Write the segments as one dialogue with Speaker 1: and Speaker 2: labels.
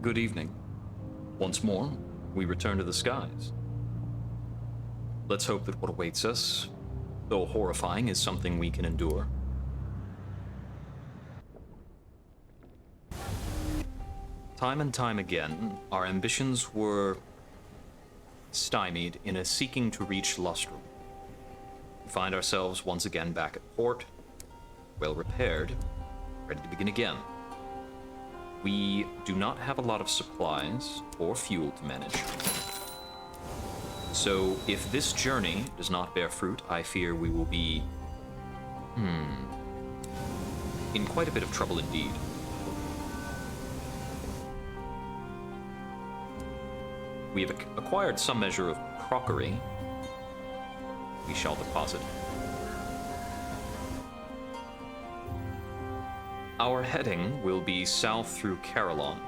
Speaker 1: Good evening. Once more, we return to the skies. Let's hope that what awaits us, though horrifying, is something we can endure. Time and time again, our ambitions were stymied in a seeking to reach Lustrum. We find ourselves once again back at port, well repaired, ready to begin again. We do not have a lot of supplies or fuel to manage. So if this journey does not bear fruit, I fear we will be, in quite a bit of trouble indeed. We have acquired some measure of crockery. We shall deposit. Our heading will be south through Carillon,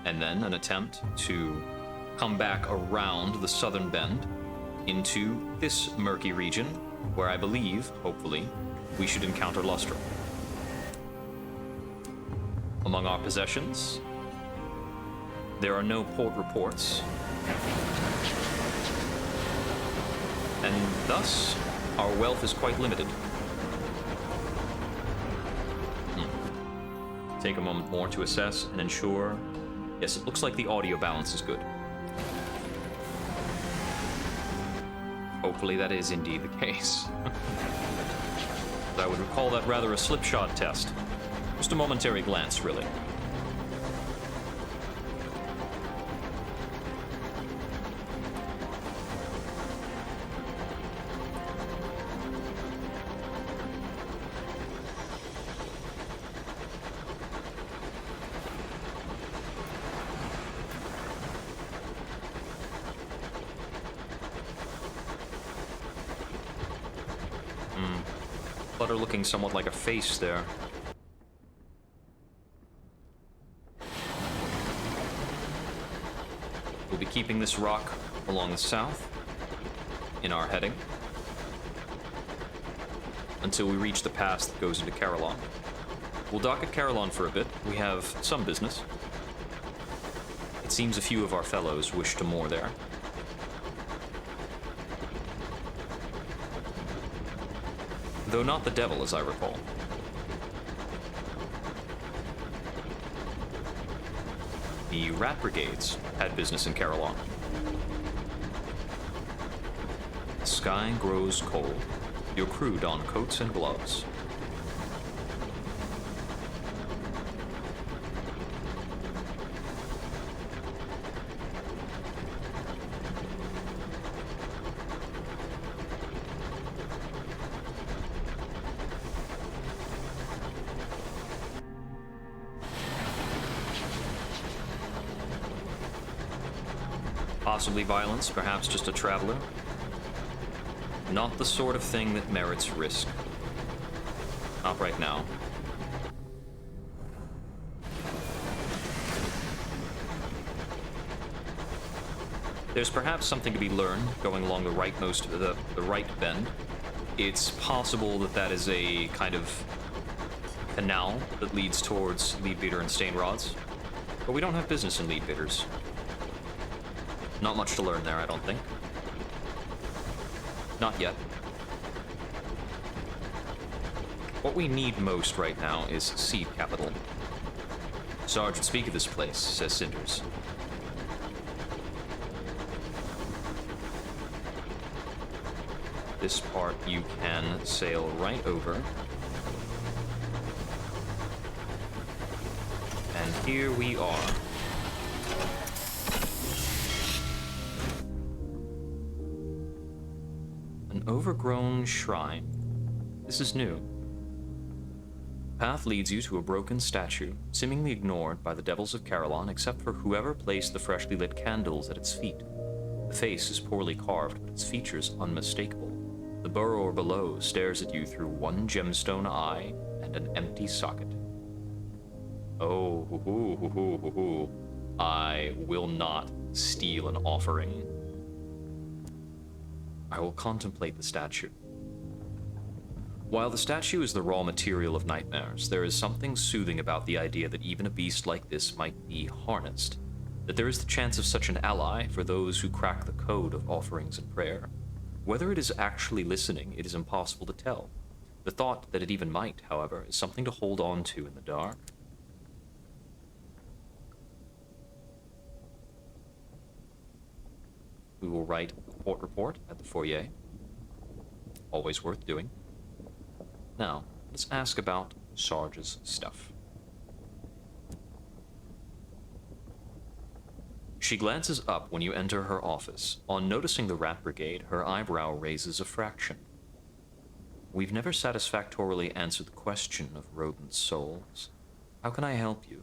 Speaker 1: and then an attempt to come back around the southern bend into this murky region, where I believe, hopefully, we should encounter Lustrum. Among our possessions, there are no port reports, and thus our wealth is quite limited. Take a moment more to assess and ensure. Yes, it looks like the audio balance is good. Hopefully that is indeed the case. I would recall that rather a slipshod test. Just a momentary glance, really. Flutter looking somewhat like a face there. We'll be keeping this rock along the south in our heading until we reach the pass that goes into Carillon. We'll dock at Carillon for a bit. We have some business. It seems a few of our fellows wish to moor there. Though not the devil, as I recall. The rat brigades had business in Carillon. The sky grows cold. Your crew don coats and gloves. Possibly violence, perhaps just a traveler. Not the sort of thing that merits risk. Not right now. There's perhaps something to be learned going along the right bend. It's possible that that is a kind of canal that leads towards Leadbeater and Stainrods. But we don't have business in Leadbeaters. Not much to learn there, I don't think. Not yet. What we need most right now is seed capital. Sarge would speak of this place, says Cinders. This part you can sail right over. And here we are. An overgrown shrine. This is new. The path leads you to a broken statue, seemingly ignored by the devils of Carillon except for whoever placed the freshly lit candles at its feet. The face is poorly carved, but its features unmistakable. The burrower below stares at you through one gemstone eye and an empty socket. Oh, I will not steal an offering. I will contemplate the statue. While the statue is the raw material of nightmares, there is something soothing about the idea that even a beast like this might be harnessed, that there is the chance of such an ally for those who crack the code of offerings and prayer. Whether it is actually listening, it is impossible to tell. The thought that it even might, however, is something to hold on to in the dark. We will write a port report at the foyer. Always worth doing. Now, let's ask about Sarge's stuff. She glances up when you enter her office. On noticing the Rat Brigade, her eyebrow raises a fraction. We've never satisfactorily answered the question of rodent souls. How can I help you?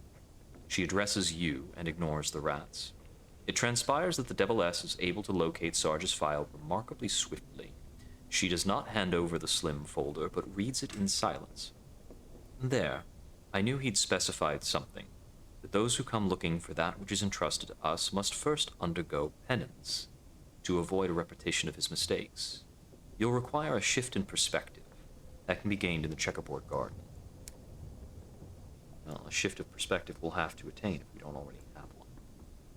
Speaker 1: She addresses you and ignores the rats. It transpires that the Devil-S is able to locate Sarge's file remarkably swiftly. She does not hand over the slim folder, but reads it in silence. There, I knew he'd specified something, that those who come looking for that which is entrusted to us must first undergo penance, to avoid a repetition of his mistakes. You'll require a shift in perspective. That can be gained in the checkerboard garden. Well, a shift of perspective we'll have to attain if we don't already have one.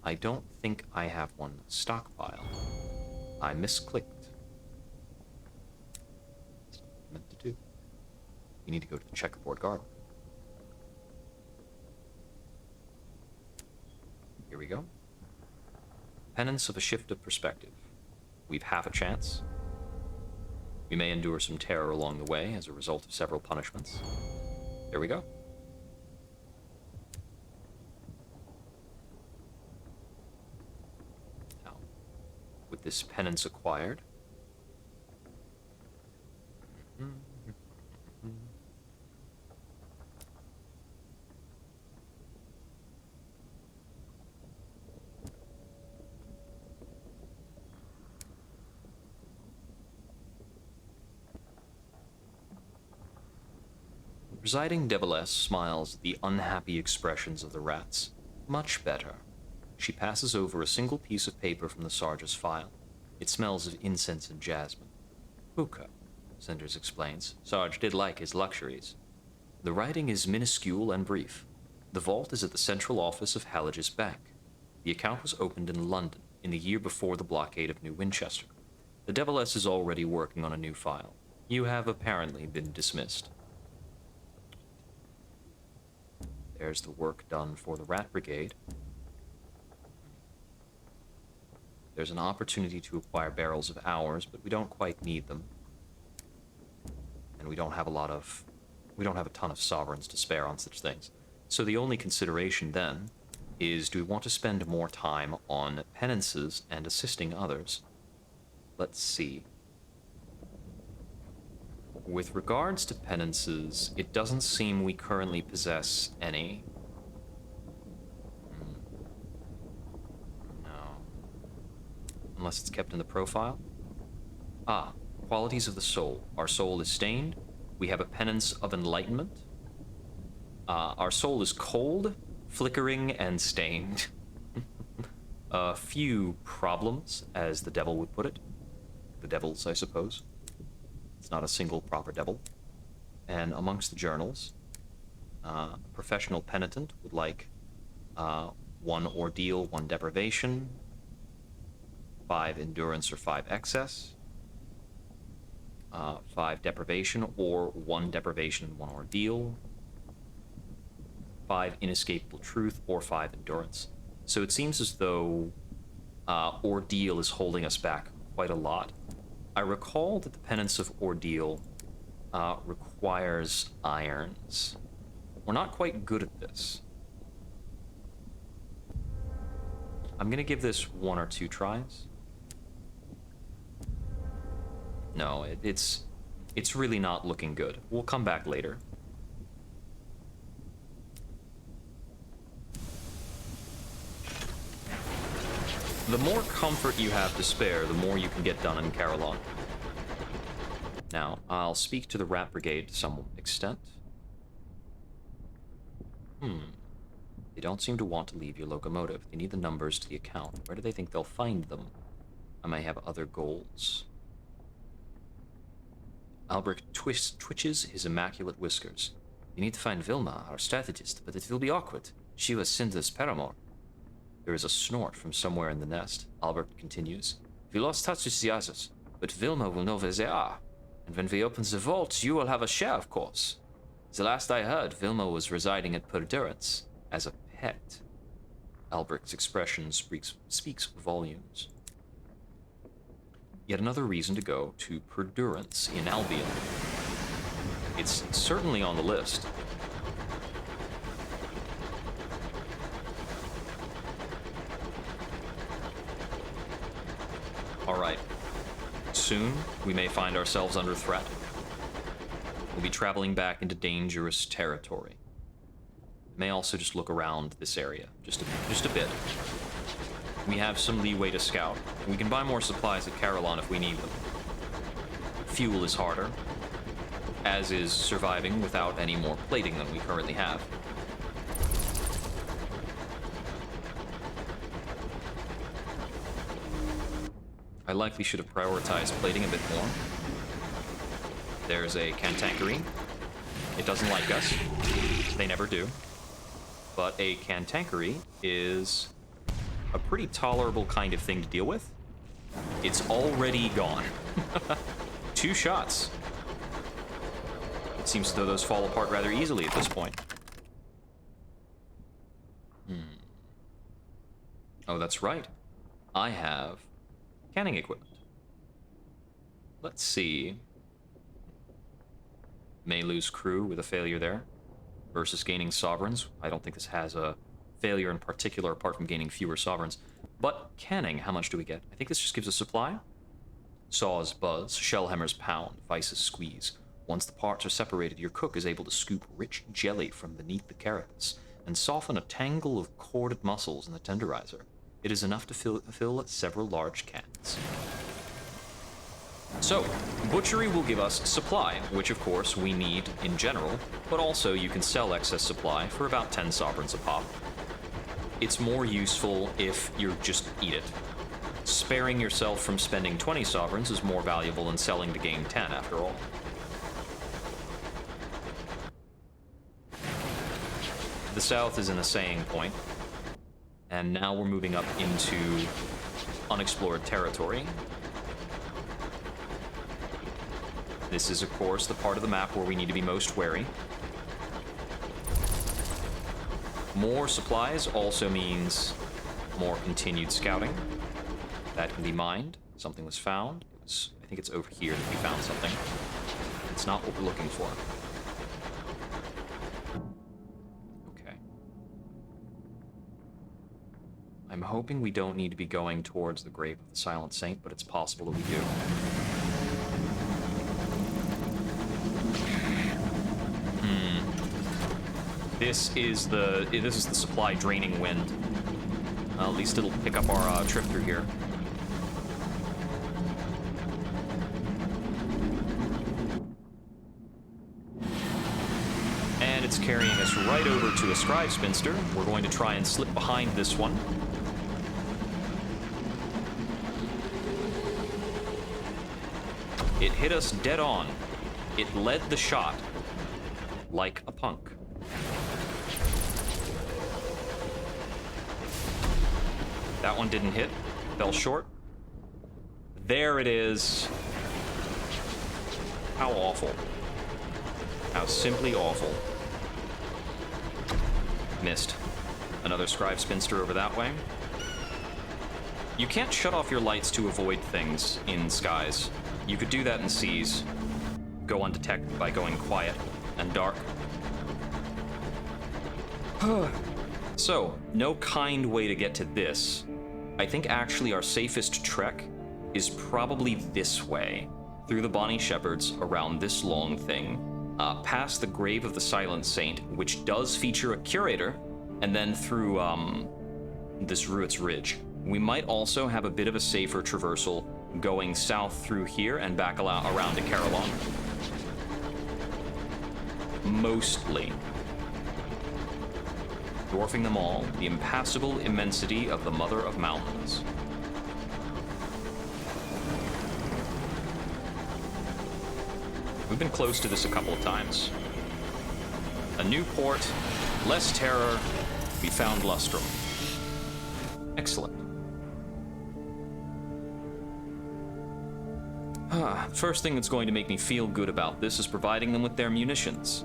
Speaker 1: I don't think I have one stockpile. I misclicked. That's not what I meant to do. You need to go to the checkerboard garden. Here we go. Penance of a shift of perspective. We've half a chance. We may endure some terror along the way as a result of several punishments. There we go. Now, with this penance acquired, Presiding Devil-S smiles at the unhappy expressions of the rats. Much better. She passes over a single piece of paper from the Sarge's file. It smells of incense and jasmine. Hookah, Sanders explains. Sarge did like his luxuries. The writing is minuscule and brief. The vault is at the central office of Hallige's Bank. The account was opened in London in the year before the blockade of New Winchester. The Devil-S is already working on a new file. You have apparently been dismissed. There's the work done for the Rat Brigade. There's an opportunity to acquire barrels of ours, but we don't quite need them. And we don't have a ton of sovereigns to spare on such things. So the only consideration then is, do we want to spend more time on penances and assisting others? Let's see. With regards to penances, it doesn't seem we currently possess any. No. Unless it's kept in the profile. Ah, qualities of the soul. Our soul is stained. We have a penance of enlightenment. Our soul is cold, flickering, and stained. A few problems, as the devil would put it. The devils, I suppose. It's not a single proper devil. And amongst the journals, a professional penitent would like 1 ordeal, 1 deprivation, 5 endurance or 5 excess, 5 deprivation or 1 deprivation and 1 ordeal, 5 inescapable truth or 5 endurance. So it seems as though ordeal is holding us back quite a lot. I recall that the penance of ordeal requires irons. We're not quite good at this. I'm gonna give this 1 or 2 tries. No, it's really not looking good. We'll come back later. The more comfort you have to spare, the more you can get done in Carillon. Now, I'll speak to the Rat Brigade to some extent. They don't seem to want to leave your locomotive. They need the numbers to the account. Where do they think they'll find them? I may have other goals. Albrecht twitches his immaculate whiskers. You need to find Vilma, our strategist, but it will be awkward. She was Cinder's paramour. There is a snort from somewhere in the nest. Albrecht continues. We lost touch with the others, but Vilma will know where they are. And when we open the vault, you will have a share, of course. The last I heard, Vilma was residing at Perdurance as a pet. Albrecht's expression speaks volumes. Yet another reason to go to Perdurance in Albion. It's certainly on the list. Alright. Soon, we may find ourselves under threat. We'll be traveling back into dangerous territory. May also just look around this area, just a bit. We have some leeway to scout. We can buy more supplies at Carillon if we need them. Fuel is harder, as is surviving without any more plating than we currently have. I likely should have prioritized plating a bit more. There's a cantankerine. It doesn't like us. They never do. But a cantankerine is a pretty tolerable kind of thing to deal with. It's already gone. 2 shots. It seems as though those fall apart rather easily at this point. Oh, that's right. I have canning equipment. Let's see. May lose crew with a failure there. Versus gaining sovereigns. I don't think this has a failure in particular apart from gaining fewer sovereigns. But canning, how much do we get? I think this just gives a supply. Saws buzz, shell hammers pound, vices squeeze. Once the parts are separated, your cook is able to scoop rich jelly from beneath the carapace and soften a tangle of corded muscles in the tenderizer. It is enough to fill several large cans. So, butchery will give us supply, which of course we need in general, but also you can sell excess supply for about 10 sovereigns a pop. It's more useful if you just eat it. Sparing yourself from spending 20 sovereigns is more valuable than selling to gain 10 after all. The south is in a saying point, and now we're moving up into unexplored territory. This is, of course, the part of the map where we need to be most wary. More supplies also means more continued scouting. That can be mined. Something was found. I think it's over here that we found something. It's not what we're looking for. Okay. I'm hoping we don't need to be going towards the grave of the Silent Saint, but it's possible that we do. This is the supply draining wind. Well, at least it'll pick up our trip through here. And it's carrying us right over to a scribe spinster. We're going to try and slip behind this one. It hit us dead on. It led the shot like a punk. That one didn't hit. Fell short. There it is. How awful. How simply awful. Missed. Another scribe spinster over that way. You can't shut off your lights to avoid things in skies. You could do that in seas. Go undetected by going quiet and dark. So, no kind way to get to this. I think actually our safest trek is probably this way, through the Bonnie Shepherds, around this long thing, past the grave of the Silent Saint, which does feature a curator, and then through this Ruit's Ridge. We might also have a bit of a safer traversal going south through here and back around to Carillon. Mostly. Dwarfing them all, the impassable immensity of the Mother of Mountains. been close to this a couple of times. A new port, less terror, we found Lustrum. Excellent. First thing that's going to make me feel good about this is providing them with their munitions.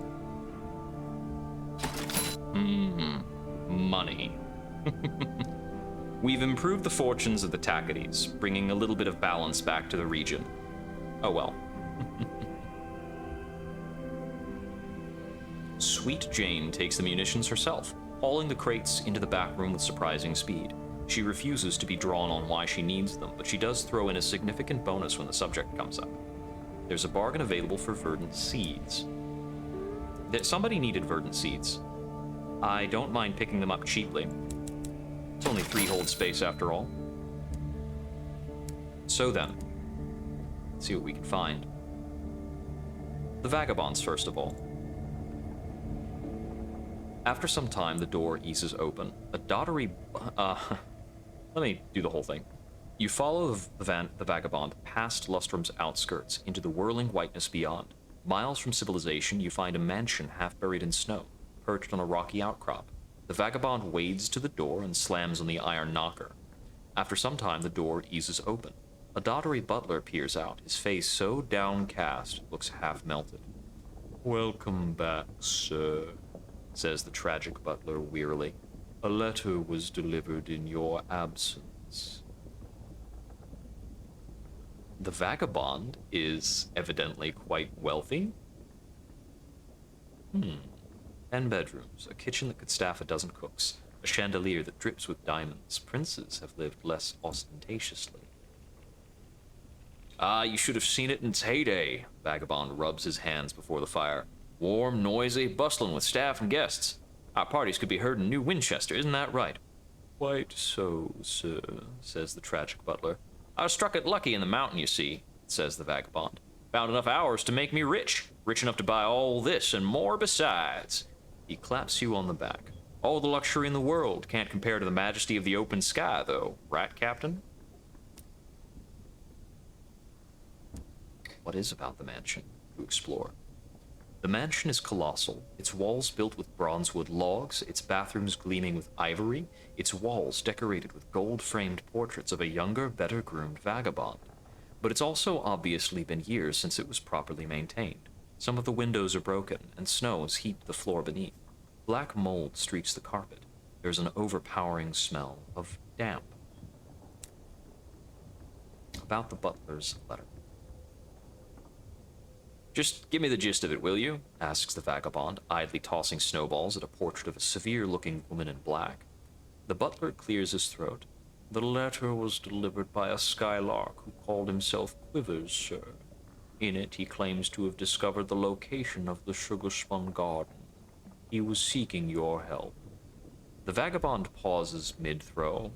Speaker 1: Money. We've improved the fortunes of the Tacketies, bringing a little bit of balance back to the region. Oh well. Sweet Jane takes the munitions herself, hauling the crates into the back room with surprising speed. She refuses to be drawn on why she needs them, but she does throw in a significant bonus when the subject comes up. There's a bargain available for verdant seeds. Somebody needed verdant seeds. I don't mind picking them up cheaply. It's only 3 hold space after all. So then, let's see what we can find. The vagabonds, first of all. After some time, the door eases open. A doddery... let me do the whole thing. You follow the vagabond past Lustrum's outskirts into the whirling whiteness beyond. Miles from civilization, you find a mansion half buried in snow, perched on a rocky outcrop. The vagabond wades to the door and slams on the iron knocker. After some time, the door eases open. A doddery butler peers out, his face so downcast it looks half melted. "Welcome back, sir," says the tragic butler wearily. "A letter was delivered in your absence." The vagabond is evidently quite wealthy. 10 bedrooms, a kitchen that could staff a dozen cooks, a chandelier that drips with diamonds. Princes have lived less ostentatiously. "Ah, you should have seen it in its heyday." Vagabond rubs his hands before the fire. "Warm, noisy, bustling with staff and guests. Our parties could be heard in New Winchester, isn't that right?" "Quite so, sir," says the tragic butler. "I struck it lucky in the mountain, you see," says the vagabond. "Found enough hours to make me rich. Rich enough to buy all this and more besides." He claps you on the back. "All the luxury in the world can't compare to the majesty of the open sky, though, right, Captain?" What is about the mansion? To explore. The mansion is colossal, its walls built with bronzewood logs, its bathrooms gleaming with ivory, its walls decorated with gold-framed portraits of a younger, better-groomed vagabond. But it's also obviously been years since it was properly maintained. Some of the windows are broken, and snow has heaped the floor beneath. Black mold streaks the carpet. There's an overpowering smell of damp. About the butler's letter. "Just give me the gist of it, will you?" asks the vagabond, idly tossing snowballs at a portrait of a severe-looking woman in black. The butler clears his throat. "The letter was delivered by a skylark who called himself Quivers, sir. In it, he claims to have discovered the location of the sugar-spun garden. He was seeking your help." The vagabond pauses mid-throw.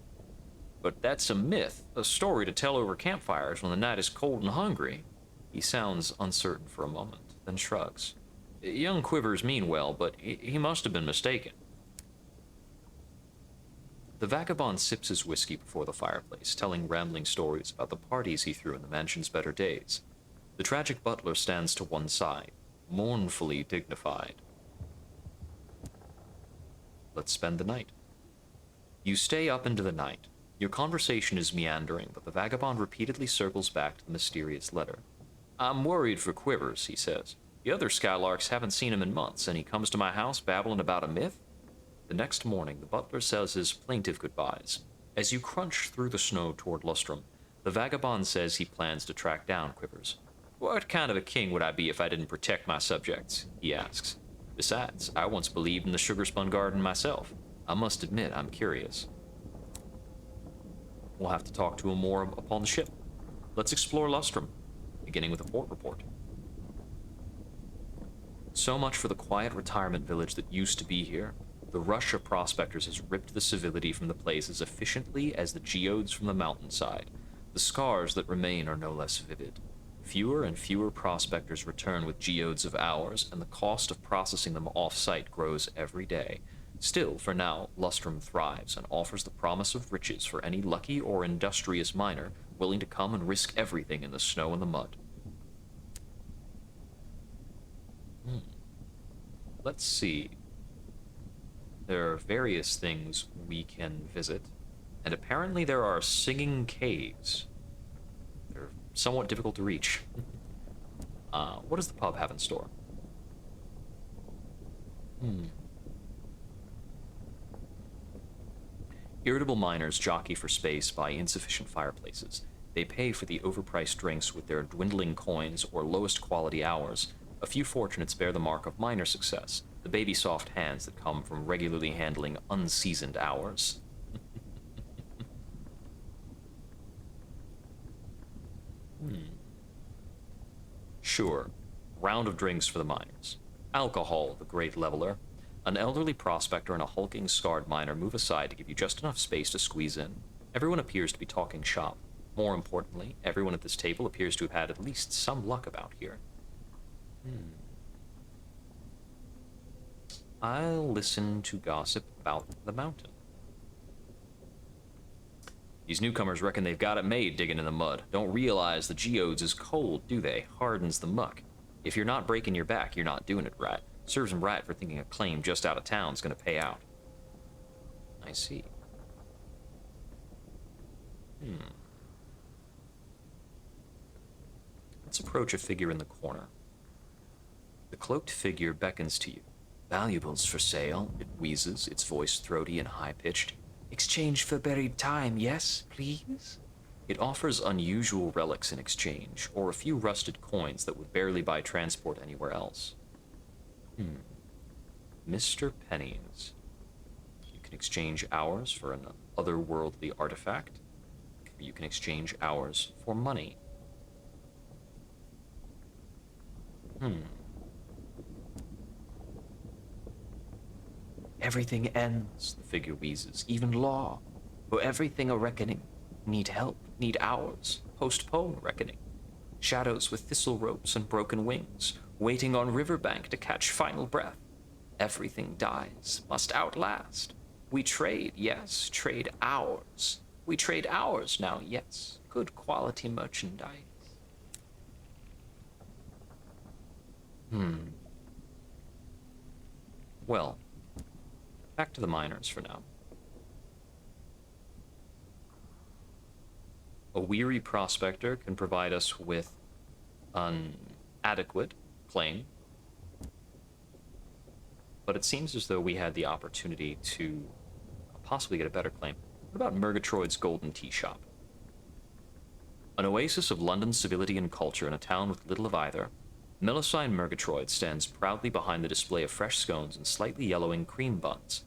Speaker 1: "But that's a myth, a story to tell over campfires when the night is cold and hungry." He sounds uncertain for a moment, then shrugs. "Young Quivers mean well, but he must have been mistaken." The vagabond sips his whiskey before the fireplace, telling rambling stories about the parties he threw in the mansion's better days. The tragic butler stands to one side, mournfully dignified. Let's spend the night. You stay up into the night. Your conversation is meandering, but the vagabond repeatedly circles back to the mysterious letter. "I'm worried for Quivers," he says. "The other skylarks haven't seen him in months, and he comes to my house babbling about a myth?" The next morning, the butler says his plaintive goodbyes. As you crunch through the snow toward Lustrum, the vagabond says he plans to track down Quivers. "What kind of a king would I be if I didn't protect my subjects?" he asks. "Besides, I once believed in the sugar-spun garden myself. I must admit I'm curious." We'll have to talk to him more upon the ship. Let's explore Lustrum, beginning with a port report. So much for the quiet retirement village that used to be here. The rush of prospectors has ripped the civility from the place as efficiently as the geodes from the mountainside. The scars that remain are no less vivid. Fewer and fewer prospectors return with geodes of hours, and the cost of processing them off-site grows every day. Still, for now, Lustrum thrives and offers the promise of riches for any lucky or industrious miner willing to come and risk everything in the snow and the mud. let's see. There are various things we can visit, and apparently there are singing caves. They're somewhat difficult to reach. What does the pub have in store? Irritable miners jockey for space by insufficient fireplaces. They pay for the overpriced drinks with their dwindling coins or lowest quality hours. A few fortunates bear the mark of minor success, the baby soft hands that come from regularly handling unseasoned hours. Sure, round of drinks for the miners. Alcohol, the great leveler. An elderly prospector and a hulking, scarred miner move aside to give you just enough space to squeeze in. Everyone appears to be talking shop. More importantly, everyone at this table appears to have had at least some luck about here. I'll listen to gossip about the mountain. These newcomers reckon they've got it made digging in the mud. Don't realize the geodes is cold, do they? Hardens the muck. If you're not breaking your back, you're not doing it right. Serves them right for thinking a claim just out of town's gonna pay out. I see. Let's approach a figure in the corner. The cloaked figure beckons to you. Valuables for sale, it wheezes, its voice throaty and high-pitched. Exchange for buried time, yes, please? It offers unusual relics in exchange, or a few rusted coins that would barely buy transport anywhere else. Mr. Pennies. You can exchange hours for an otherworldly artifact, or you can exchange hours for money. Everything ends, the figure wheezes, even law. For everything a reckoning. Need help, need hours, postpone reckoning. Shadows with thistle ropes and broken wings, waiting on riverbank to catch final breath. Everything dies, must outlast. We trade, yes, trade hours. We trade hours now, yes, good quality merchandise. Well, back to the miners for now. A weary prospector can provide us with an adequate claim, but it seems as though we had the opportunity to possibly get a better claim. What about Murgatroyd's Golden Tea Shop? An oasis of London civility and culture in a town with little of either, Melusine Murgatroyd stands proudly behind the display of fresh scones and slightly yellowing cream buns.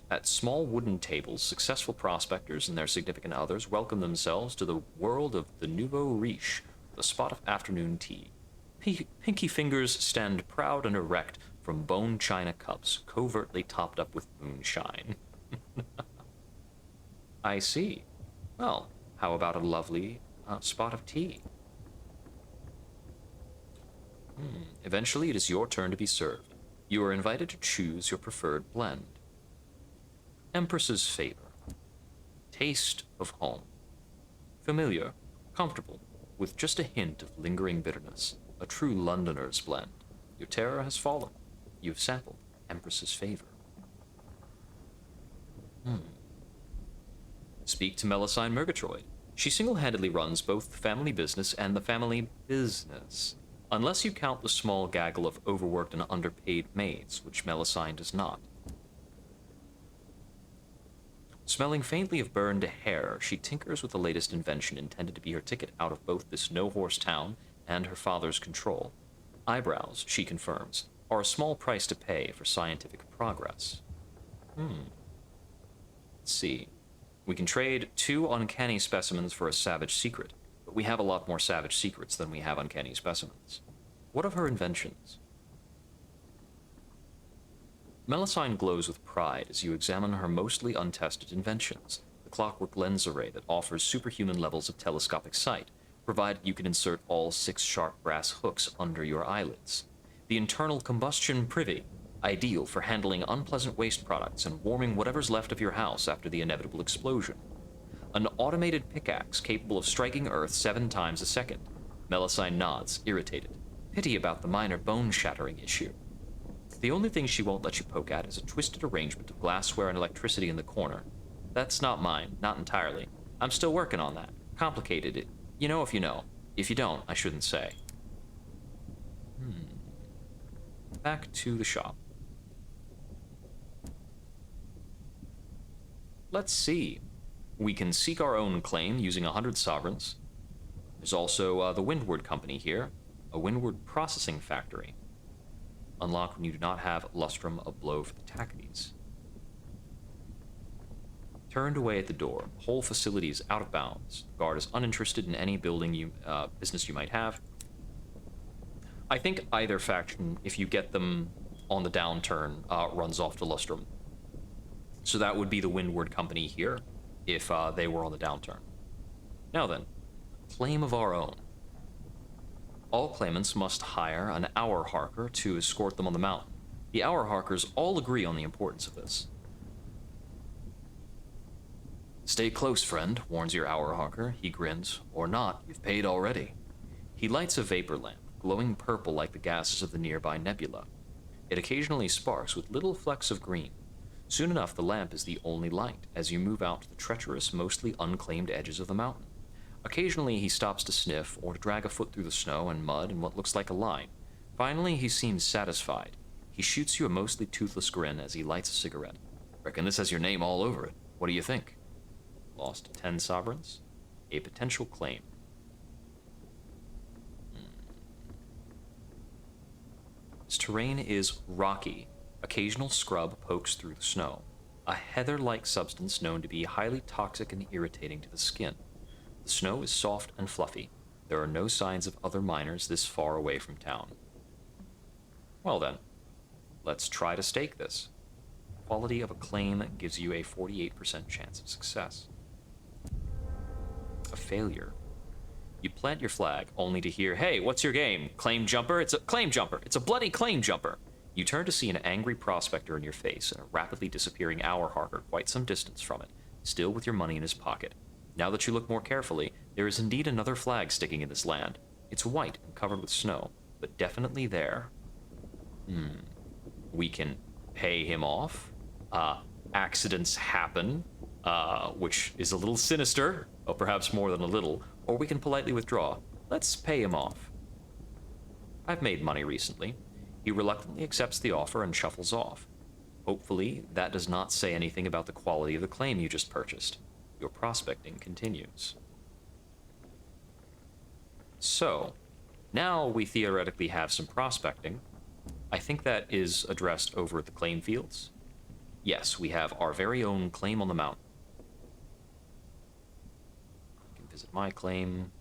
Speaker 1: At small wooden tables, successful prospectors and their significant others welcome themselves to the world of the nouveau riche, the spot of afternoon tea. Pinky fingers stand proud and erect from bone china cups, covertly topped up with moonshine. I see. Well, how about a lovely spot of tea? Eventually, it is your turn to be served. You are invited to choose your preferred blend. Empress's Favor. Taste of home. Familiar, comfortable, with just a hint of lingering bitterness. A true Londoner's blend. Your terror has fallen. You've sampled Empress's Favor. Speak to Melusine Murgatroyd. She single-handedly runs both the family business and the family business. Unless you count the small gaggle of overworked and underpaid maids, which Melusine does not. Smelling faintly of burned hair, she tinkers with the latest invention intended to be her ticket out of both this no-horse town and her father's control. Eyebrows, she confirms, are a small price to pay for scientific progress. Let's see. We can trade 2 uncanny specimens for a savage secret, but we have a lot more savage secrets than we have uncanny specimens. What of her inventions? Melusine glows with pride as you examine her mostly untested inventions, the clockwork lens array that offers superhuman levels of telescopic sight, provided you can insert all 6 sharp brass hooks under your eyelids. The internal combustion privy, ideal for handling unpleasant waste products and warming whatever's left of your house after the inevitable explosion. An automated pickaxe capable of striking Earth 7 times a second. Melusine nods, irritated. Pity about the minor bone-shattering issue. The only thing she won't let you poke at is a twisted arrangement of glassware and electricity in the corner. That's not mine, not entirely. I'm still working on that. Complicated. You know if you know. If you don't, I shouldn't say. Back to the shop. Let's see. We can seek our own claim using 100 sovereigns. There's also the Windward Company here, a windward processing factory. Unlock when you do not have Lustrum of Blow for the Tacades. Turned away at the door. The whole facility is out of bounds. The guard is uninterested in any business you might have. I think either faction, if you get them on the downturn, runs off to Lustrum. So that would be the Windward Company here, if they were on the downturn. Now then, claim of our own. All claimants must hire an hour harker to escort them on the mountain. The hour harkers all agree on the importance of this. Stay close, friend, warns your hour harker. He grins. Or not, you've paid already. He lights a vapor lamp, glowing purple like the gases of the nearby nebula. It occasionally sparks with little flecks of green. Soon enough, the lamp is the only light as you move out to the treacherous, mostly unclaimed edges of the mountain. Occasionally, he stops to sniff or to drag a foot through the snow and mud in what looks like a line. Finally, he seems satisfied. He shoots you a mostly toothless grin as he lights a cigarette. Reckon this has your name all over it. What do you think? Lost 10 sovereigns? A potential claim. This terrain is rocky. Occasional scrub pokes through the snow. A heather-like substance known to be highly toxic and irritating to the skin. The snow is soft and fluffy. There are no signs of other miners this far away from town. Well then, let's try to stake this. Quality of a claim gives you a 48% chance of success. A failure. You plant your flag, only to hear, "Hey, what's your game? Claim jumper? It's a claim jumper! It's a bloody claim jumper!" You turn to see an angry prospector in your face and a rapidly disappearing hour harker quite some distance from it, still with your money in his pocket. Now that you look more carefully, there is indeed another flag sticking in this land. It's white and covered with snow, but definitely there. We can pay him off. Accidents happen, which is a little sinister, or perhaps more than a little, or we can politely withdraw. Let's pay him off. I've made money recently. He reluctantly accepts the offer and shuffles off. Hopefully, that does not say anything about the quality of the claim you just purchased. Your prospecting continues. So, now we theoretically have some prospecting. I think that is addressed over at the claim fields. Yes, we have our very own claim on the mountain. I can visit my claim.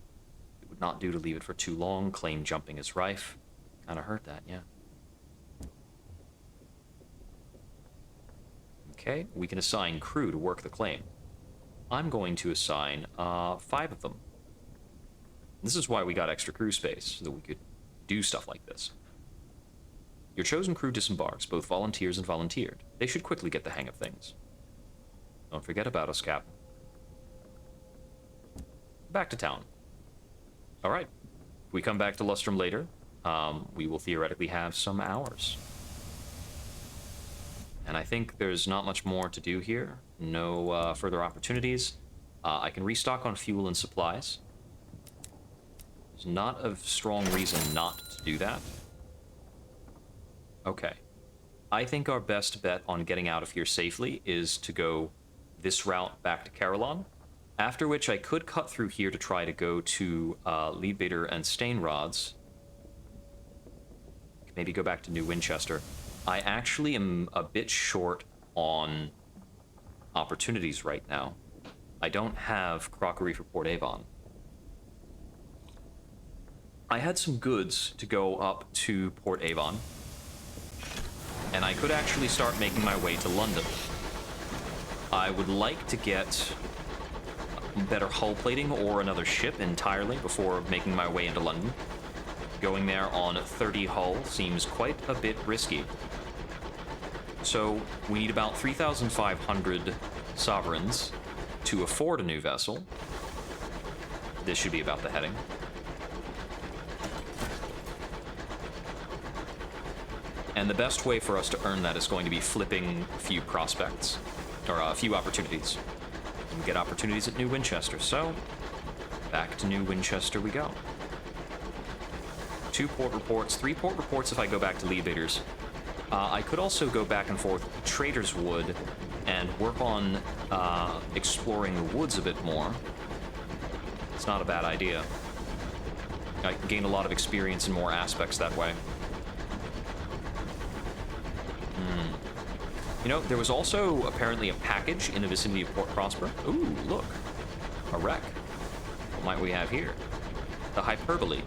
Speaker 1: It would not do to leave it for too long. Claim jumping is rife. Kinda heard that, yeah. Okay, we can assign crew to work the claim. I'm going to assign 5 of them. This is why we got extra crew space, so that we could do stuff like this. Your chosen crew disembarks, both volunteers and volunteered. They should quickly get the hang of things. Don't forget about us, Captain. Back to town. Alright, if we come back to Lustrum later, we will theoretically have some hours. And I think there's not much more to do here. No further opportunities. I can restock on fuel and supplies. There's not a strong reason not to do that. Okay. I think our best bet on getting out of here safely is to go this route back to Carillon. After which I could cut through here to try to go to Leadbeater and Stainrods. Maybe go back to New Winchester. I actually am a bit short on opportunities right now. I don't have crockery for Port Avon. I had some goods to go up to Port Avon, and I could actually start making my way to London. I would like to get better hull plating or another ship entirely before making my way into London. Going there on 30 hull seems quite a bit risky. So we need about 3,500 sovereigns to afford a new vessel. This should be about the heading. And the best way for us to earn that is going to be flipping a few prospects, or a few opportunities. And get opportunities at New Winchester, so back to New Winchester we go. 2 port reports, 3 port reports if I go back to Leadbeaters. I could also go back and forth to Trader's Wood and work on exploring the woods a bit more. It's not a bad idea. I can gain a lot of experience in more aspects that way. You know, there was also apparently a package in the vicinity of Port Prosper. Ooh, look. A wreck. What might we have here? The Hyperbole.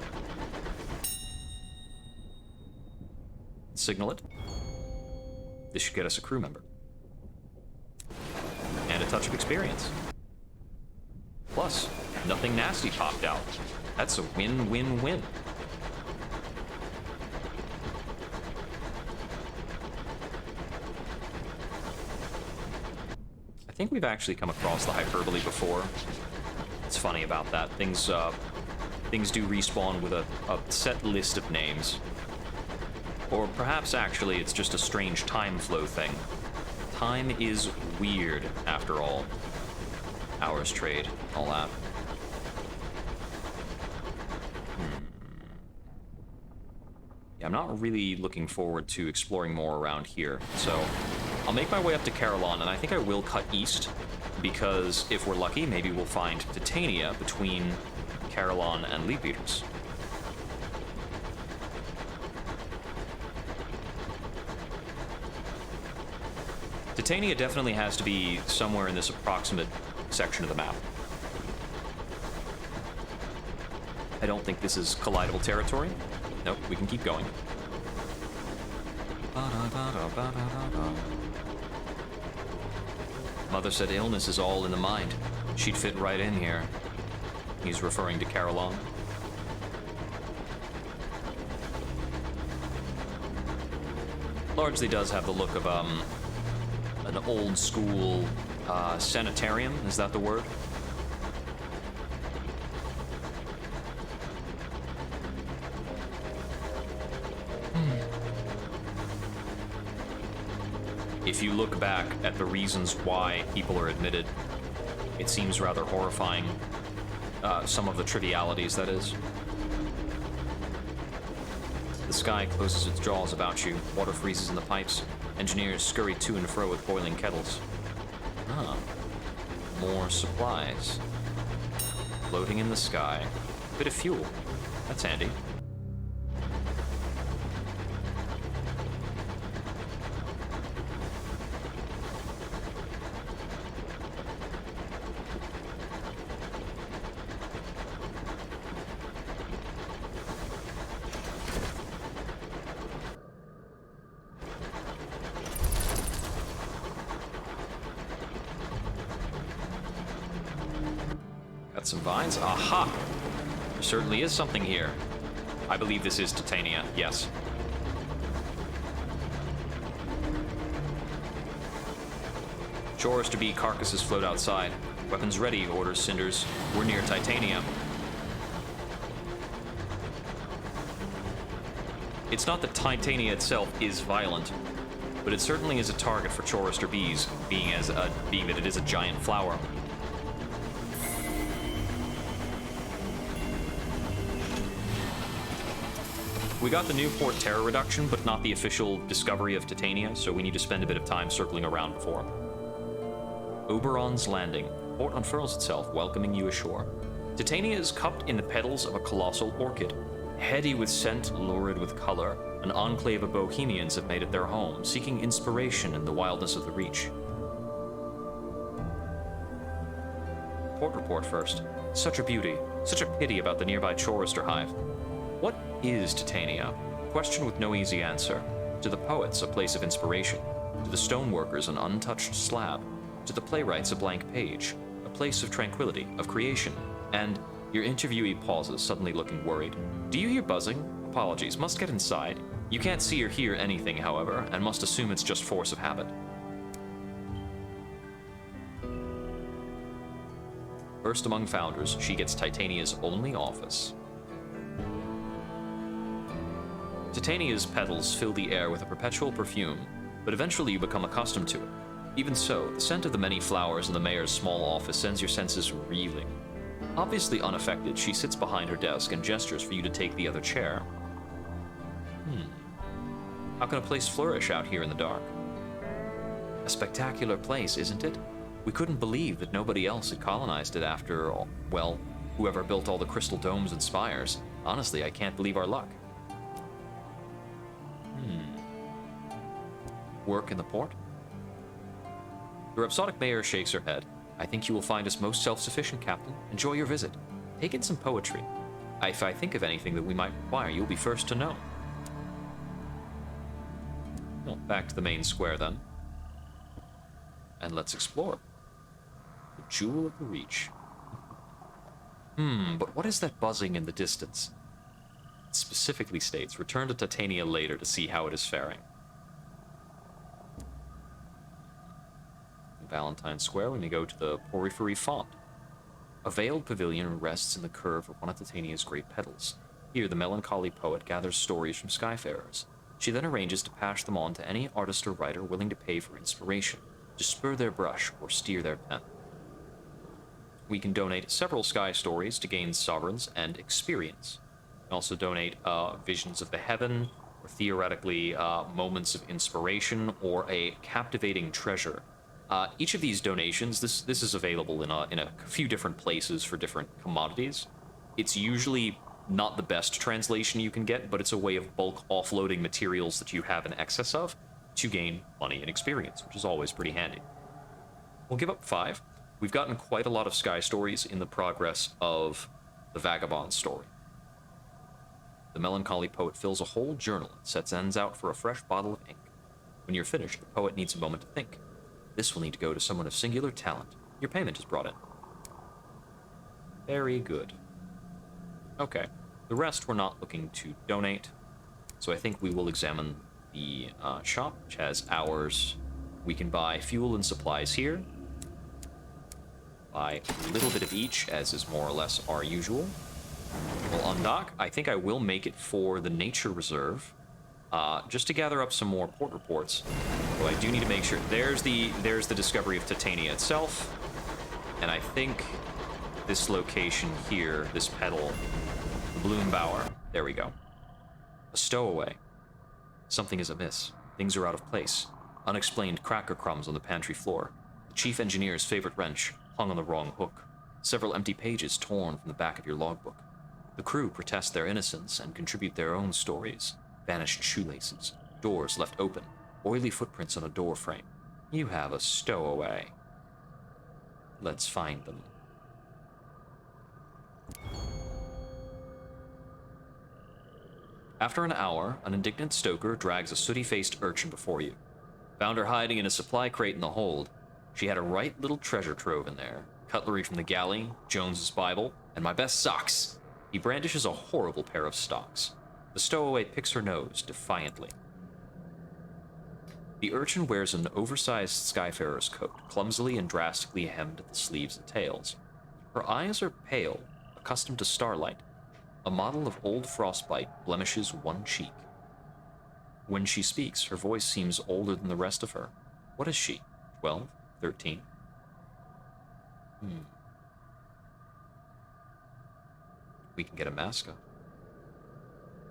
Speaker 1: Signal it. This should get us a crew member. And a touch of experience. Plus, nothing nasty popped out. That's a win-win-win. I think we've actually come across the Hyperbole before. It's funny about that. Things do respawn with a set list of names. Or perhaps actually it's just a strange time flow thing. Time is weird, after all. Hours trade, all that. Yeah, I'm not really looking forward to exploring more around here, so I'll make my way up to Carillon, and I think I will cut east, because if we're lucky, maybe we'll find Titania between Carillon and Leadbeaters. Titania definitely has to be somewhere in this approximate section of the map. I don't think this is collidable territory. Nope, we can keep going. Mother said illness is all in the mind. She'd fit right in here. He's referring to Carillon. Largely does have the look of, an old school, sanitarium, is that the word? If you look back at the reasons why people are admitted, it seems rather horrifying. Some of the trivialities, that is. The sky closes its jaws about you. Water freezes in the pipes. Engineers scurry to and fro with boiling kettles. Ah. More supplies. Floating in the sky. Bit of fuel. That's handy. Some vines. Aha! There certainly is something here. I believe this is Titania, yes. Chores to be, carcasses float outside. Weapons ready, orders Cinders. We're near Titania. It's not that Titania itself is violent, but it certainly is a target for Chorister bees, being that it is a giant flower. We got the new port terror reduction, but not the official discovery of Titania, so we need to spend a bit of time circling around before. Oberon's Landing. Port unfurls itself, welcoming you ashore. Titania is cupped in the petals of a colossal orchid. Heady with scent, lurid with color, an enclave of bohemians have made it their home, seeking inspiration in the wildness of the Reach. Port report first. Such a beauty, such a pity about the nearby Chorister hive. What is Titania? Question with no easy answer. To the poets, a place of inspiration. To the stoneworkers, an untouched slab. To the playwrights, a blank page. A place of tranquility, of creation. And your interviewee pauses, suddenly looking worried. Do you hear buzzing? Apologies, must get inside. You can't see or hear anything, however, and must assume it's just force of habit. First among founders, she gets Titania's only office. Titania's petals fill the air with a perpetual perfume, but eventually you become accustomed to it. Even so, the scent of the many flowers in the mayor's small office sends your senses reeling. Obviously unaffected, she sits behind her desk and gestures for you to take the other chair. How can a place flourish out here in the dark? A spectacular place, isn't it? We couldn't believe that nobody else had colonized it after, well, whoever built all the crystal domes and spires. Honestly, I can't believe our luck. Work in the port? The rhapsodic mayor shakes her head. I think you will find us most self-sufficient, Captain. Enjoy your visit. Take in some poetry. If I think of anything that we might require, you'll be first to know. Well, back to the main square, then. And let's explore. The Jewel of the Reach. But what is that buzzing in the distance? It specifically states, return to Titania later to see how it is faring. In Valentine Square, we may go to the Porphyry Font. A veiled pavilion rests in the curve of one of Titania's great petals. Here, the melancholy poet gathers stories from skyfarers. She then arranges to pass them on to any artist or writer willing to pay for inspiration, to spur their brush or steer their pen. We can donate several sky stories to gain sovereigns and experience. We can also donate visions of the heaven, or theoretically moments of inspiration, or a captivating treasure. Each of these donations, this is available in a few different places for different commodities. It's usually not the best translation you can get, but it's a way of bulk offloading materials that you have in excess of to gain money and experience, which is always pretty handy. We'll give up 5. We've gotten quite a lot of sky stories in the progress of the Vagabond story. The melancholy poet fills a whole journal and sets ends out for a fresh bottle of ink. When you're finished, the poet needs a moment to think. This will need to go to someone of singular talent. Your payment is brought in. Very good. Okay. The rest we're not looking to donate, so I think we will examine the shop, which has hours. We can buy fuel and supplies here. Buy a little bit of each, as is more or less our usual. We'll undock. I think I will make it for the nature reserve, just to gather up some more port reports. So I do need to make sure. There's the discovery of Titania itself, and I think this location here, this petal, the Bloom Bower. There we go. A stowaway. Something is amiss. Things are out of place. Unexplained cracker crumbs on the pantry floor. The chief engineer's favorite wrench hung on the wrong hook. Several empty pages torn from the back of your logbook. The crew protest their innocence and contribute their own stories. Vanished shoelaces, doors left open, oily footprints on a door frame. You have a stowaway. Let's find them. After an hour, an indignant stoker drags a sooty-faced urchin before you. Found her hiding in a supply crate in the hold. She had a right little treasure trove in there. Cutlery from the galley, Jones's Bible, and my best socks. He brandishes a horrible pair of stocks. The stowaway picks her nose defiantly. The urchin wears an oversized skyfarer's coat, clumsily and drastically hemmed at the sleeves and tails. Her eyes are pale, accustomed to starlight. A model of old frostbite blemishes one cheek. When she speaks, her voice seems older than the rest of her. What is she? 12? 13? We can get a mascot.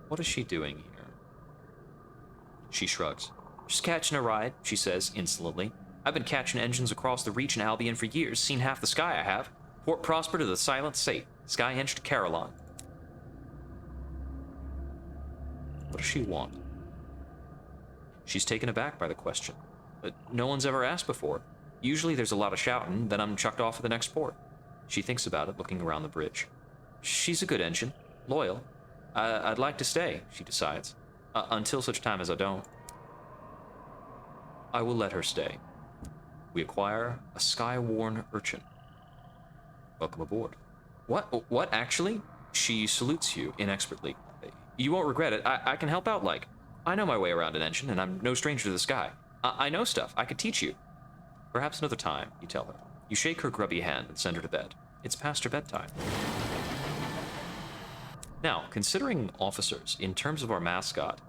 Speaker 1: What is she doing here? She shrugs. Just catching a ride, she says insolently. I've been catching engines across the Reach and Albion for years. Seen half the sky, I have. Port Prosper to the Silent Sate. Skyhenge to Carillon. What does she want? She's taken aback by the question. But no one's ever asked before. Usually there's a lot of shouting, then I'm chucked off at the next port. She thinks about it, looking around the bridge. She's a good engine. Loyal. I'd like to stay, she decides. Until such time as I don't. I will let her stay. We acquire a sky-worn urchin. Welcome aboard. What, actually? She salutes you inexpertly. You won't regret it. I can help out, like. I know my way around an engine, and I'm no stranger to the sky. I know stuff. I could teach you. Perhaps another time, you tell her. You shake her grubby hand and send her to bed. It's past her bedtime. Now, considering officers, in terms of our mascot,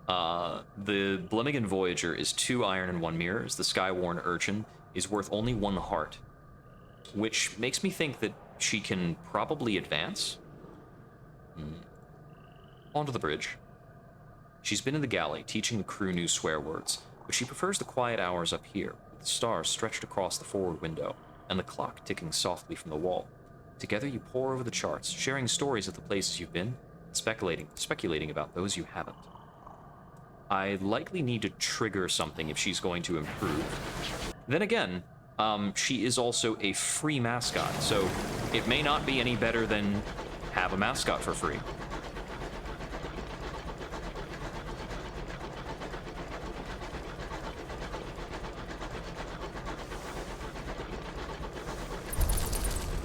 Speaker 1: The Blemmigan Voyager is 2 iron and 1 mirrors. The Skyworn Urchin is worth only 1 heart, which makes me think that she can probably advance. Onto the bridge. She's been in the galley, teaching the crew new swear words, but she prefers the quiet hours up here, with the stars stretched across the forward window, and the clock ticking softly from the wall. Together you pore over the charts, sharing stories of the places you've been, and speculating about those you haven't. I likely need to trigger something if she's going to improve. Then again, she is also a free mascot, so it may not be any better than have a mascot for free.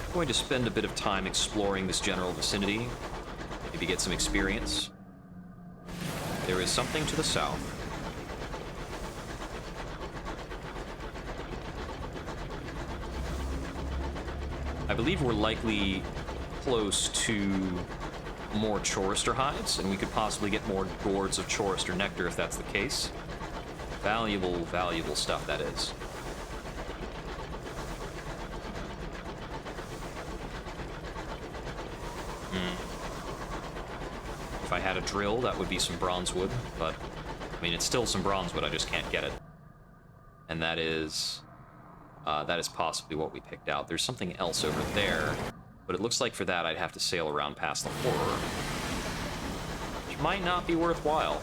Speaker 1: I'm going to spend a bit of time exploring this general vicinity, maybe get some experience. There is something to the south. I believe we're likely close to more Chorister hives, and we could possibly get more gourds of Chorister nectar if that's the case. Valuable, valuable stuff, that is. If I had a drill, that would be some bronzewood, but, I mean, it's still some bronzewood, I just can't get it. And that is possibly what we picked out. There's something else over there, but it looks like for that I'd have to sail around past the horror, which might not be worthwhile.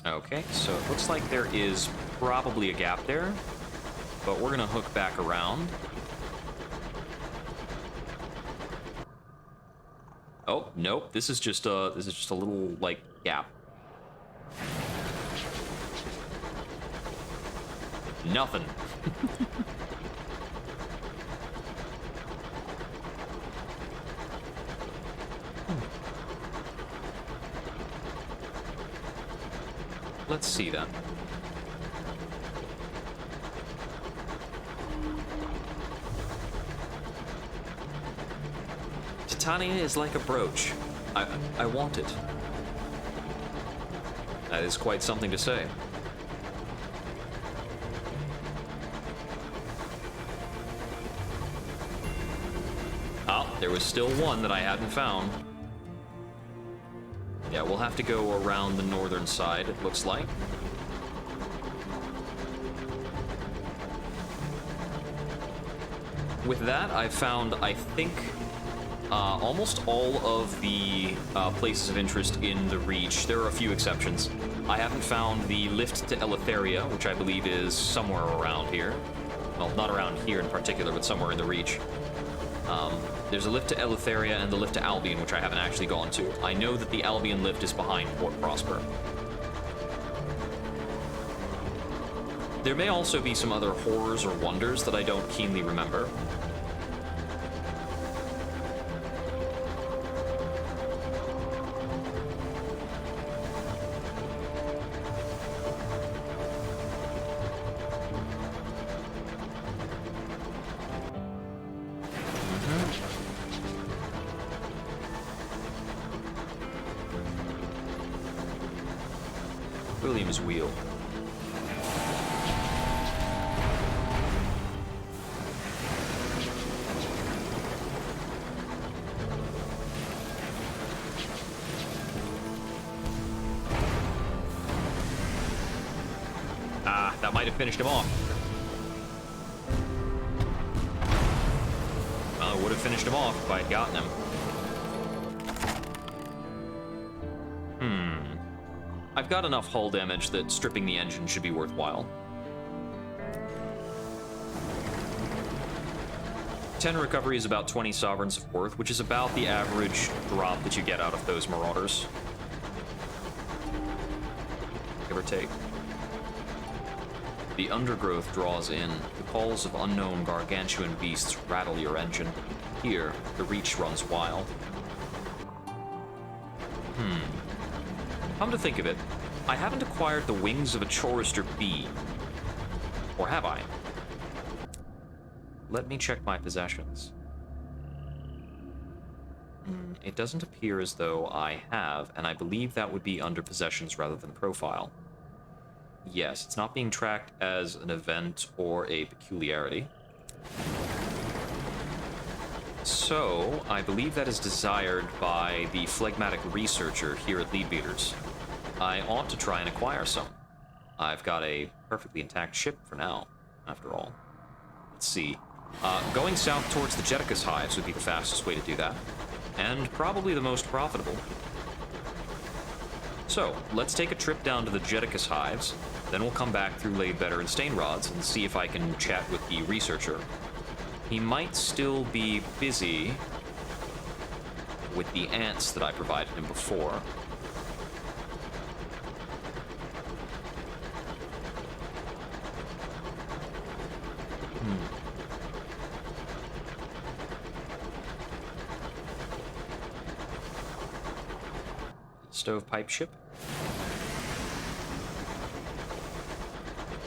Speaker 1: Okay, so it looks like there is probably a gap there, but we're gonna hook back around. Oh, nope, this is just a little, like, gap. Nothing. Let's see then. Titania is like a brooch. I want it. That is quite something to say. Oh, there was still one that I hadn't found. Yeah, we'll have to go around the northern side, it looks like. With that, I've found, I think, almost all of the places of interest in the Reach. There are a few exceptions. I haven't found the lift to Eleutheria, which I believe is somewhere around here. Well, not around here in particular, but somewhere in the Reach. There's a lift to Eleutheria and the lift to Albion, which I haven't actually gone to. I know that the Albion lift is behind Port Prosper. There may also be some other horrors or wonders that I don't keenly remember. William's Wheel. Ah, that might have finished him off. Well, it would have finished him off if I had gotten him. I've got enough hull damage that stripping the engine should be worthwhile. 10 recovery is about 20 sovereigns of worth, which is about the average drop that you get out of those marauders. Give or take. The undergrowth draws in. The calls of unknown gargantuan beasts rattle your engine. Here, the Reach runs wild. Come to think of it, I haven't acquired the wings of a Chorister bee. Or have I? Let me check my possessions. It doesn't appear as though I have, and I believe that would be under possessions rather than profile. Yes, it's not being tracked as an event or a peculiarity. So, I believe that is desired by the phlegmatic researcher here at Leadbeaters. I ought to try and acquire some. I've got a perfectly intact ship for now, after all. Let's see. Going south towards the Jeticus hives would be the fastest way to do that, and probably the most profitable. So, let's take a trip down to the Jeticus hives, then we'll come back through Laidbetter and Stainrods and see if I can chat with the researcher. He might still be busy with the ants that I provided him before. Stovepipe ship.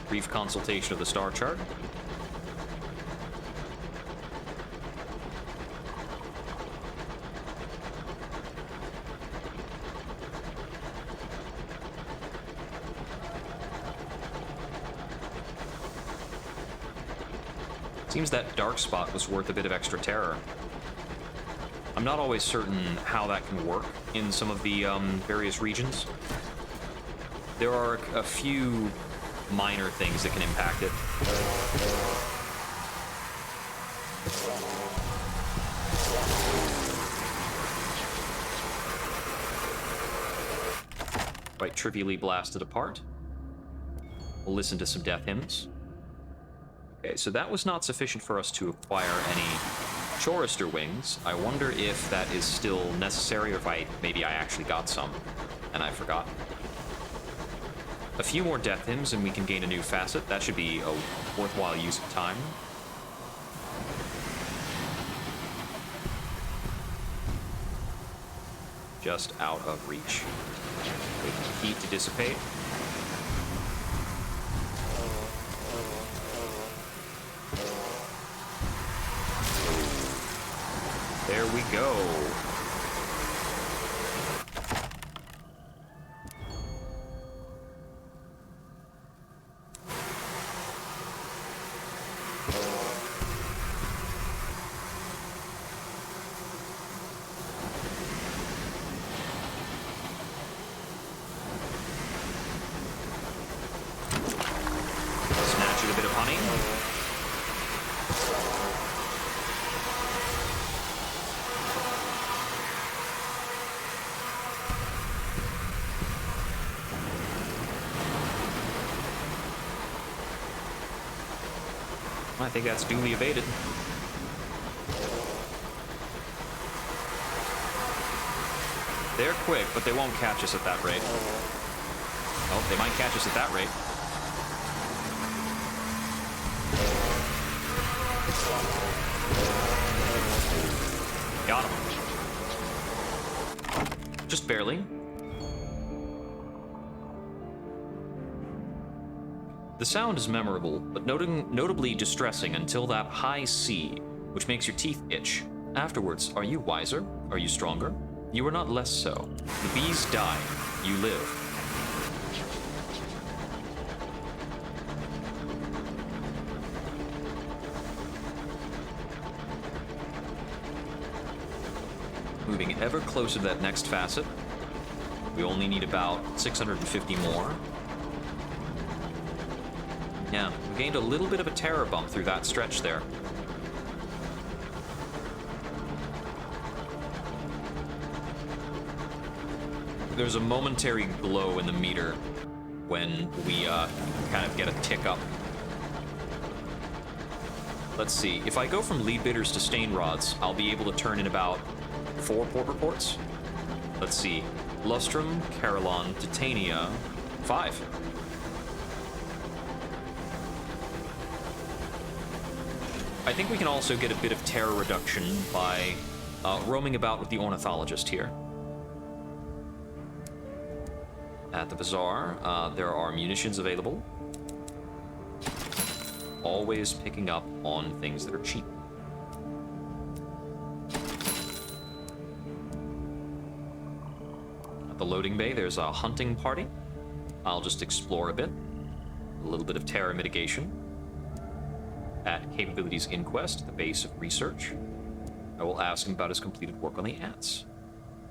Speaker 1: Brief consultation of the star chart. Seems that dark spot was worth a bit of extra terror. I'm not always certain how that can work in some of the various regions. There are a few minor things that can impact it. Quite trivially blasted apart. We'll listen to some death hymns. Okay, so that was not sufficient for us to acquire any Chorister wings. I wonder if that is still necessary, or if maybe I actually got some and I forgot. A few more death hymns and we can gain a new facet. That should be a worthwhile use of time. Just out of reach. Wait for the heat to dissipate. There we go. Snatch it a bit of honey. I think that's duly evaded. They're quick, but they won't catch us at that rate. Oh, they might catch us at that rate. Got him. Just barely. The sound is memorable, but notably distressing until that high C, which makes your teeth itch. Afterwards, are you wiser? Are you stronger? You are not less so. The bees die. You live. Moving ever closer to that next facet. We only need about 650 more. Yeah, we gained a little bit of a terror bump through that stretch there. There's a momentary glow in the meter when we kind of get a tick up. Let's see, if I go from Leadbitters to Stainrods, I'll be able to turn in about 4 port reports. Let's see, Lustrum, Carillon, Titania, 5. I think we can also get a bit of terror reduction by roaming about with the ornithologist here. At the bazaar, there are munitions available. Always picking up on things that are cheap. the loading bay, there's a hunting party. I'll just explore a bit. A little bit of terror mitigation. At Capabilities Inquest, the base of research, I will ask him about his completed work on the ants.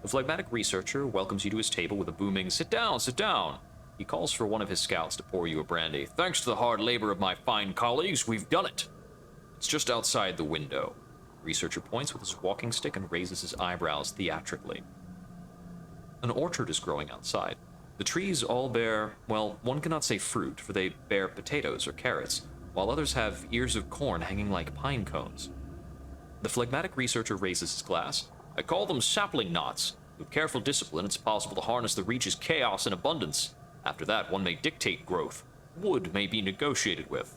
Speaker 1: The phlegmatic researcher welcomes you to his table with a booming, "Sit down, sit down." He calls for one of his scouts to pour you a brandy. "Thanks to the hard labor of my fine colleagues, we've done it. It's just outside the window." The researcher points with his walking stick and raises his eyebrows theatrically. An orchard is growing outside. The trees all bear, well, one cannot say fruit, for they bear potatoes or carrots, while others have ears of corn hanging like pine cones. The phlegmatic researcher raises his glass. "I call them sapling knots. With careful discipline, it's possible to harness the Reach's chaos in abundance. After that, one may dictate growth. Wood may be negotiated with.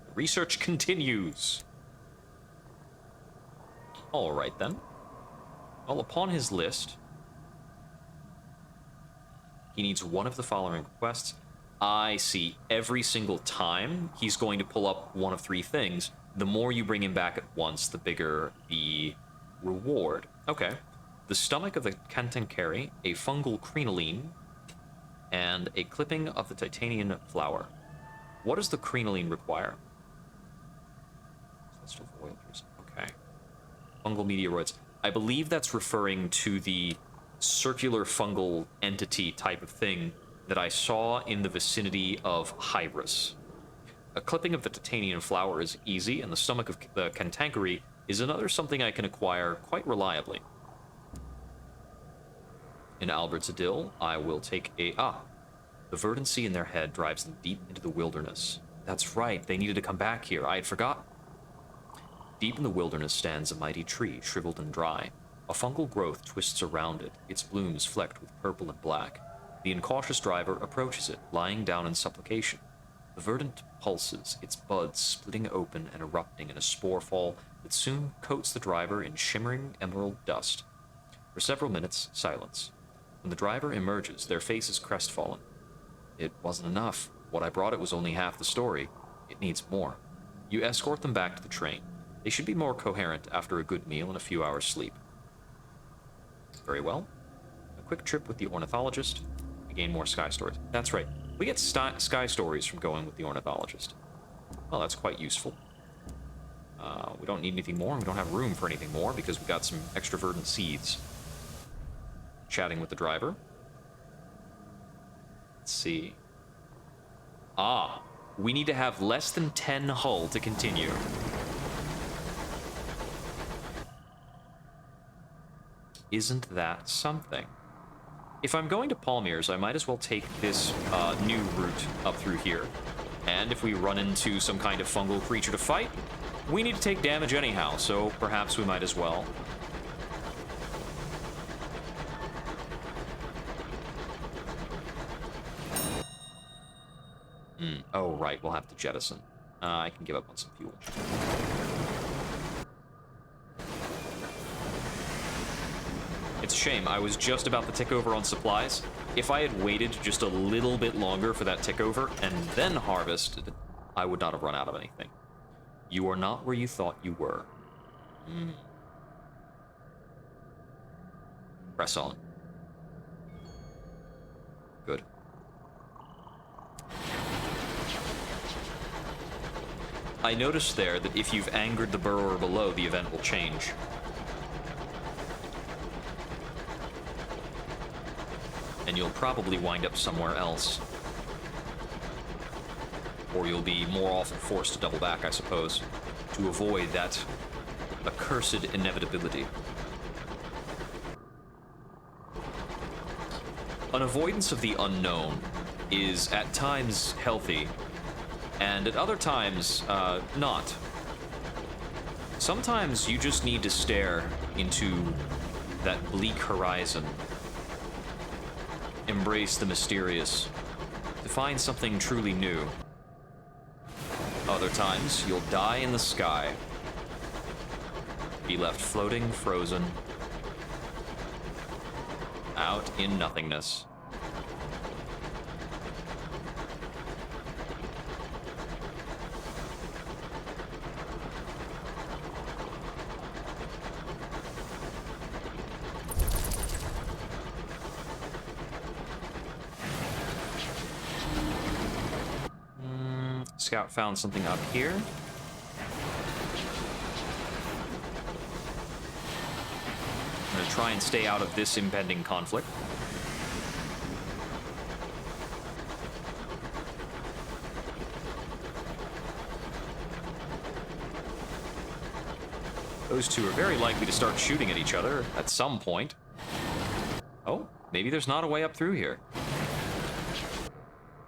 Speaker 1: The research continues." All right, then. Well, upon his list, he needs one of the following requests. I see. Every single time, he's going to pull up one of three things. The more you bring him back at once, the bigger the reward. Okay. The stomach of the cantankerry, a fungal crinoline, and a clipping of the titanium flower. What does the crinoline require? Celestial voyagers. Okay. Fungal meteoroids. I believe that's referring to the circular fungal entity type of thing that I saw in the vicinity of Hybris. A clipping of the titanium flower is easy, and the stomach of the cantankerry is another something I can acquire quite reliably. In Albert's Idyll, I will take a... The verdancy in their head drives them deep into the wilderness. That's right, they needed to come back here. I had forgotten. Deep in the wilderness stands a mighty tree, shriveled and dry. A fungal growth twists around it, its blooms flecked with purple and black. The incautious driver approaches it, lying down in supplication. The verdant pulses, its buds splitting open and erupting in a spore fall that soon coats the driver in shimmering emerald dust. For several minutes, silence. When the driver emerges, their face is crestfallen. It wasn't enough. What I brought it was only half the story. It needs more. You escort them back to the train. They should be more coherent after a good meal and a few hours' sleep. Very well. A quick trip with the ornithologist. We gain more sky stories. That's right. We get sky stories from going with the ornithologist. Well, that's quite useful. We don't need anything more. We don't have room for anything more because we got some extra verdant seeds. Chatting with the driver. Let's see. We need to have less than 10 hull to continue. Isn't that something? If I'm going to Palmyre's, I might as well take this new route up through here. And if we run into some kind of fungal creature to fight, we need to take damage anyhow, so perhaps we might as well. Oh, right, we'll have to jettison. I can give up on some fuel. It's a shame, I was just about to tick over on supplies. If I had waited just a little bit longer for that tick over and then harvested, I would not have run out of anything. You are not where you thought you were. Press on. Good. I noticed there that if you've angered the burrower below, the event will change. And you'll probably wind up somewhere else. Or you'll be more often forced to double back, I suppose, to avoid that accursed inevitability. An avoidance of the unknown is at times healthy, and at other times, not. Sometimes you just need to stare into that bleak horizon, embrace the mysterious, to find something truly new. Other times, you'll die in the sky, be left floating, frozen, out in nothingness. Scout found something up here. I'm going to try and stay out of this impending conflict. Those two are very likely to start shooting at each other at some point. Oh, maybe there's not a way up through here.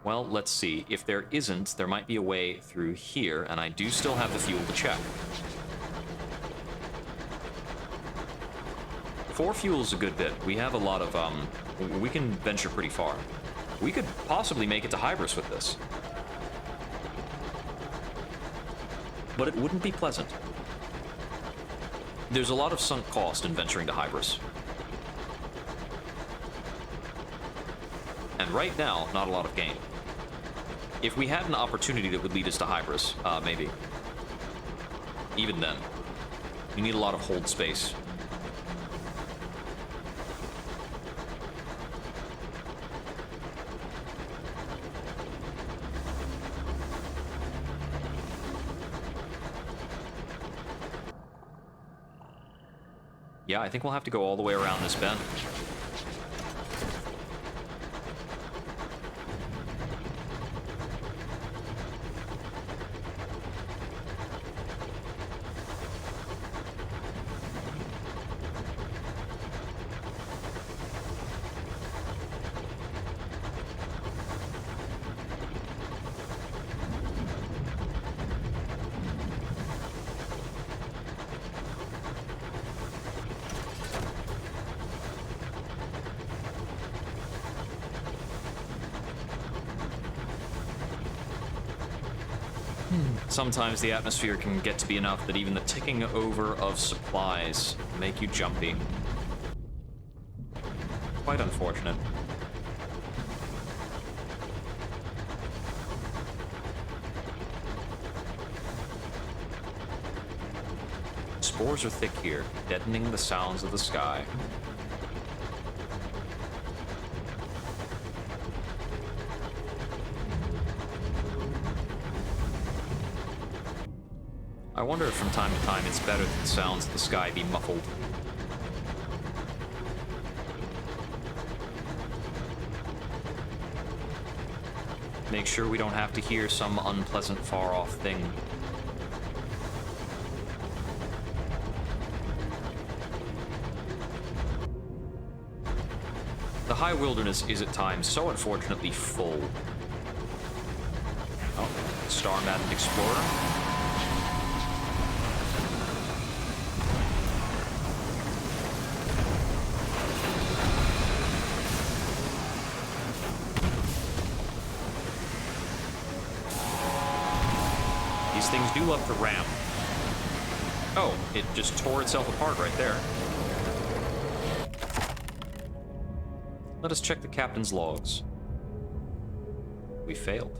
Speaker 1: Well, let's see. If there isn't, there might be a way through here, and I do still have the fuel to check. 4 fuel's a good bit. We have a lot of, we can venture pretty far. We could possibly make it to Hybris with this. But it wouldn't be pleasant. There's a lot of sunk cost in venturing to Hybris. And right now, not a lot of gain. If we had an opportunity that would lead us to Hybris, maybe. Even then, we need a lot of hold space. Yeah, I think we'll have to go all the way around this bend. Sometimes the atmosphere can get to be enough that even the ticking over of supplies make you jumpy. Quite unfortunate. Spores are thick here, deadening the sounds of the sky. I wonder if from time to time it's better that the sounds of the sky be muffled. Make sure we don't have to hear some unpleasant far-off thing. The high wilderness is at times so unfortunately full. Oh, star-maddened explorer. Things do love to ram. Oh, it just tore itself apart right there. Let us check the captain's logs. We failed.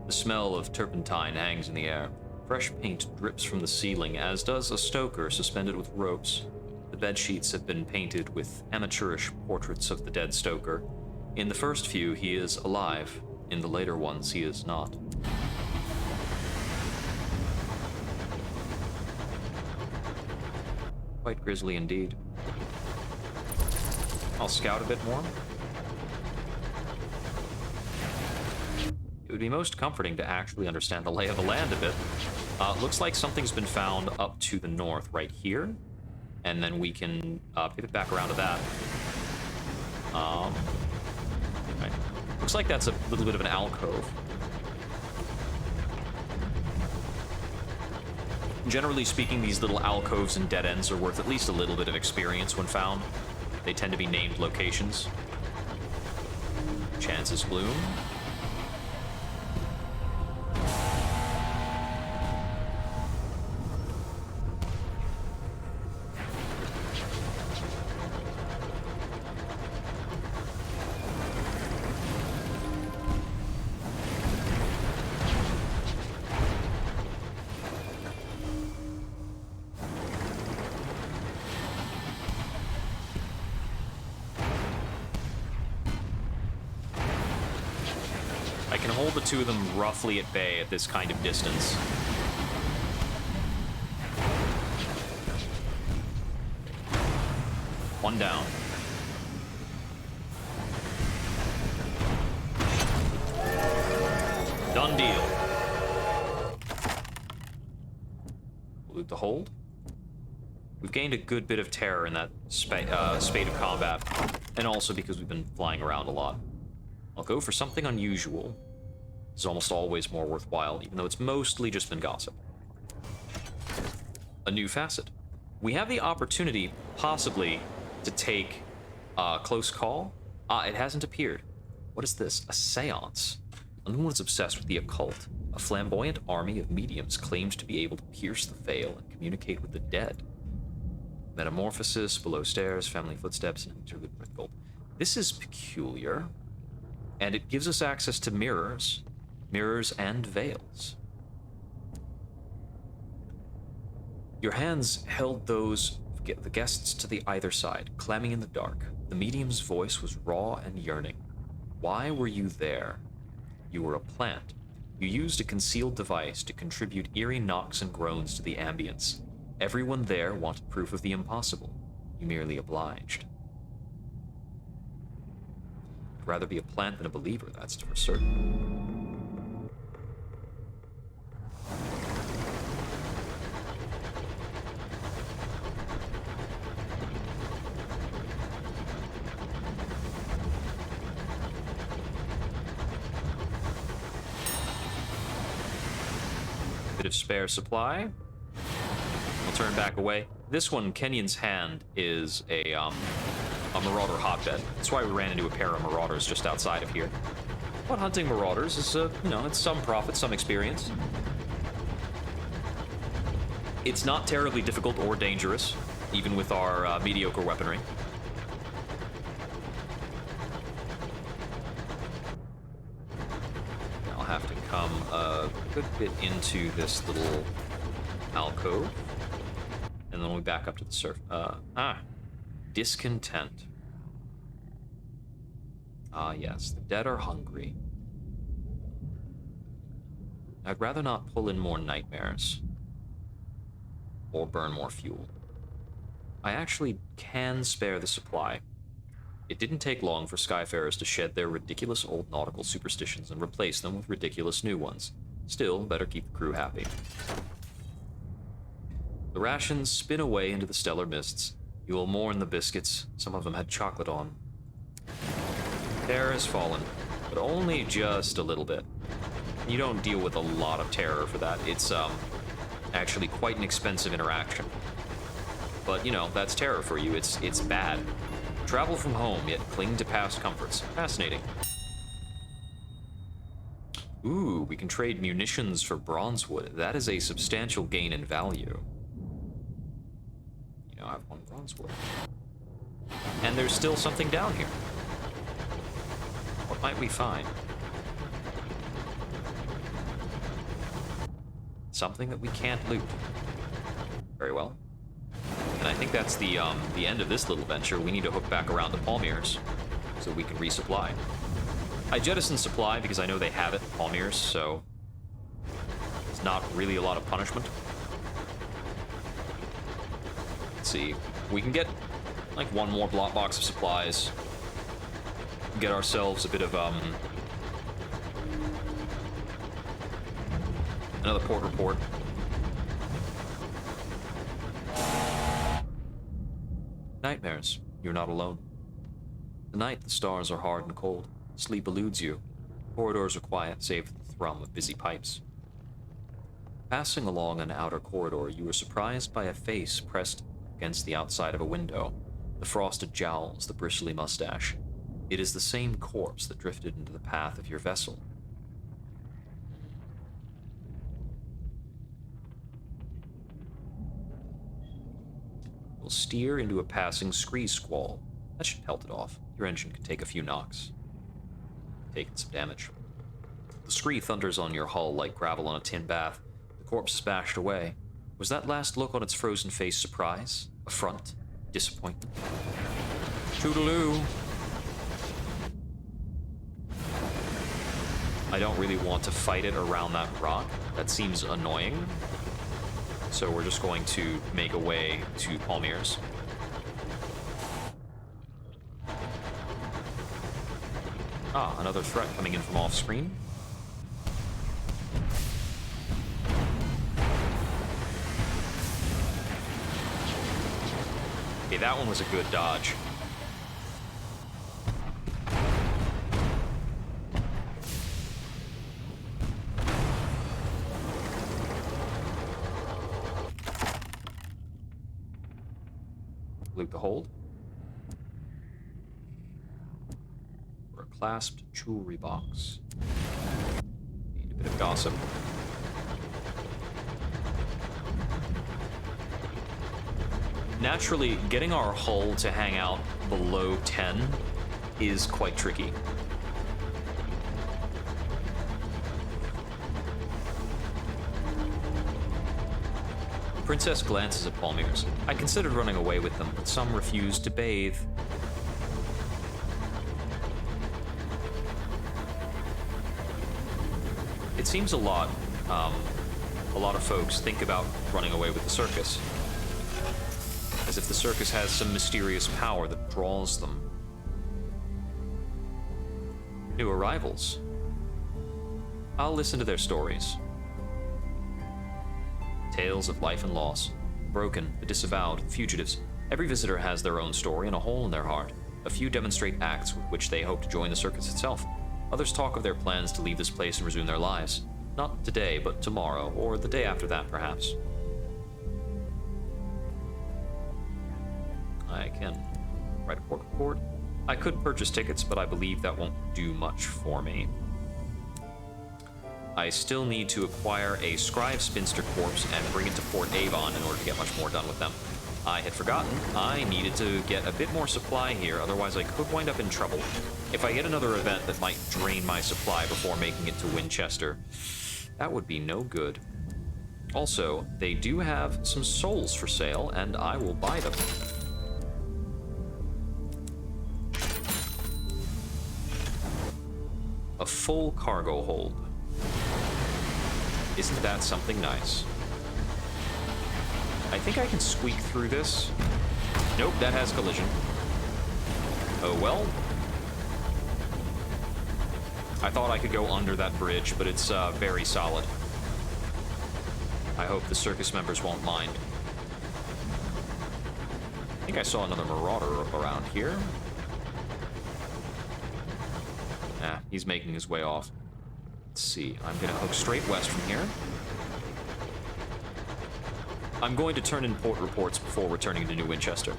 Speaker 1: The smell of turpentine hangs in the air. Fresh paint drips from the ceiling, as does a stoker suspended with ropes. The bed sheets have been painted with amateurish portraits of the dead stoker. In the first few, he is alive. In the later ones, he is not. Quite grisly indeed. I'll scout a bit more. It would be most comforting to actually understand the lay of the land a bit. Looks like something's been found up to the north right here. And then we can pivot back around to that. Right. Looks like that's a little bit of an alcove. Generally speaking, these little alcoves and dead ends are worth at least a little bit of experience when found. They tend to be named locations. Chances bloom. the two of them roughly at bay at this kind of distance. One down. Done deal. Loot the hold. We've gained a good bit of terror in that spate of combat, and also because we've been flying around a lot. I'll go for something unusual. It's almost always more worthwhile, even though it's mostly just been gossip. A new facet. We have the opportunity, possibly, to take a close call. It hasn't appeared. What is this? A seance. Anyone's obsessed with the occult. A flamboyant army of mediums claims to be able to pierce the veil and communicate with the dead. Metamorphosis, below stairs, family footsteps, and interlude with gold. This is peculiar, and it gives us access to mirrors and veils. Your hands held those of the guests to the either side, clamming in the dark. The medium's voice was raw and yearning. Why were you there? You were a plant. You used a concealed device to contribute eerie knocks and groans to the ambience. Everyone there wanted proof of the impossible. You merely obliged. I'd rather be a plant than a believer, that's for certain. Bit of spare supply. We'll turn back away. This one, Kenyon's Hand, is a marauder hotbed. That's why we ran into a pair of marauders just outside of here. But hunting marauders is, it's some profit, some experience. It's not terribly difficult or dangerous, even with our mediocre weaponry. I'll have to come a good bit into this little alcove. And then we back up to the surface. Discontent. Yes, the dead are hungry. I'd rather not pull in more nightmares. Or burn more fuel. I actually can spare the supply. It didn't take long for Skyfarers to shed their ridiculous old nautical superstitions and replace them with ridiculous new ones. Still, better keep the crew happy. The rations spin away into the stellar mists. You will mourn the biscuits. Some of them had chocolate on. Terror has fallen, but only just a little bit. You don't deal with a lot of terror for that. It's, actually quite an expensive interaction. But, that's terror for you. It's bad. Travel from home, yet cling to past comforts. Fascinating. Ooh, we can trade munitions for bronzewood. That is a substantial gain in value. I have one bronzewood. And there's still something down here. What might we find? Something that we can't loot. Very well. And I think that's the end of this little venture. We need to hook back around to Palmyre's so we can resupply. I jettisoned supply because I know they have it, Palmyre's, so it's not really a lot of punishment. Let's see. We can get like one more block box of supplies. Get ourselves a bit of another port report. Nightmares. You're not alone. Tonight the stars are hard and cold. Sleep eludes you. Corridors are quiet, save for the thrum of busy pipes. Passing along an outer corridor, you were surprised by a face pressed against the outside of a window. The frosted jowls, the bristly mustache. It is the same corpse that drifted into the path of your vessel. We'll steer into a passing scree squall. That should pelt it off. Your engine could take a few knocks. Taking some damage. The scree thunders on your hull like gravel on a tin bath. The corpse is bashed away. Was that last look on its frozen face surprise? Affront? Disappointment? Toodaloo! I don't really want to fight it around that rock. That seems annoying. So we're just going to make a way to Palmyre's. Ah, another threat coming in from off-screen. Okay, that one was a good dodge. Loot the hold. For a clasped jewelry box. Need a bit of gossip. Naturally, getting our hull to hang out below 10 is quite tricky. Princess glances at Palmyre's. I considered running away with them, but some refused to bathe. It seems a lot of folks think about running away with the circus, as if the circus has some mysterious power that draws them. New arrivals. I'll listen to their stories. Tales of life and loss. Broken, the disavowed, fugitives. Every visitor has their own story and a hole in their heart. A few demonstrate acts with which they hope to join the circus itself. Others talk of their plans to leave this place and resume their lives. Not today, but tomorrow, or the day after that, perhaps. I can write a court report. I could purchase tickets, but I believe that won't do much for me. I still need to acquire a Scribe Spinster corpse and bring it to Port Avon in order to get much more done with them. I had forgotten I needed to get a bit more supply here, otherwise I could wind up in trouble. If I get another event that might drain my supply before making it to Winchester, that would be no good. Also, they do have some souls for sale, and I will buy them. A full cargo hold. Isn't that something nice? I think I can squeak through this. Nope, that has collision. Oh well. I thought I could go under that bridge, but it's very solid. I hope the circus members won't mind. I think I saw another marauder around here. Nah, he's making his way off. Let's see, I'm gonna hook straight west from here. I'm going to turn in port reports before returning to New Winchester.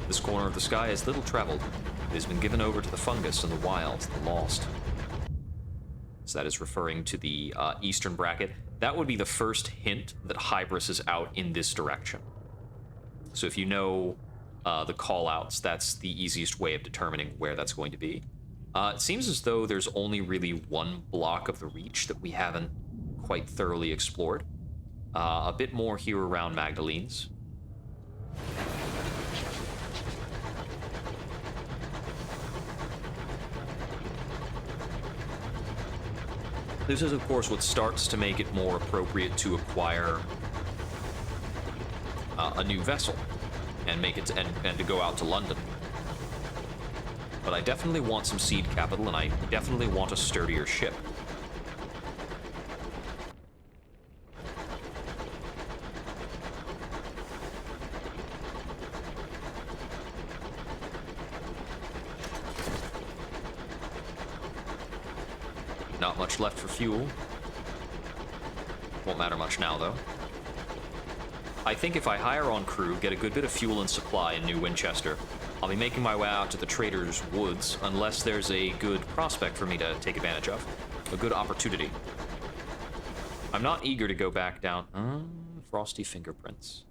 Speaker 1: This corner of the sky is little traveled. It has been given over to the fungus and the wilds, the lost. So that is referring to the eastern bracket. That would be the first hint that Hybris is out in this direction. So if you know the call-outs, that's the easiest way of determining where that's going to be. It seems as though there's only really one block of the Reach that we haven't quite thoroughly explored. A bit more here around Magdalene's. This is, of course, what starts to make it more appropriate to acquire a new vessel and make it and to go out to London. But I definitely want some seed capital, and I definitely want a sturdier ship. Not much left for fuel. Won't matter much now, though. I think if I hire on crew, get a good bit of fuel and supply in New Winchester, I'll be making my way out to the Trader's Woods, unless there's a good prospect for me to take advantage of. A good opportunity. I'm not eager to go back down. Frosty fingerprints.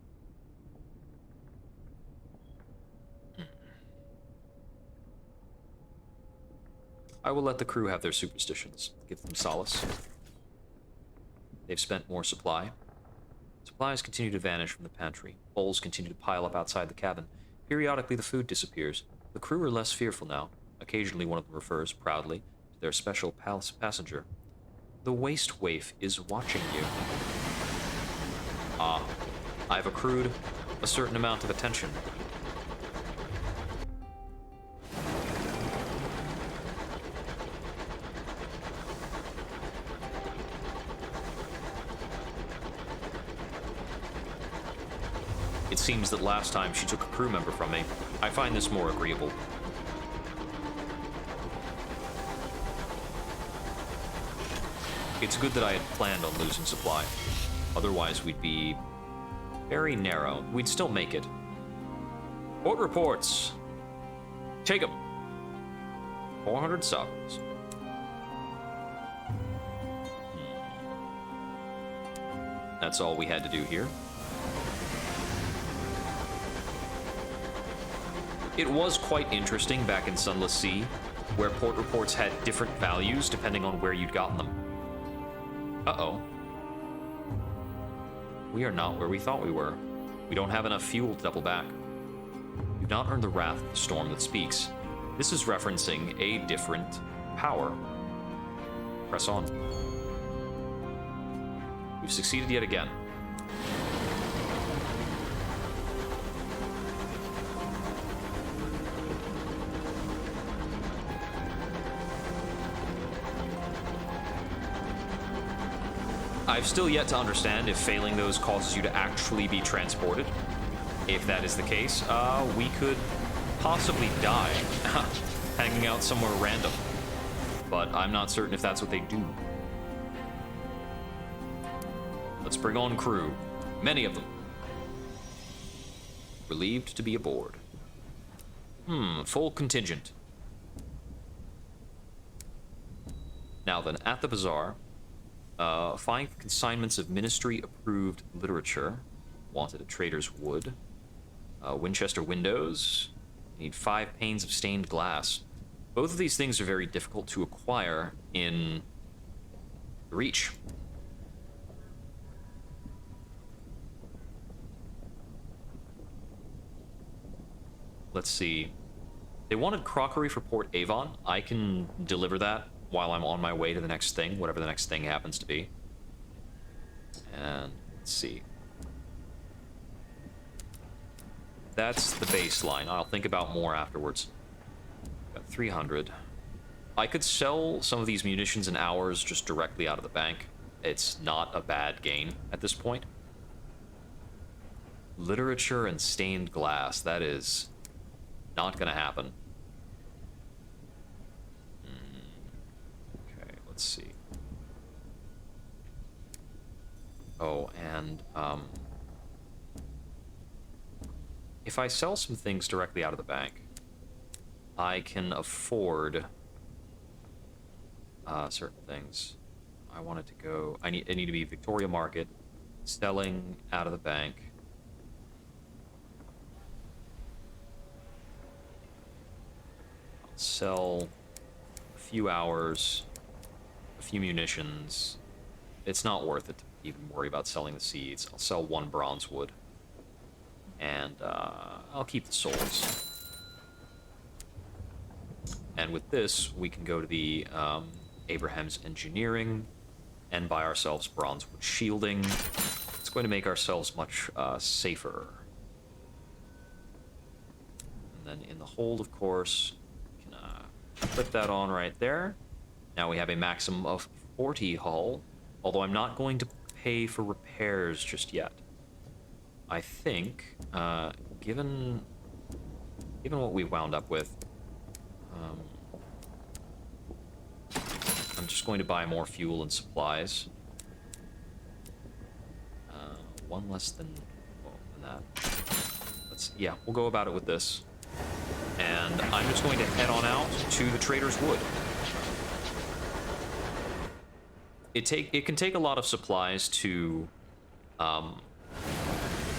Speaker 1: I will let the crew have their superstitions. Give them solace. They've spent more supply. Supplies continue to vanish from the pantry. Bowls continue to pile up outside the cabin. Periodically, the food disappears. The crew are less fearful now. Occasionally one of them refers proudly to their special passenger. The waste waif is watching you. Ah, I've accrued a certain amount of attention. It seems that last time she took a crew member from me. I find this more agreeable. It's good that I had planned on losing supply. Otherwise, we'd be very narrow. We'd still make it. Port reports. Take 'em. 400 sovereigns. That's all we had to do here. It was quite interesting back in Sunless Sea, where port reports had different values depending on where you'd gotten them. Uh-oh. We are not where we thought we were. We don't have enough fuel to double back. You've not earned the wrath of the storm that speaks. This is referencing a different power. Press on. We've succeeded yet again. I've still yet to understand if failing those causes you to actually be transported. If that is the case, we could possibly die hanging out somewhere random. But I'm not certain if that's what they do. Let's bring on crew. Many of them. Relieved to be aboard. Full contingent. Now then, at the bazaar, find consignments of ministry-approved literature. Wanted at Trader's Wood. Winchester windows. Need 5 panes of stained glass. Both of these things are very difficult to acquire in the Reach. Let's see. They wanted crockery for Port Avon. I can deliver that while I'm on my way to the next thing, whatever the next thing happens to be. And let's see. That's the baseline. I'll think about more afterwards. Got 300. I could sell some of these munitions in hours just directly out of the bank. It's not a bad gain at this point. Literature and stained glass. That is not gonna happen. Okay, let's see. Oh, and if I sell some things directly out of the bank, I can afford certain things. I wanted to go. I need to be Victoria Market, selling out of the bank. I'll sell a few hours, a few munitions. It's not worth it to even worry about selling the seeds. I'll sell 1 bronze wood. And I'll keep the souls. And with this, we can go to the Abraham's Engineering and buy ourselves bronze wood shielding. It's going to make ourselves much safer. And then in the hold, of course, we can clip that on right there. Now we have a maximum of 40 hull, although I'm not going to pay for repairs just yet. I think, given what we wound up with, I'm just going to buy more fuel and supplies. 1 less than that. Yeah, we'll go about it with this. And I'm just going to head on out to the Trader's Wood. It can take a lot of supplies to,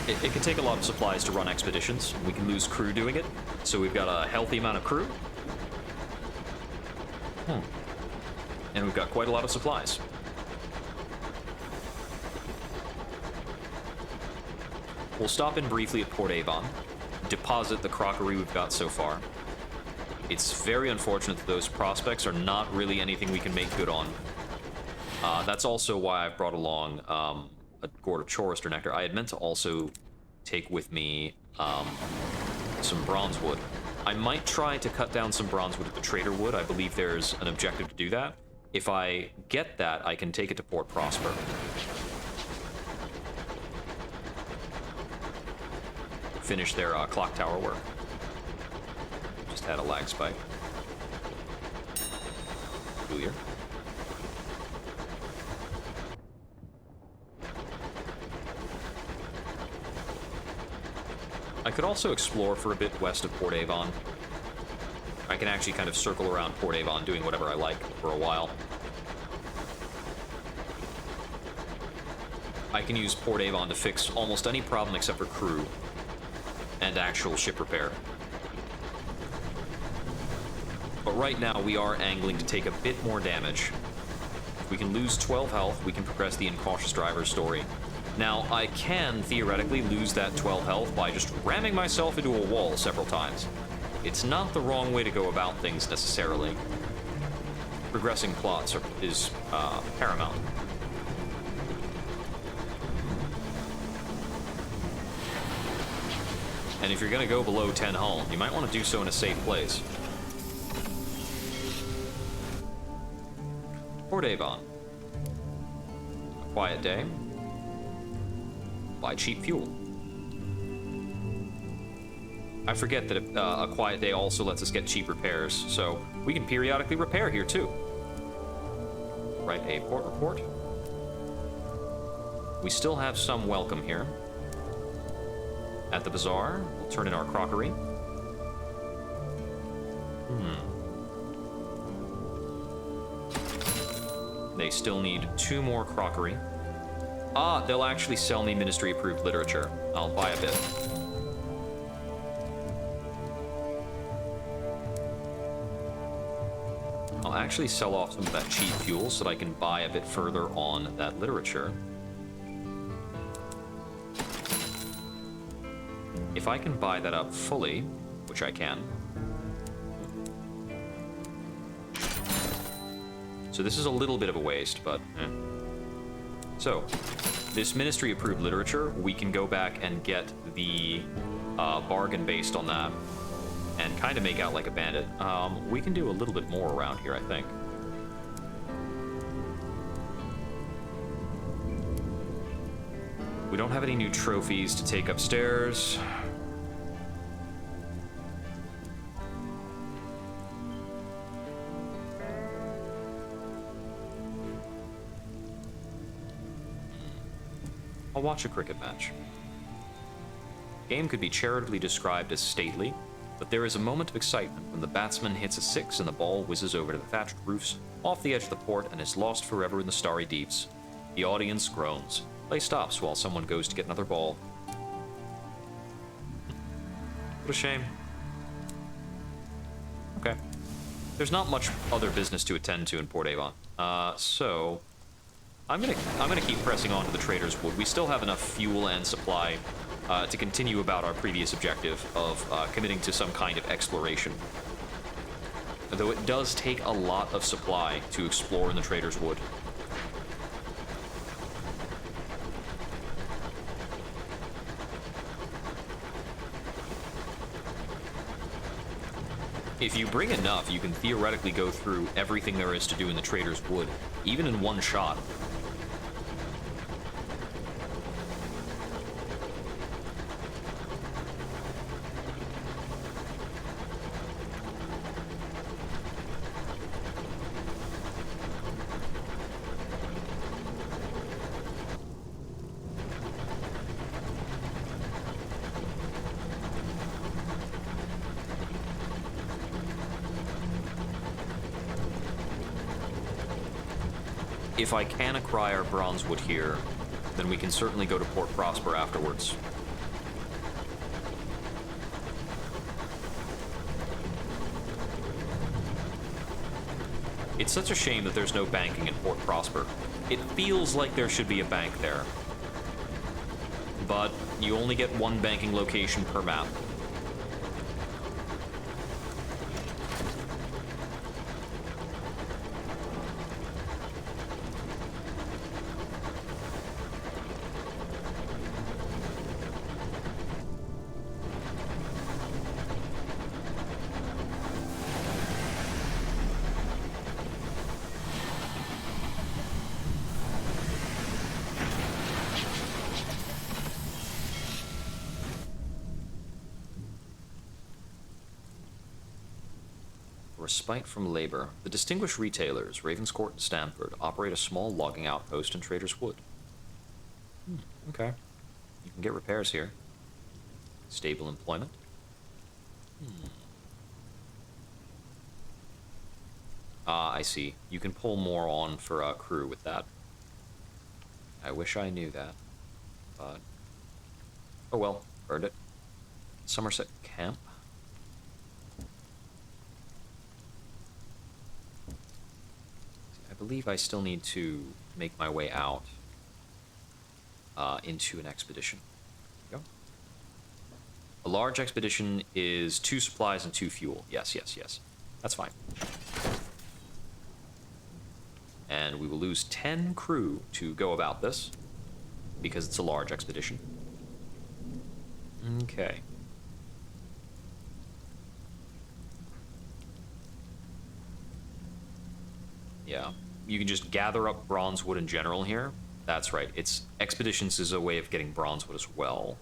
Speaker 1: It can take a lot of supplies to run expeditions. We can lose crew doing it, so we've got a healthy amount of crew. And we've got quite a lot of supplies. We'll stop in briefly at Port Avon, deposit the crockery we've got so far. It's very unfortunate that those prospects are not really anything we can make good on. That's also why I've brought along a gourd of Chorister Nectar. I had meant to also take with me some bronze wood. I might try to cut down some bronze wood at the Trader Wood. I believe there's an objective to do that. If I get that, I can take it to Port Prosper. Finish their clock tower work. Just had a lag spike. Peculiar. I could also explore for a bit west of Port Avon. I can actually kind of circle around Port Avon doing whatever I like for a while. I can use Port Avon to fix almost any problem except for crew and actual ship repair. But right now we are angling to take a bit more damage. If we can lose 12 health, we can progress the Incautious Driver's story. Now, I can theoretically lose that 12 health by just ramming myself into a wall several times. It's not the wrong way to go about things necessarily. Progressing plots is paramount. And if you're going to go below 10 hull, you might want to do so in a safe place. Port Avon. A quiet day. Buy cheap fuel. I forget that a quiet day also lets us get cheap repairs, so we can periodically repair here too. Write a port report. We still have some welcome here. At the bazaar, we'll turn in our crockery. They still need 2 more crockery. Ah, they'll actually sell me ministry-approved literature. I'll buy a bit. I'll actually sell off some of that cheap fuel so that I can buy a bit further on that literature. If I can buy that up fully, which I can. So this is a little bit of a waste, but So, this ministry-approved literature, we can go back and get the bargain based on that and kind of make out like a bandit. We can do a little bit more around here, I think. We don't have any new trophies to take upstairs. I'll watch a cricket match. The game could be charitably described as stately, but there is a moment of excitement when the batsman hits a 6 and the ball whizzes over to the thatched roofs, off the edge of the port, and is lost forever in the starry deeps. The audience groans. Play stops while someone goes to get another ball. What a shame. Okay. There's not much other business to attend to in Port Avon. So I'm gonna keep pressing on to the Trader's Wood. We still have enough fuel and supply to continue about our previous objective of committing to some kind of exploration. Though it does take a lot of supply to explore in the Trader's Wood. If you bring enough, you can theoretically go through everything there is to do in the Trader's Wood, even in one shot. If I can acquire bronzewood here, then we can certainly go to Port Prosper afterwards. It's such a shame that there's no banking in Port Prosper. It feels like there should be a bank there. But you only get one banking location per map. Respite from labor. The distinguished retailers, Ravenscourt and Stamford, operate a small logging outpost in Trader's Wood. Okay. You can get repairs here. Stable employment. I see. You can pull more on for a crew with that. I wish I knew that. But... oh well, earned it. Somerset Camp. I believe I still need to make my way out into an expedition. There we go. A large expedition is 2 supplies and 2 fuel. Yes, yes, yes. That's fine. And we will lose 10 crew to go about this, because it's a large expedition. Okay. Yeah. You can just gather up bronze wood in general here. That's right. Expeditions is a way of getting bronze wood as well.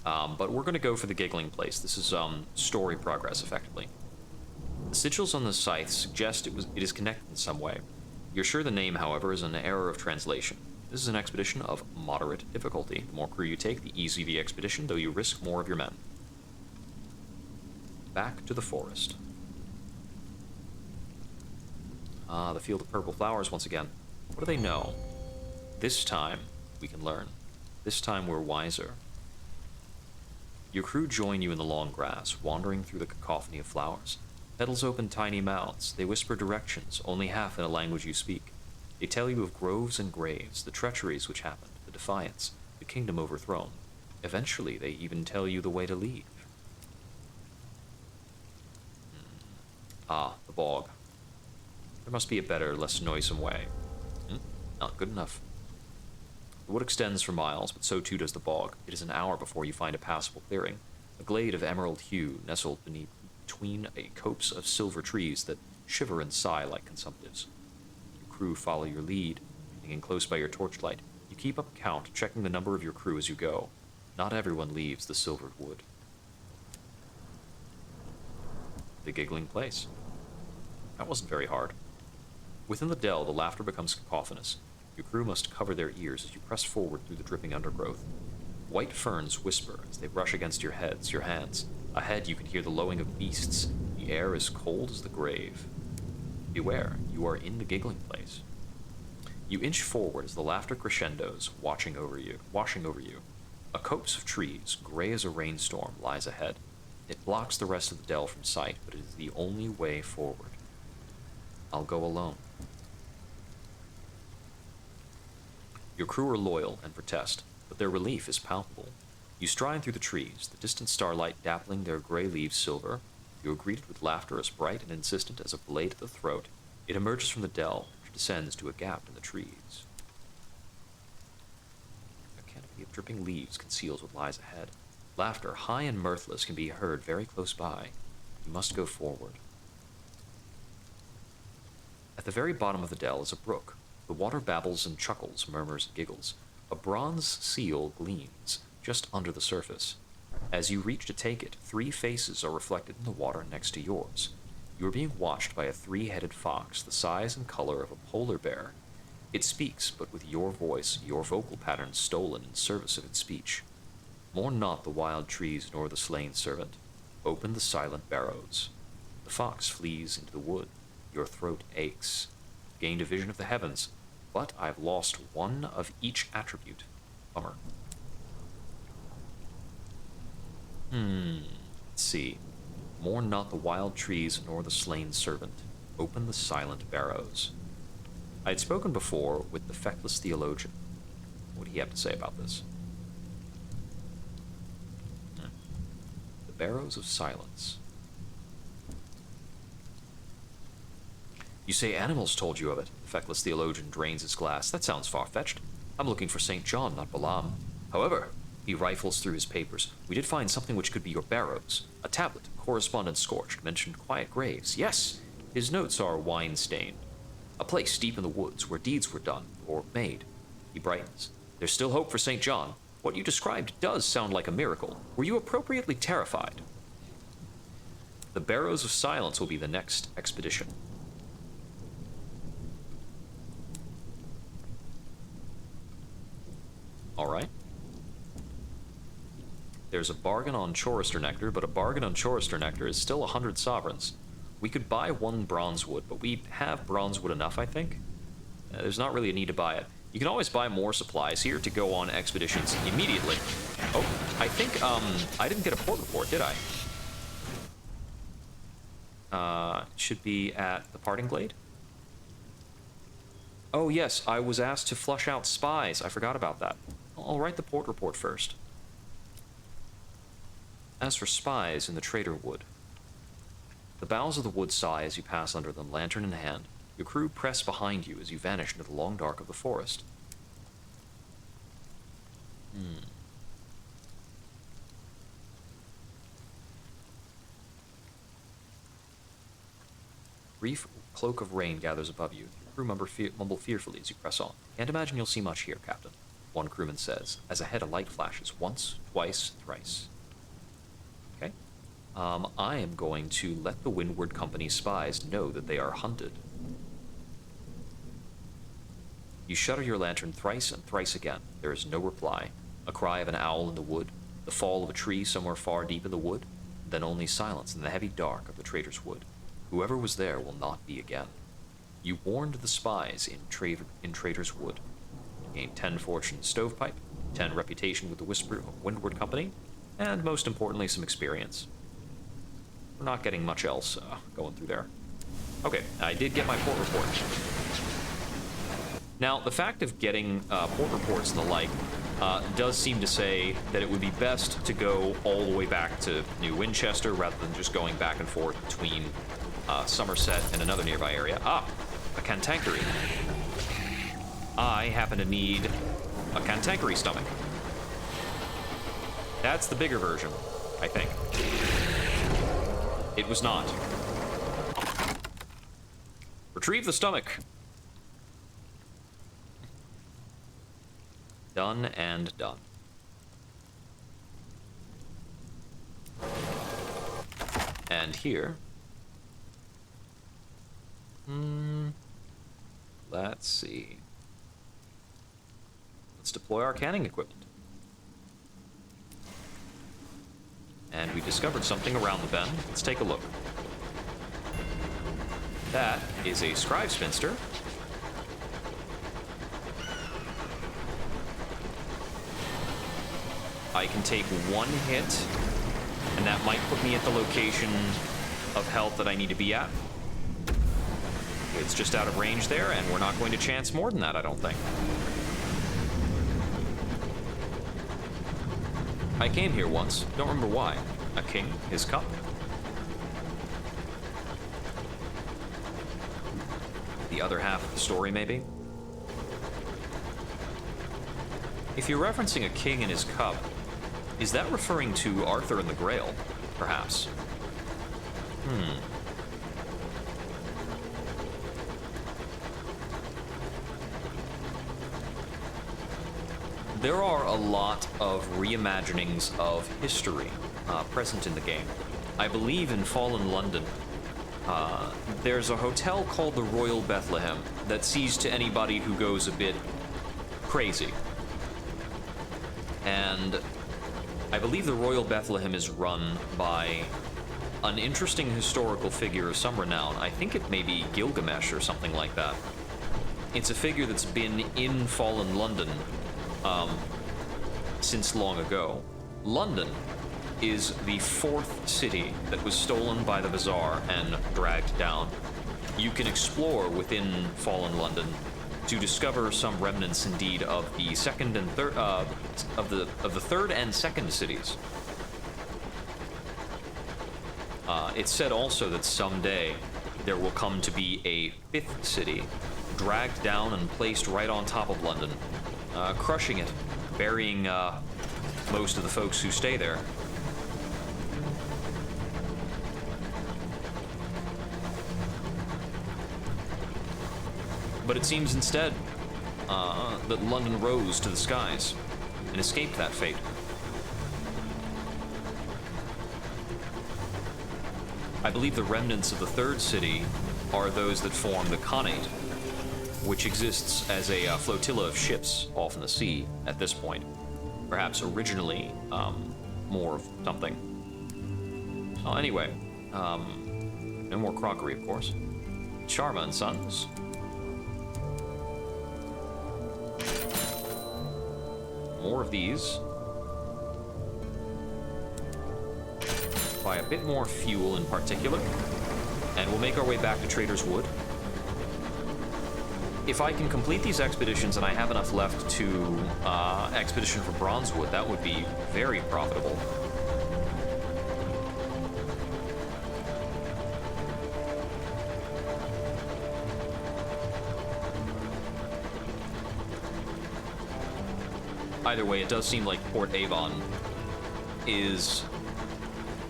Speaker 1: But we're going to go for the Giggling Place. This is story progress, effectively. The sigils on the scythe suggest it is connected in some way. You're sure the name, however, is an error of translation. This is an expedition of moderate difficulty. The more crew you take, the easier the expedition, though you risk more of your men. Back to the forest. The field of purple flowers once again. What do they know? This time, we can learn. This time, we're wiser. Your crew join you in the long grass, wandering through the cacophony of flowers. Petals open tiny mouths. They whisper directions, only half in a language you speak. They tell you of groves and graves, the treacheries which happened, the defiance, the kingdom overthrown. Eventually, they even tell you the way to leave. Ah, the bog. There must be a better, less noisome way. Not good enough. The wood extends for miles, but so too does the bog. It is an hour before you find a passable clearing. A glade of emerald hue nestled between a copse of silver trees that shiver and sigh like consumptives. Your crew follow your lead, hanging close by your torchlight. You keep up count, checking the number of your crew as you go. Not everyone leaves the silvered wood. The Giggling Place. That wasn't very hard. Within the dell, the laughter becomes cacophonous. Your crew must cover their ears as you press forward through the dripping undergrowth. White ferns whisper as they brush against your hands. Ahead, you can hear the lowing of beasts. The air is cold as the grave. Beware, you are in the Giggling Place. You inch forward as the laughter crescendos, washing over you. A copse of trees, gray as a rainstorm, lies ahead. It blocks the rest of the dell from sight, but it is the only way forward. I'll go alone. Your crew are loyal and protest, but their relief is palpable. You stride through the trees, the distant starlight dappling their gray leaves silver. You are greeted with laughter as bright and insistent as a blade at the throat. It emerges from the dell, which descends to a gap in the trees. A canopy of dripping leaves conceals what lies ahead. Laughter, high and mirthless, can be heard very close by. You must go forward. At the very bottom of the dell is a brook. The water babbles and chuckles, murmurs and giggles. A bronze seal gleams just under the surface. As you reach to take it, 3 faces are reflected in the water next to yours. You are being watched by a 3-headed fox, the size and color of a polar bear. It speaks, but with your voice, your vocal patterns stolen in service of its speech. Mourn not the wild trees nor the slain servant. Open the silent barrows. The fox flees into the wood. Your throat aches. Gained a vision of the heavens, but I've lost one of each attribute. Bummer. Let's see. Mourn not the wild trees nor the slain servant. Open the silent barrows. I had spoken before with the feckless theologian. What do you have to say about this? The Barrows of Silence. You say animals told you of it. The feckless theologian drains his glass. That sounds far-fetched. I'm looking for St. John, not Balaam. However, he rifles through his papers. We did find something which could be your barrows. A tablet, correspondence scorched, mentioned quiet graves. Yes, his notes are wine-stained. A place deep in the woods where deeds were done, or made. He brightens. There's still hope for St. John. What you described does sound like a miracle. Were you appropriately terrified? The Barrows of Silence will be the next expedition. Alright. There's a bargain on Chorister Nectar, but a bargain on Chorister Nectar is still 100 sovereigns. We could buy 1 bronze wood, but we have bronze wood enough, I think. There's not really a need to buy it. You can always buy more supplies here to go on expeditions immediately. Oh, I think, I didn't get a port report, did I? Should be at the Parting Glade? Oh, yes, I was asked to flush out spies. I forgot about that. I'll write the port report first. As for spies in the Trader Wood, the boughs of the wood sigh as you pass under them, lantern in hand. Your crew press behind you as you vanish into the long dark of the forest. Brief cloak of rain gathers above you. Your crew mumble fearfully as you press on. Can't imagine you'll see much here, Captain, one crewman says, as ahead a light flashes once, twice, thrice. Okay. I am going to let the Windward Company's spies know that they are hunted. You shudder your lantern thrice and thrice again. There is no reply. A cry of an owl in the wood, the fall of a tree somewhere far deep in the wood, then only silence in the heavy dark of the Trader's Wood. Whoever was there will not be again. You warned the spies in Trader's Wood. You gained 10 fortune stovepipe, 10 reputation with the Whisper of Windward Company, and most importantly, some experience. We're not getting much else going through there. Okay, I did get my port report. Now, the fact of getting port reports and the like does seem to say that it would be best to go all the way back to New Winchester rather than just going back and forth between Somerset and another nearby area. Ah, a cantankery. I happen to need a cantankery stomach. That's the bigger version, I think. It was not. Retrieve the stomach. Done and done. And here. Let's see. Let's deploy our canning equipment. And we discovered something around the bend. Let's take a look. That is a scribe spinster. I can take 1 hit, and that might put me at the location of health that I need to be at. It's just out of range there, and we're not going to chance more than that, I don't think. I came here once, don't remember why. A king, his cup. The other half of the story, maybe? If you're referencing a king and his cup, is that referring to Arthur and the Grail, perhaps? There are a lot of reimaginings of history present in the game. I believe in Fallen London, there's a hotel called the Royal Bethlehem that sees to anybody who goes a bit crazy. And I believe the Royal Bethlehem is run by an interesting historical figure of some renown. I think it may be Gilgamesh or something like that. It's a figure that's been in Fallen London since long ago. London is the 4th city that was stolen by the Bazaar and dragged down. You can explore within Fallen London to discover some remnants, indeed, of the second and third of the third and second cities. It's said also that someday there will come to be a 5th city, dragged down and placed right on top of London, crushing it, burying most of the folks who stay there. But it seems instead that London rose to the skies and escaped that fate. I believe the remnants of the third city are those that form the Khanate, which exists as a flotilla of ships off in the sea at this point. Perhaps originally more of something. Oh, anyway, no more crockery, of course. Sharma and Sons. More of these. Buy a bit more fuel in particular. And we'll make our way back to Trader's Wood. If I can complete these expeditions and I have enough left to expedition for Bronzewood, that would be very profitable. Either way, it does seem like Port Avon is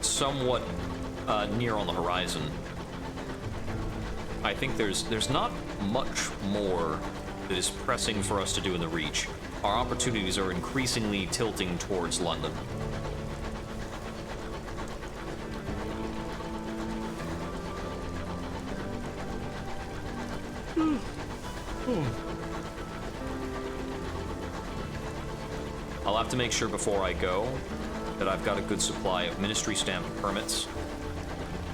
Speaker 1: somewhat near on the horizon. I think there's not much more that is pressing for us to do in the Reach. Our opportunities are increasingly tilting towards London. I'll have to make sure before I go that I've got a good supply of ministry stamped permits,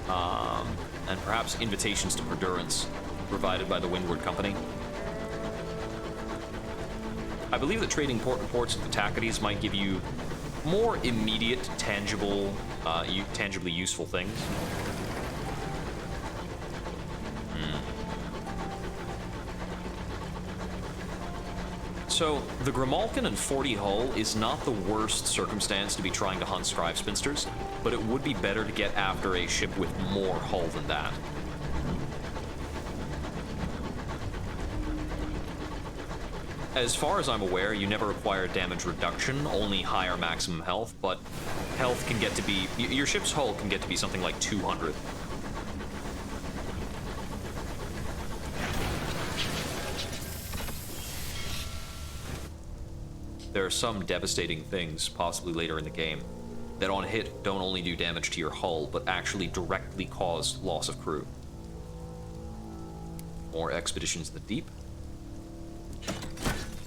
Speaker 1: and perhaps invitations to Perdurance provided by the Windward Company. I believe that trading port reports at the Tacites might give you more immediate, tangible, tangibly useful things. So, the Grimalkin and 40 hull is not the worst circumstance to be trying to hunt Scribe Spinsters, but it would be better to get after a ship with more hull than that. As far as I'm aware, you never acquire damage reduction, only higher maximum health, but health can get to be... your ship's hull can get to be something like 200. There are some devastating things, possibly later in the game, that on hit don't only do damage to your hull, but actually directly cause loss of crew. More expeditions in the deep.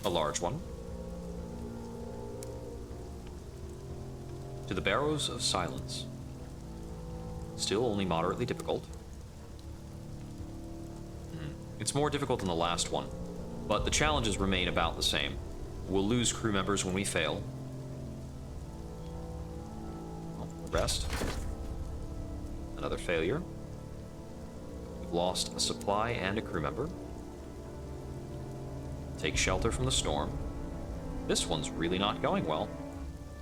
Speaker 1: A large one. To the Barrows of Silence. Still only moderately difficult. It's more difficult than the last one, but the challenges remain about the same. We'll lose crew members when we fail. Rest. Another failure. We've lost a supply and a crew member. Take shelter from the storm. This one's really not going well.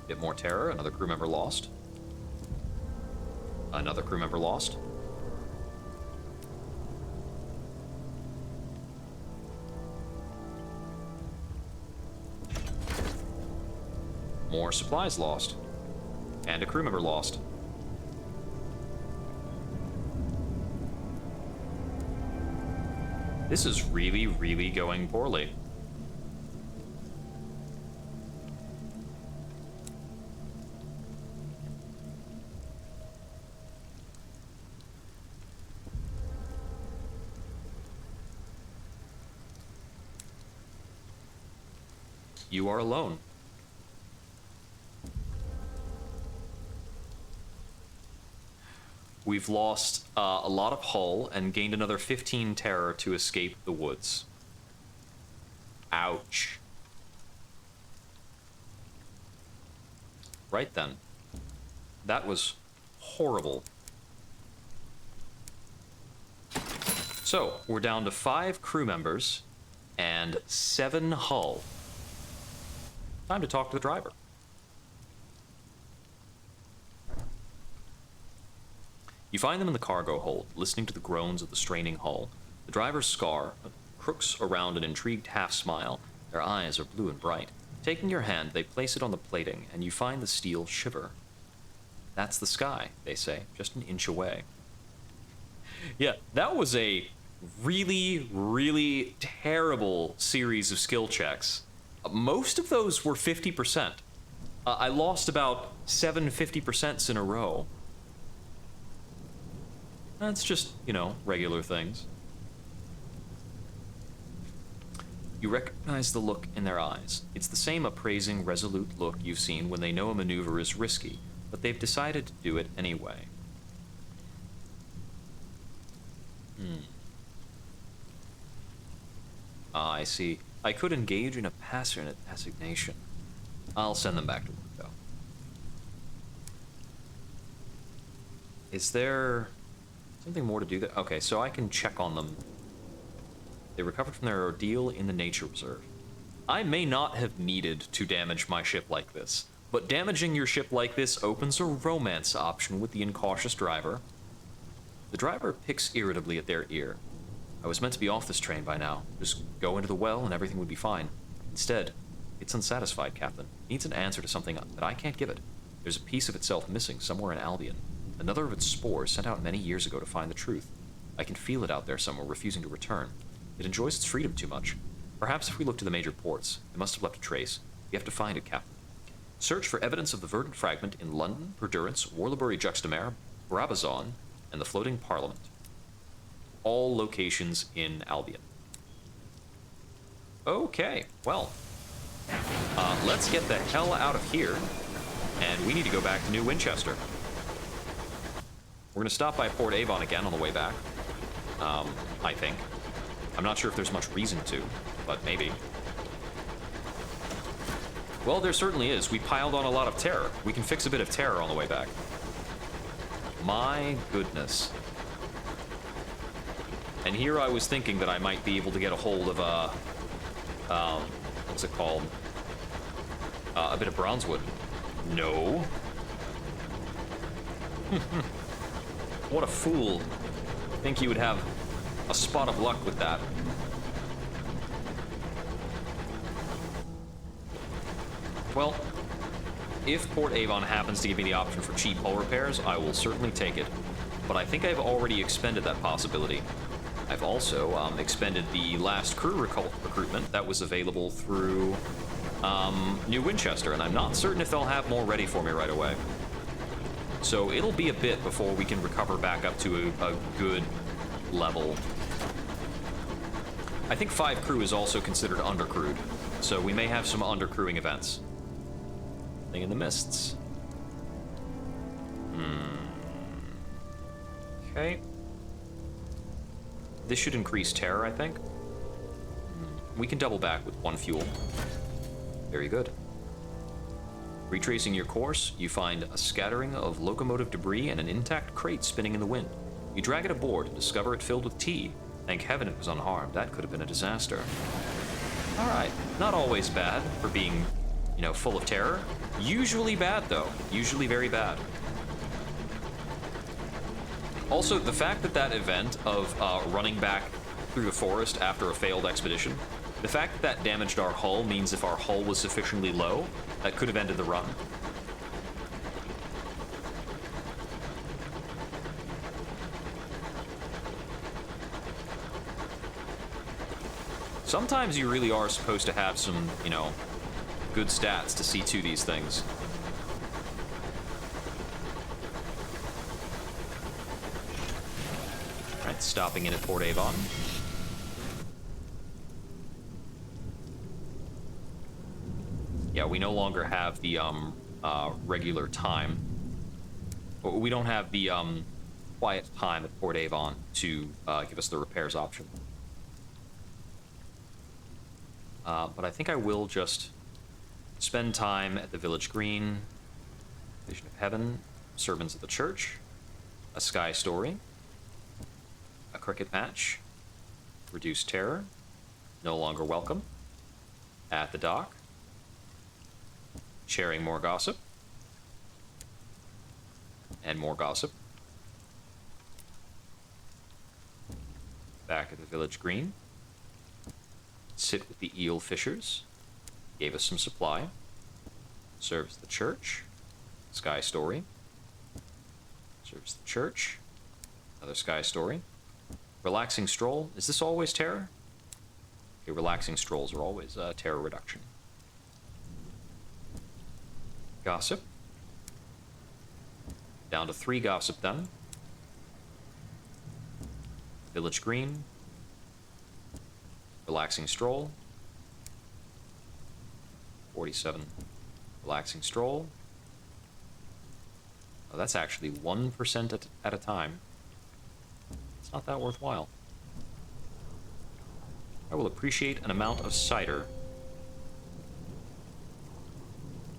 Speaker 1: A bit more terror, another crew member lost. Another crew member lost. More supplies lost. And a crew member lost. This is really, really going poorly. You are alone. We've lost a lot of hull and gained another 15 terror to escape the woods. Ouch. Right then. That was horrible. So, we're down to 5 crew members and 7 hull. Time to talk to the driver. You find them in the cargo hold, listening to the groans of the straining hull. The driver's scar crooks around an intrigued half-smile. Their eyes are blue and bright. Taking your hand, they place it on the plating, and you find the steel shiver. That's the sky, they say, just an inch away. Yeah, that was a really, really terrible series of skill checks. Most of those were 50%. I lost about 7 50% in a row. That's just, you know, regular things. You recognize the look in their eyes. It's the same appraising, resolute look you've seen when they know a maneuver is risky, but they've decided to do it anyway. Ah, I see. I could engage in a passionate assignation. I'll send them back to work, though. Is there something more to do there? Okay, so I can check on them. They recovered from their ordeal in the nature reserve. I may not have needed to damage my ship like this, but damaging your ship like this opens a romance option with the incautious driver. The driver picks irritably at their ear. I was meant to be off this train by now. Just go into the well and everything would be fine. Instead, it's unsatisfied, Captain. It needs an answer to something that I can't give it. There's a piece of itself missing somewhere in Albion. Another of its spores sent out many years ago to find the truth. I can feel it out there somewhere, refusing to return. It enjoys its freedom too much. Perhaps if we look to the major ports, it must have left a trace. We have to find it, Captain. Search for evidence of the verdant fragment in London, Perdurance, Warlebury Juxtamare, Brabazon, and the Floating Parliament. All locations in Albion. Okay, well, let's get the hell out of here, and we need to go back to New Winchester. We're going to stop by Port Avon again on the way back, I think. I'm not sure if there's much reason to, but maybe. Well, there certainly is. We piled on a lot of terror. We can fix a bit of terror on the way back. My goodness. And here I was thinking that I might be able to get a hold of what's it called? A bit of bronzewood. No. What a fool. Think you would have a spot of luck with that. Well, if Port Avon happens to give me the option for cheap hull repairs, I will certainly take it. But I think I've already expended that possibility. I've also expended the last crew recruitment that was available through New Winchester, and I'm not certain if they'll have more ready for me right away. So it'll be a bit before we can recover back up to a good level. I think 5 crew is also considered undercrewed, so we may have some undercrewing events. Thing in the mists. Okay. This should increase terror, I think. We can double back with 1 fuel. Very good. Retracing your course, you find a scattering of locomotive debris and an intact crate spinning in the wind. You drag it aboard and discover it filled with tea. Thank heaven it was unharmed. That could have been a disaster. Alright, not always bad for being, you know, full of terror. Usually bad, though. Usually very bad. Also, the fact that that event of running back through the forest after a failed expedition, the fact that that damaged our hull means if our hull was sufficiently low, that could have ended the run. Sometimes you really are supposed to have some, you know, good stats to see to these things. Alright, stopping in at Port Avon. Yeah, we no longer have the regular time. We don't have the quiet time at Port Avon to give us the repairs option. But I think I will just spend time at the Village Green, Vision of Heaven, Servants of the Church, A Sky Story, A Cricket Match, Reduced Terror, No Longer Welcome, At the Dock, Sharing More Gossip, and more gossip. Back at the Village Green. Sit with the eel fishers. Gave us some supply. Serves the church. Sky Story. Serves the church. Another Sky Story. Relaxing stroll. Is this always terror? Okay, relaxing strolls are always terror reduction. Gossip. Down to 3 gossip then. Village Green. Relaxing Stroll. 47. Relaxing Stroll. Oh, that's actually 1% at a time. It's not that worthwhile. I will appreciate an amount of cider.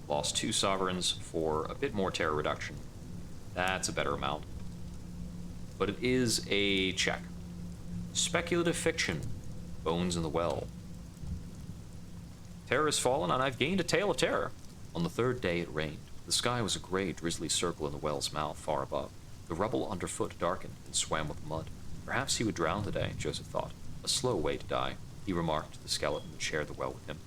Speaker 1: Lost 2 sovereigns for a bit more terror reduction. That's a better amount. But it is a check. Speculative fiction. Bones in the Well. Terror has fallen, and I've gained a tale of terror. On the 3rd day it rained. The sky was a gray, drizzly circle in the well's mouth far above. The rubble underfoot darkened and swam with mud. Perhaps he would drown today, Joseph thought. A slow way to die, he remarked to the skeleton who shared the well with him.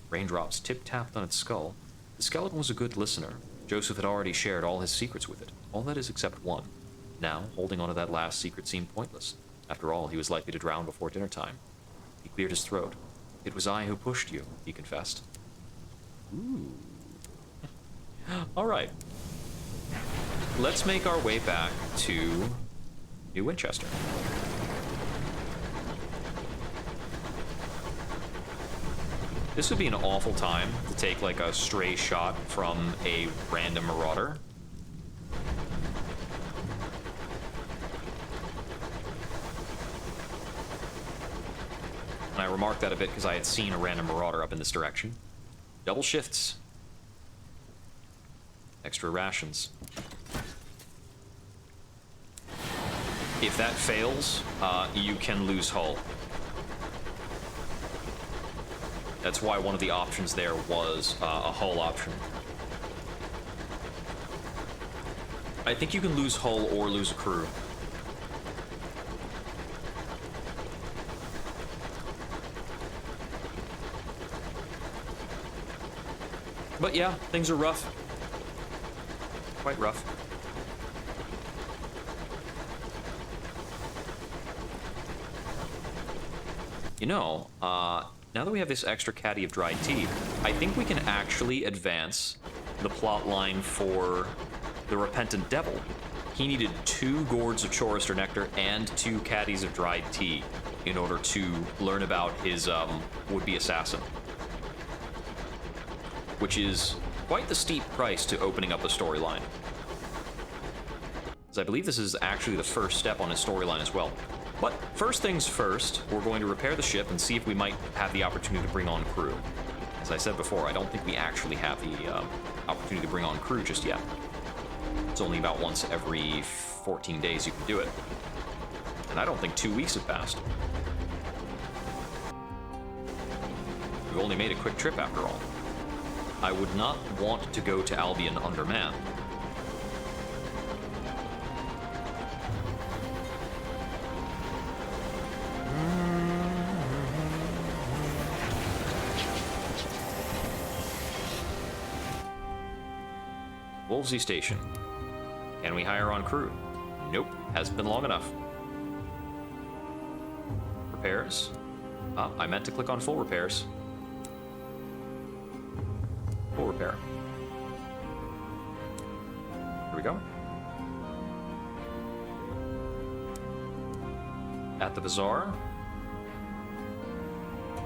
Speaker 1: Raindrops tip-tapped on its skull. The skeleton was a good listener. Joseph had already shared all his secrets with it, all that is except one. Now, holding on to that last secret seemed pointless. After all, he was likely to drown before dinner time. He cleared his throat. It was I who pushed you, he confessed. Ooh. All right. Let's make our way back to New Winchester. This would be an awful time to take like a stray shot from a random marauder. And I remarked that a bit because I had seen a random marauder up in this direction. Double shifts. Extra rations. If that fails, you can lose hull. That's why one of the options there was a hull option. I think you can lose hull or lose a crew. But yeah, things are rough. Quite rough. You know, now that we have this extra caddy of dried tea, I think we can actually advance the plot line for the Repentant Devil. He needed 2 gourds of Chorister Nectar and 2 caddies of dried tea in order to learn about his would-be assassin. Which is quite the steep price to opening up the storyline. As I believe this is actually the first step on his storyline as well. But first things first, we're going to repair the ship and see if we might have the opportunity to bring on crew. As I said before, I don't think we actually have the opportunity to bring on crew just yet. It's only about once every 14 days you can do it. And I don't think 2 weeks have passed. We've only made a quick trip after all. I would not want to go to Albion undermanned. Wolvesy Station. Can we hire on crew? Nope, hasn't been long enough. Repairs? Ah, I meant to click on full repairs. Full repair. Here we go. At the bazaar.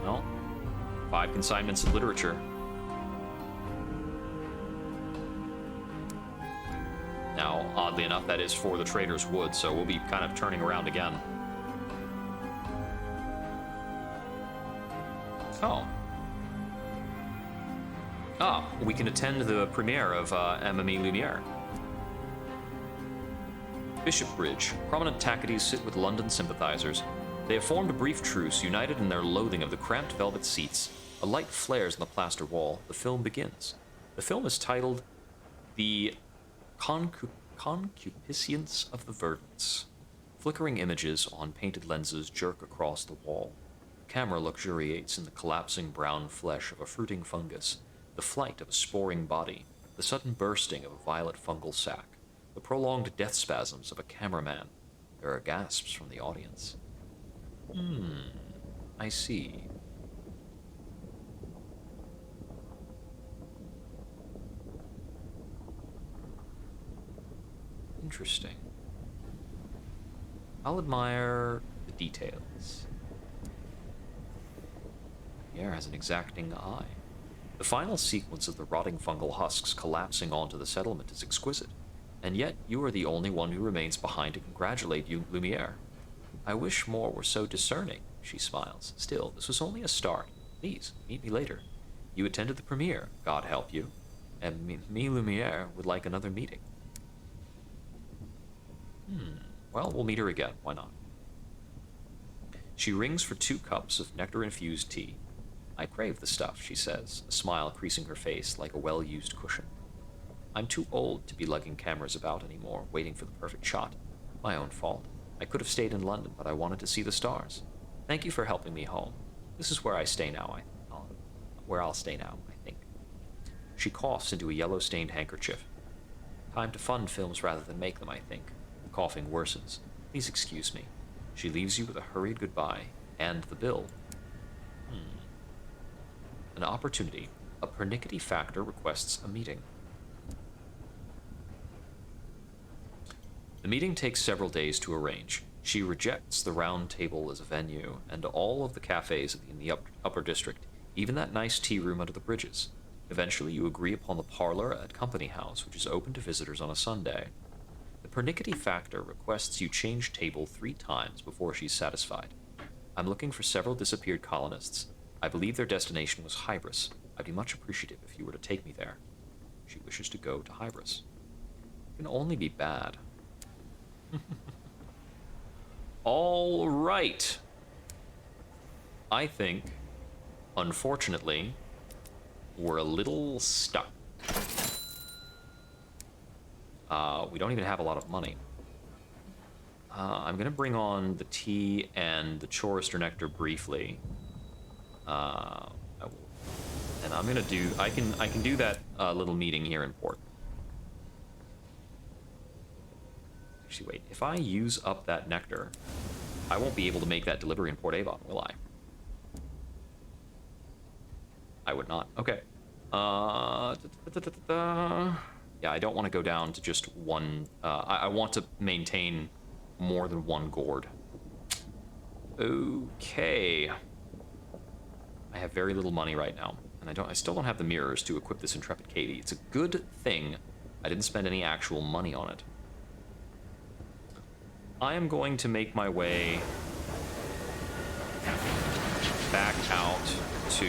Speaker 1: Well, 5 consignments of literature. Now, oddly enough, that is for the Trader's Wood, so we'll be kind of turning around again. Oh. Ah, we can attend the premiere of Emily Lumiere. Bishopbridge. Prominent Tacketies sit with London sympathizers. They have formed a brief truce, united in their loathing of the cramped velvet seats. A light flares on the plaster wall. The film begins. The film is titled The Concupiscence of the Verdants. Flickering images on painted lenses jerk across the wall. The camera luxuriates in the collapsing brown flesh of a fruiting fungus, the flight of a sporing body, the sudden bursting of a violet fungal sac, the prolonged death spasms of a cameraman. There are gasps from the audience. I see. Interesting. I'll admire the details. Pierre has an exacting eye. The final sequence of the rotting fungal husks collapsing onto the settlement is exquisite, and yet you are the only one who remains behind to congratulate you, Lumiere. I wish more were so discerning, she smiles. Still, this was only a start. Please, meet me later. You attended the premiere, God help you, and me Lumiere, would like another meeting. Well, we'll meet her again, why not? She rings for 2 cups of nectar-infused tea. I crave the stuff, she says, a smile creasing her face like a well-used cushion. I'm too old to be lugging cameras about anymore, waiting for the perfect shot. My own fault. I could have stayed in London, but I wanted to see the stars. Thank you for helping me home. This is where I stay now, I'll stay now, I think. She coughs into a yellow-stained handkerchief. Time to fund films rather than make them, I think. The coughing worsens. Please excuse me. She leaves you with a hurried goodbye, and the bill. An opportunity. A pernickety factor requests a meeting. The meeting takes several days to arrange. She rejects the Round Table as a venue, and all of the cafes in the upper district, even that nice tea room under the bridges. Eventually, you agree upon the parlor at Company House, which is open to visitors on a Sunday. The pernickety factor requests you change table 3 times before she's satisfied. I'm looking for several disappeared colonists. I believe their destination was Hybris. I'd be much appreciative if you were to take me there. She wishes to go to Hybris. It can only be bad. All right. I think, unfortunately, we're a little stuck. We don't even have a lot of money. I'm gonna bring on the tea and the chorister nectar briefly. And I'm gonna do. I can do that little meeting here in port. Actually, wait. If I use up that nectar, I won't be able to make that delivery in Port Avon, will I? I would not. Okay. Yeah, I don't want to go down to just one. I want to maintain more than 1 gourd. Okay. I have very little money right now, and I still don't have the mirrors to equip this intrepid Katie. It's a good thing I didn't spend any actual money on it. I am going to make my way back out to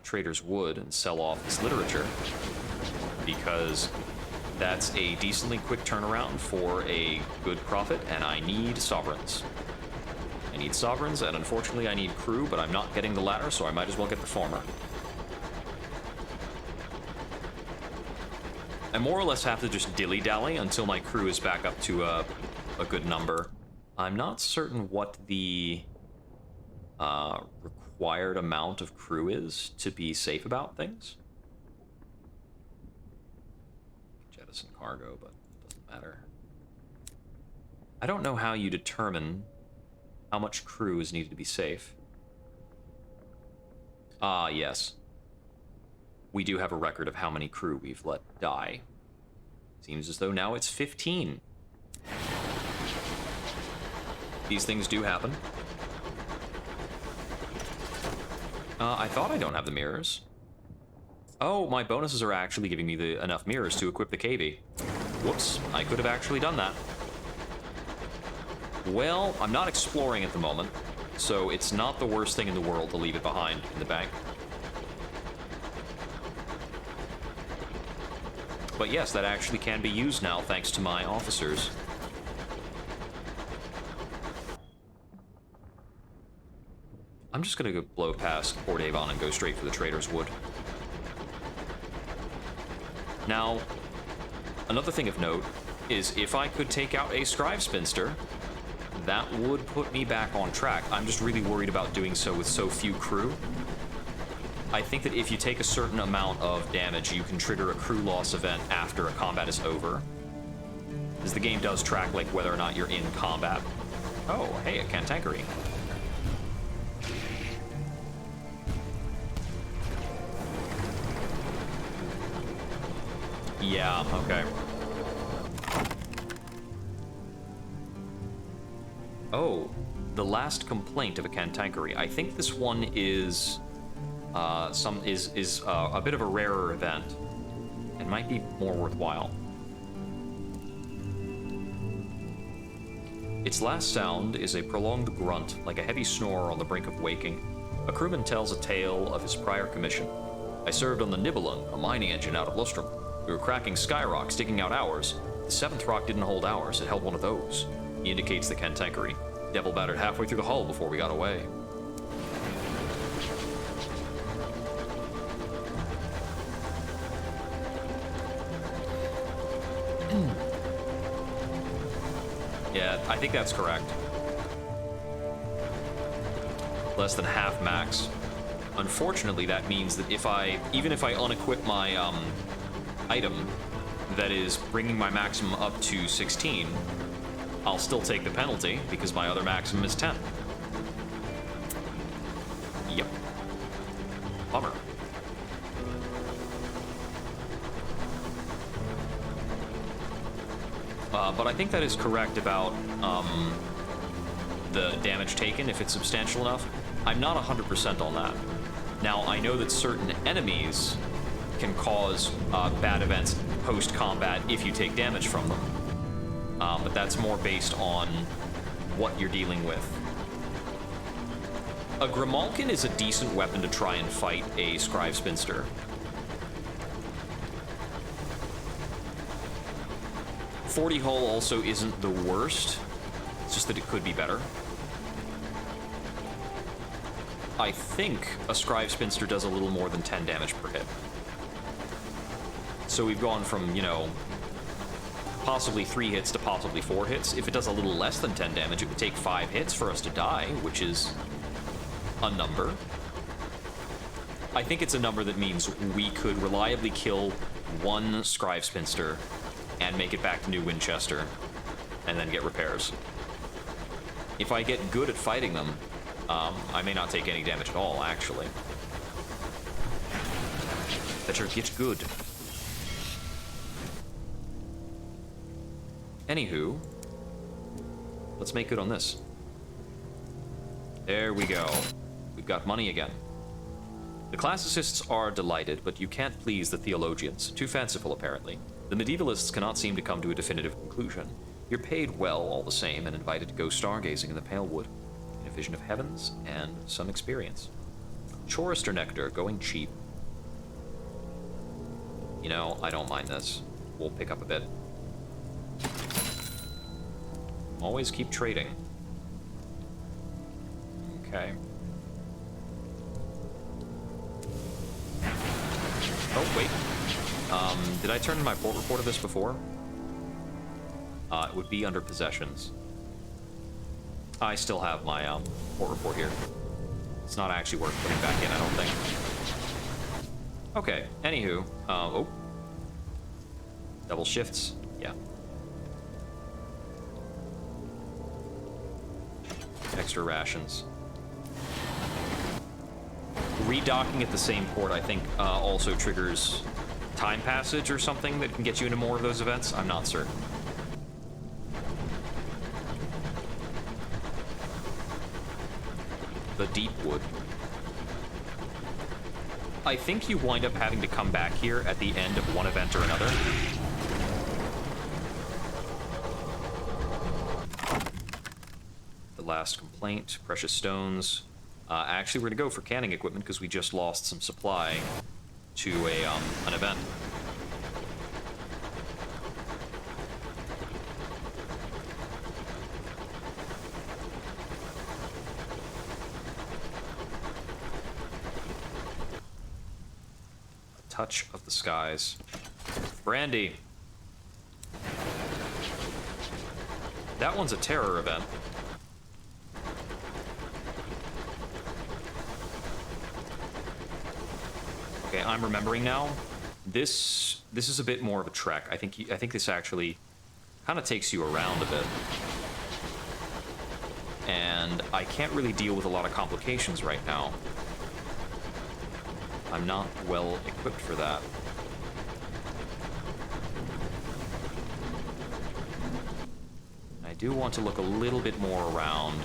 Speaker 1: Trader's Wood and sell off this literature, because that's a decently quick turnaround for a good profit, and I need sovereigns. I need sovereigns, and unfortunately I need crew, but I'm not getting the latter, so I might as well get the former. I more or less have to just dilly-dally until my crew is back up to a good number. I'm not certain what the required amount of crew is to be safe about things. Jettison cargo, but it doesn't matter. I don't know how you determine how much crew is needed to be safe. Ah, yes. We do have a record of how many crew we've let die. Seems as though now it's 15. These things do happen. I thought I don't have the mirrors. Oh, my bonuses are actually giving me enough mirrors to equip the KV. Whoops, I could have actually done that. Well, I'm not exploring at the moment, so it's not the worst thing in the world to leave it behind in the bank. But yes, that actually can be used now, thanks to my officers. I'm just gonna go blow past Port Avon and go straight for the Trader's Wood. Now, another thing of note is if I could take out a Scribe Spinster, that would put me back on track. I'm just really worried about doing so with so few crew. I think that if you take a certain amount of damage, you can trigger a crew loss event after a combat is over. Because the game does track, like, whether or not you're in combat. Oh, hey, a cantankerine. Yeah, okay. Oh, the last complaint of a cantankery. I think this one is a bit of a rarer event. It might be more worthwhile. Its last sound is a prolonged grunt, like a heavy snore on the brink of waking. A crewman tells a tale of his prior commission. I served on the Nibelung, a mining engine out of Lustrum. We were cracking sky rocks, digging out ours. The seventh rock didn't hold ours, it held one of those. He indicates the cantankery. Devil battered halfway through the hull before we got away. Yeah, I think that's correct. Less than half max. Unfortunately, that means that even if I unequip my item that is bringing my maximum up to 16, I'll still take the penalty because my other maximum is 10. Yep. Bummer. But I think that is correct about the damage taken, if it's substantial enough. I'm not 100% on that. Now, I know that certain enemies can cause bad events post-combat if you take damage from them. But that's more based on what you're dealing with. A Grimalkin is a decent weapon to try and fight a Scribe Spinster. 40 hull also isn't the worst. It's just that it could be better. I think a Scribe Spinster does a little more than 10 damage per hit. So we've gone from, you know, possibly 3 hits to possibly 4 hits. If it does a little less than 10 damage, it would take 5 hits for us to die, which is a number. I think it's a number that means we could reliably kill one Scribe Spinster and make it back to New Winchester, and then get repairs. If I get good at fighting them, I may not take any damage at all, actually. Better get good. Anywho, let's make good on this. There we go. We've got money again. The classicists are delighted, but you can't please the theologians. Too fanciful, apparently. The medievalists cannot seem to come to a definitive conclusion. You're paid well all the same and invited to go stargazing in the pale wood. In a vision of heavens and some experience. Chorister nectar, going cheap. You know, I don't mind this. We'll pick up a bit. Always keep trading. Okay. Oh, wait. Did I turn in my port report of this before? It would be under possessions. I still have my port report here. It's not actually worth putting back in, I don't think. Okay, anywho. Oh. Double shifts. Yeah. Extra rations. Redocking at the same port, I think, also triggers time passage or something that can get you into more of those events. I'm not certain. The deep wood. I think you wind up having to come back here at the end of one event or another. The last complaint, precious stones. Actually, we're gonna go for canning equipment because we just lost some supply to an event. A touch of the skies. Brandy. That one's a terror event. Okay, I'm remembering now. This is a bit more of a trek. I think this actually kind of takes you around a bit. And I can't really deal with a lot of complications right now. I'm not well equipped for that. I do want to look a little bit more around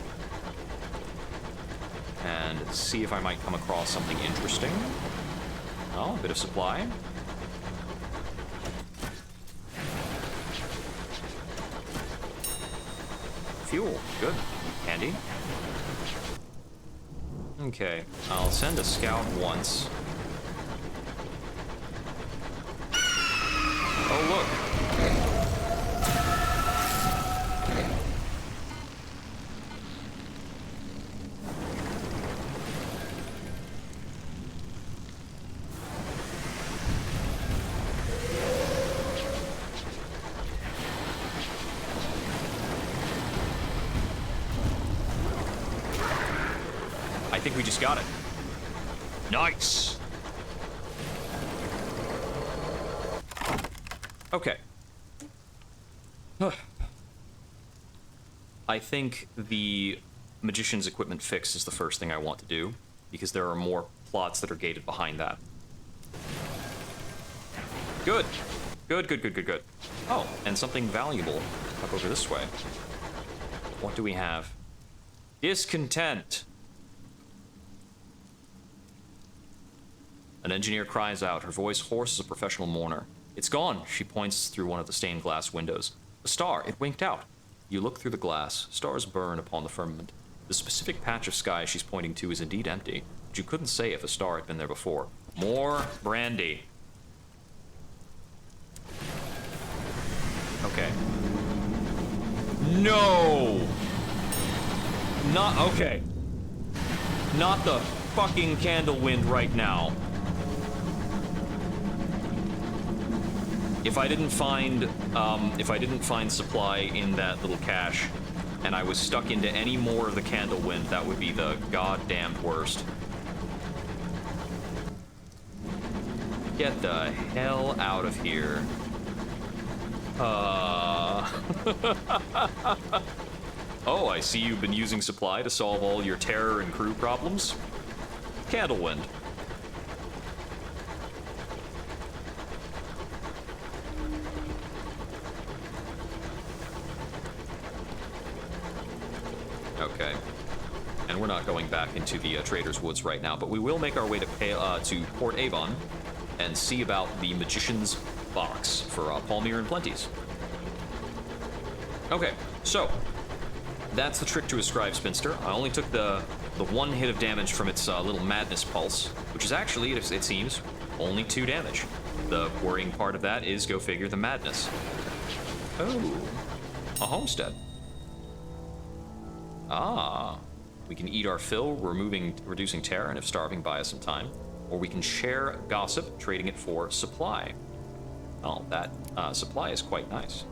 Speaker 1: and see if I might come across something interesting. Oh, a bit of supply. Fuel, good. Handy. Okay, I'll send a scout once. Oh, look. I think we just got it. Nice. Okay. I think the magician's equipment fix is the first thing I want to do, because there are more plots that are gated behind that. Good. Good, good, good, good, good. Oh, and something valuable up over this way. What do we have? Discontent. An engineer cries out, her voice hoarse as a professional mourner. It's gone, she points through one of the stained glass windows. A star, it winked out. You look through the glass, stars burn upon the firmament. The specific patch of sky she's pointing to is indeed empty, but you couldn't say if a star had been there before. More brandy. Okay. No! Not, okay. Not the fucking candle wind right now. If I didn't find supply in that little cache, and I was stuck into any more of the candle wind, that would be the goddamned worst. Get the hell out of here. Oh, I see you've been using supply to solve all your terror and crew problems. Candle wind. Okay. And we're not going back into the Trader's Woods right now, but we will make our way to Port Avon and see about the Magician's Box for Palmyra and Plenty's. Okay, so that's the trick to a Scribe Spinster. I only took the one hit of damage from its little madness pulse, which is actually, it seems, only 2 damage. The worrying part of that is, go figure, the madness. Oh, a homestead. Ah, we can eat our fill, reducing terror, and if starving, buy us some time. Or we can share gossip, trading it for supply. Oh, that supply is quite nice.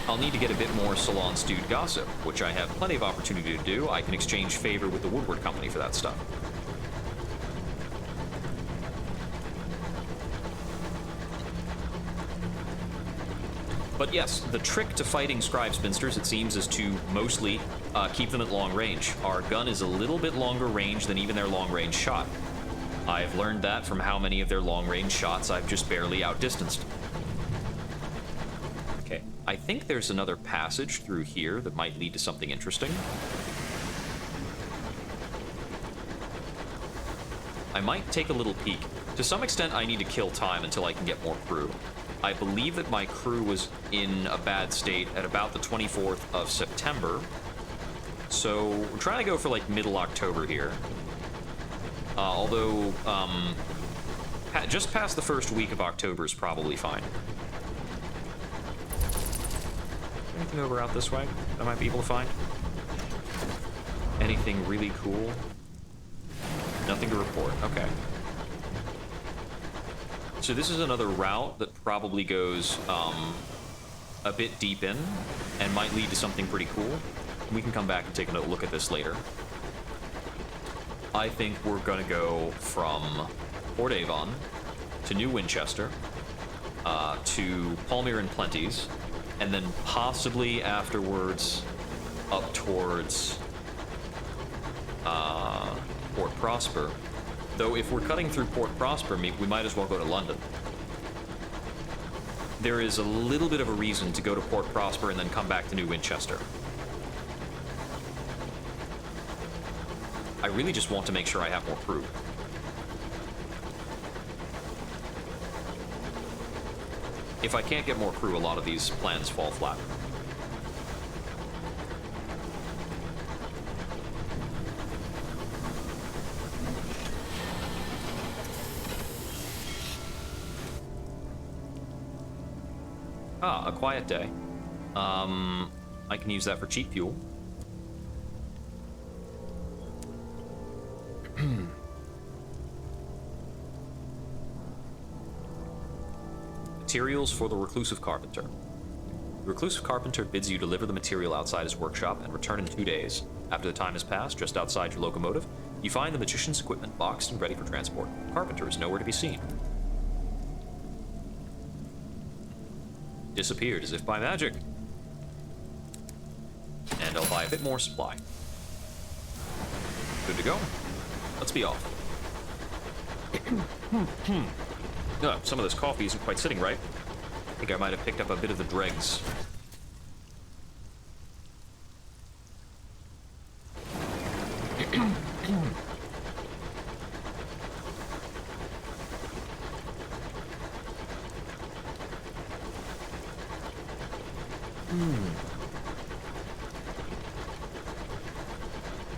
Speaker 1: I'll need to get a bit more salon stewed gossip, which I have plenty of opportunity to do. I can exchange favor with the Woodward Company for that stuff. But yes, the trick to fighting Scribe Spinsters, it seems, is to mostly keep them at long range. Our gun is a little bit longer range than even their long-range shot. I've learned that from how many of their long-range shots I've just barely outdistanced. Okay, I think there's another passage through here that might lead to something interesting. I might take a little peek. To some extent, I need to kill time until I can get more crew. I believe that my crew was in a bad state at about the 24th of September. So we're trying to go for like middle October here. Although, just past the first week of October is probably fine. Anything over out this way I might be able to find? Anything really cool? Nothing to report, okay. So this is another route that probably goes a bit deep in and might lead to something pretty cool. We can come back and take a look at this later. I think we're gonna go from Port Avon to New Winchester to Palmyra and Plenty's, and then possibly afterwards up towards Port Prosper. Though if we're cutting through Port Prosper, we might as well go to London. there is a little bit of a reason to go to Port Prosper and then come back to New Winchester. I really just want to make sure I have more crew. If I can't get more crew, a lot of these plans fall flat. Ah, a quiet day. I can use that for cheap fuel. Materials for the Reclusive Carpenter. The Reclusive Carpenter bids you deliver the material outside his workshop and return in 2 days. After the time has passed, just outside your locomotive, you find the magician's equipment boxed and ready for transport. The carpenter is nowhere to be seen. Disappeared as if by magic. And I'll buy a bit more supply. Good to go. Let's be off. Some of this coffee isn't quite sitting right. I think I might have picked up a bit of the dregs.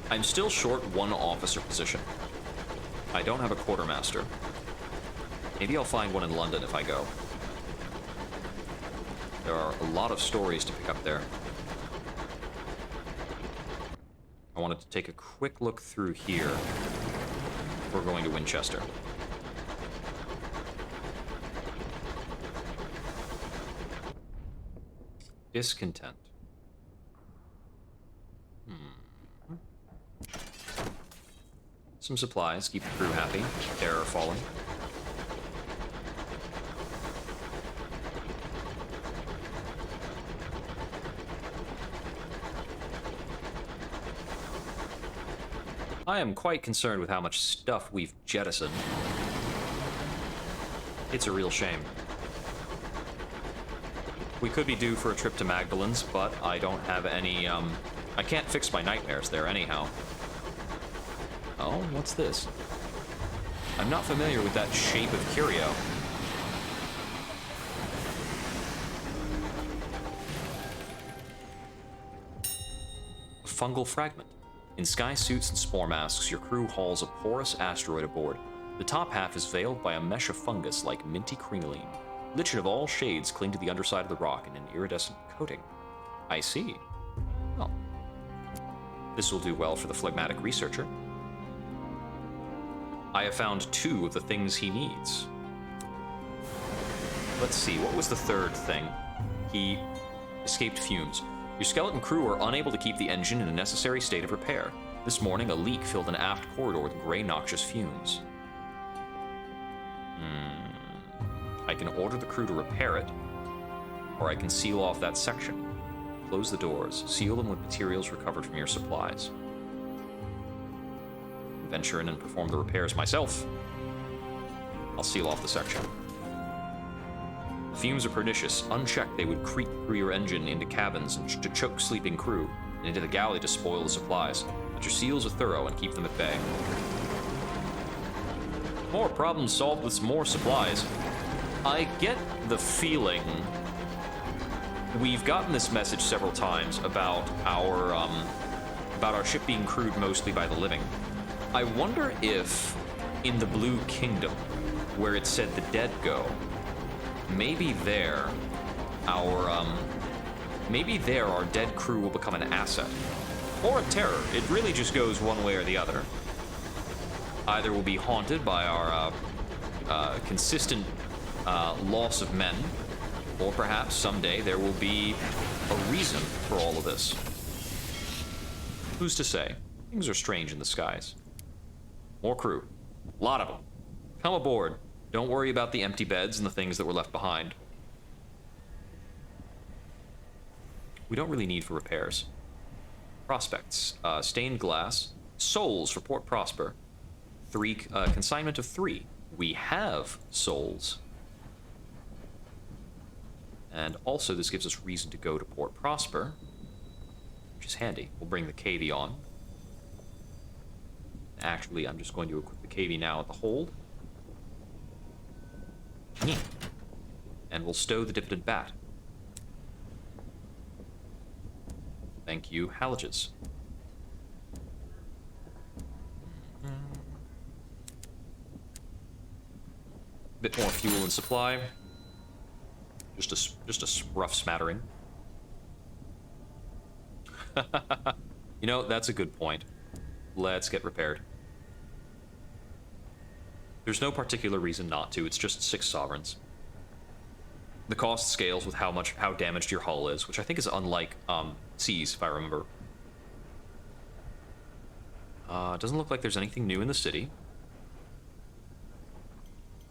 Speaker 1: I'm still short one officer position. I don't have a quartermaster. Maybe I'll find one in London if I go. There are a lot of stories to pick up there. I wanted to take a quick look through here before going to Winchester. Discontent. Some supplies, keep the crew happy. Terror falling. I am quite concerned with how much stuff we've jettisoned. It's a real shame. We could be due for a trip to Magdalen's, but I don't have any, I can't fix my nightmares there anyhow. Oh, what's this? I'm not familiar with that shape of curio. A fungal fragment. In sky suits and spore masks, your crew hauls a porous asteroid aboard. The top half is veiled by a mesh of fungus like minty crinoline. Lichen of all shades cling to the underside of the rock in an iridescent coating. I see. Well, this will do well for the phlegmatic researcher. I have found 2 of the things he needs. Let's see, what was the third thing? He escaped fumes. Your skeleton crew are unable to keep the engine in a necessary state of repair. This morning, a leak filled an aft corridor with gray, noxious fumes. I can order the crew to repair it, or I can seal off that section. Close the doors, seal them with materials recovered from your supplies. Venture in and perform the repairs myself. I'll seal off the section. The fumes are pernicious. Unchecked, they would creep through your engine into cabins and to choke sleeping crew, and into the galley to spoil the supplies. But your seals are thorough and keep them at bay. More problems solved with some more supplies. I get the feeling we've gotten this message several times about our ship being crewed mostly by the living. I wonder if in the Blue Kingdom, where it said the dead go, maybe there our dead crew will become an asset. Or a terror. It really just goes one way or the other. Either we'll be haunted by our consistent loss of men, or perhaps someday there will be a reason for all of this. Who's to say? Things are strange in the skies. More crew. A lot of them. Come aboard. Don't worry about the empty beds and the things that were left behind. We don't really need for repairs. Prospects. Stained glass. Souls for Port Prosper. Consignment of 3. We have souls. And also, this gives us reason to go to Port Prosper, which is handy. We'll bring the KV on. Actually, I'm just going to equip the KV now at the hold. And we'll stow the Dividend Bat. Thank you, Halages. Bit more fuel and supply. Just a rough smattering. You know, that's a good point. Let's get repaired. There's no particular reason not to. It's just 6 sovereigns. The cost scales with how damaged your hull is, which I think is unlike Seas, if I remember. Doesn't look like there's anything new in the city.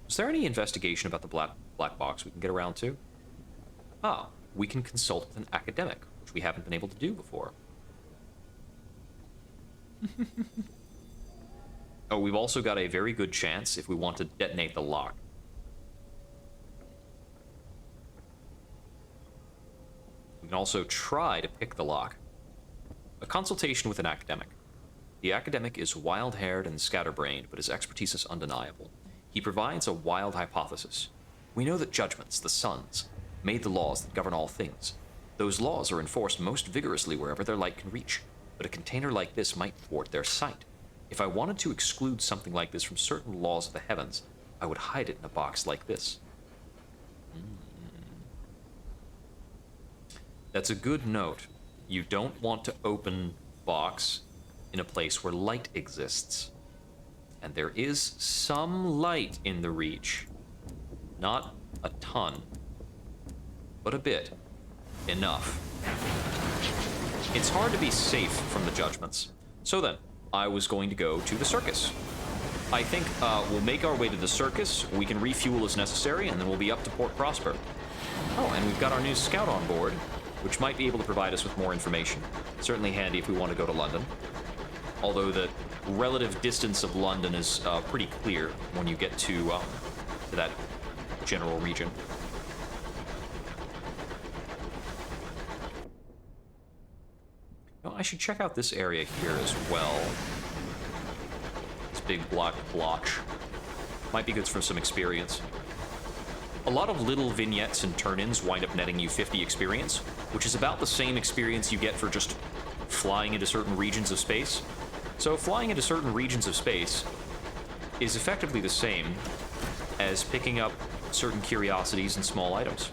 Speaker 1: Is there any investigation about the black box we can get around to? Ah, we can consult with an academic, which we haven't been able to do before. Oh, we've also got a very good chance if we want to detonate the lock. We can also try to pick the lock. A consultation with an academic. The academic is wild-haired and scatterbrained, but his expertise is undeniable. He provides a wild hypothesis. We know that judgments, the suns, made the laws that govern all things. Those laws are enforced most vigorously wherever their light can reach, but a container like this might thwart their sight. If I wanted to exclude something like this from certain laws of the heavens, I would hide it in a box like this. That's a good note. You don't want to open box in a place where light exists. And there is some light in the Reach. Not a ton, but a bit. Enough. It's hard to be safe from the judgments. So then, I was going to go to the circus. I think we'll make our way to the circus, we can refuel as necessary, and then we'll be up to Port Prosper. Oh, and we've got our new scout on board, which might be able to provide us with more information. Certainly handy if we want to go to London. Although the relative distance of London is pretty clear when you get to that general region. I should check out this area here as well. This big black blotch. Might be good for some experience. A lot of little vignettes and turn-ins wind up netting you 50 experience, which is about the same experience you get for just flying into certain regions of space. So flying into certain regions of space is effectively the same as picking up certain curiosities and small items.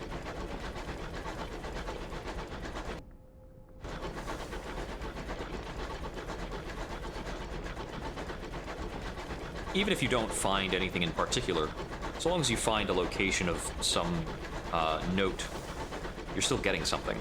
Speaker 1: Even if you don't find anything in particular, so long as you find a location of some note, you're still getting something.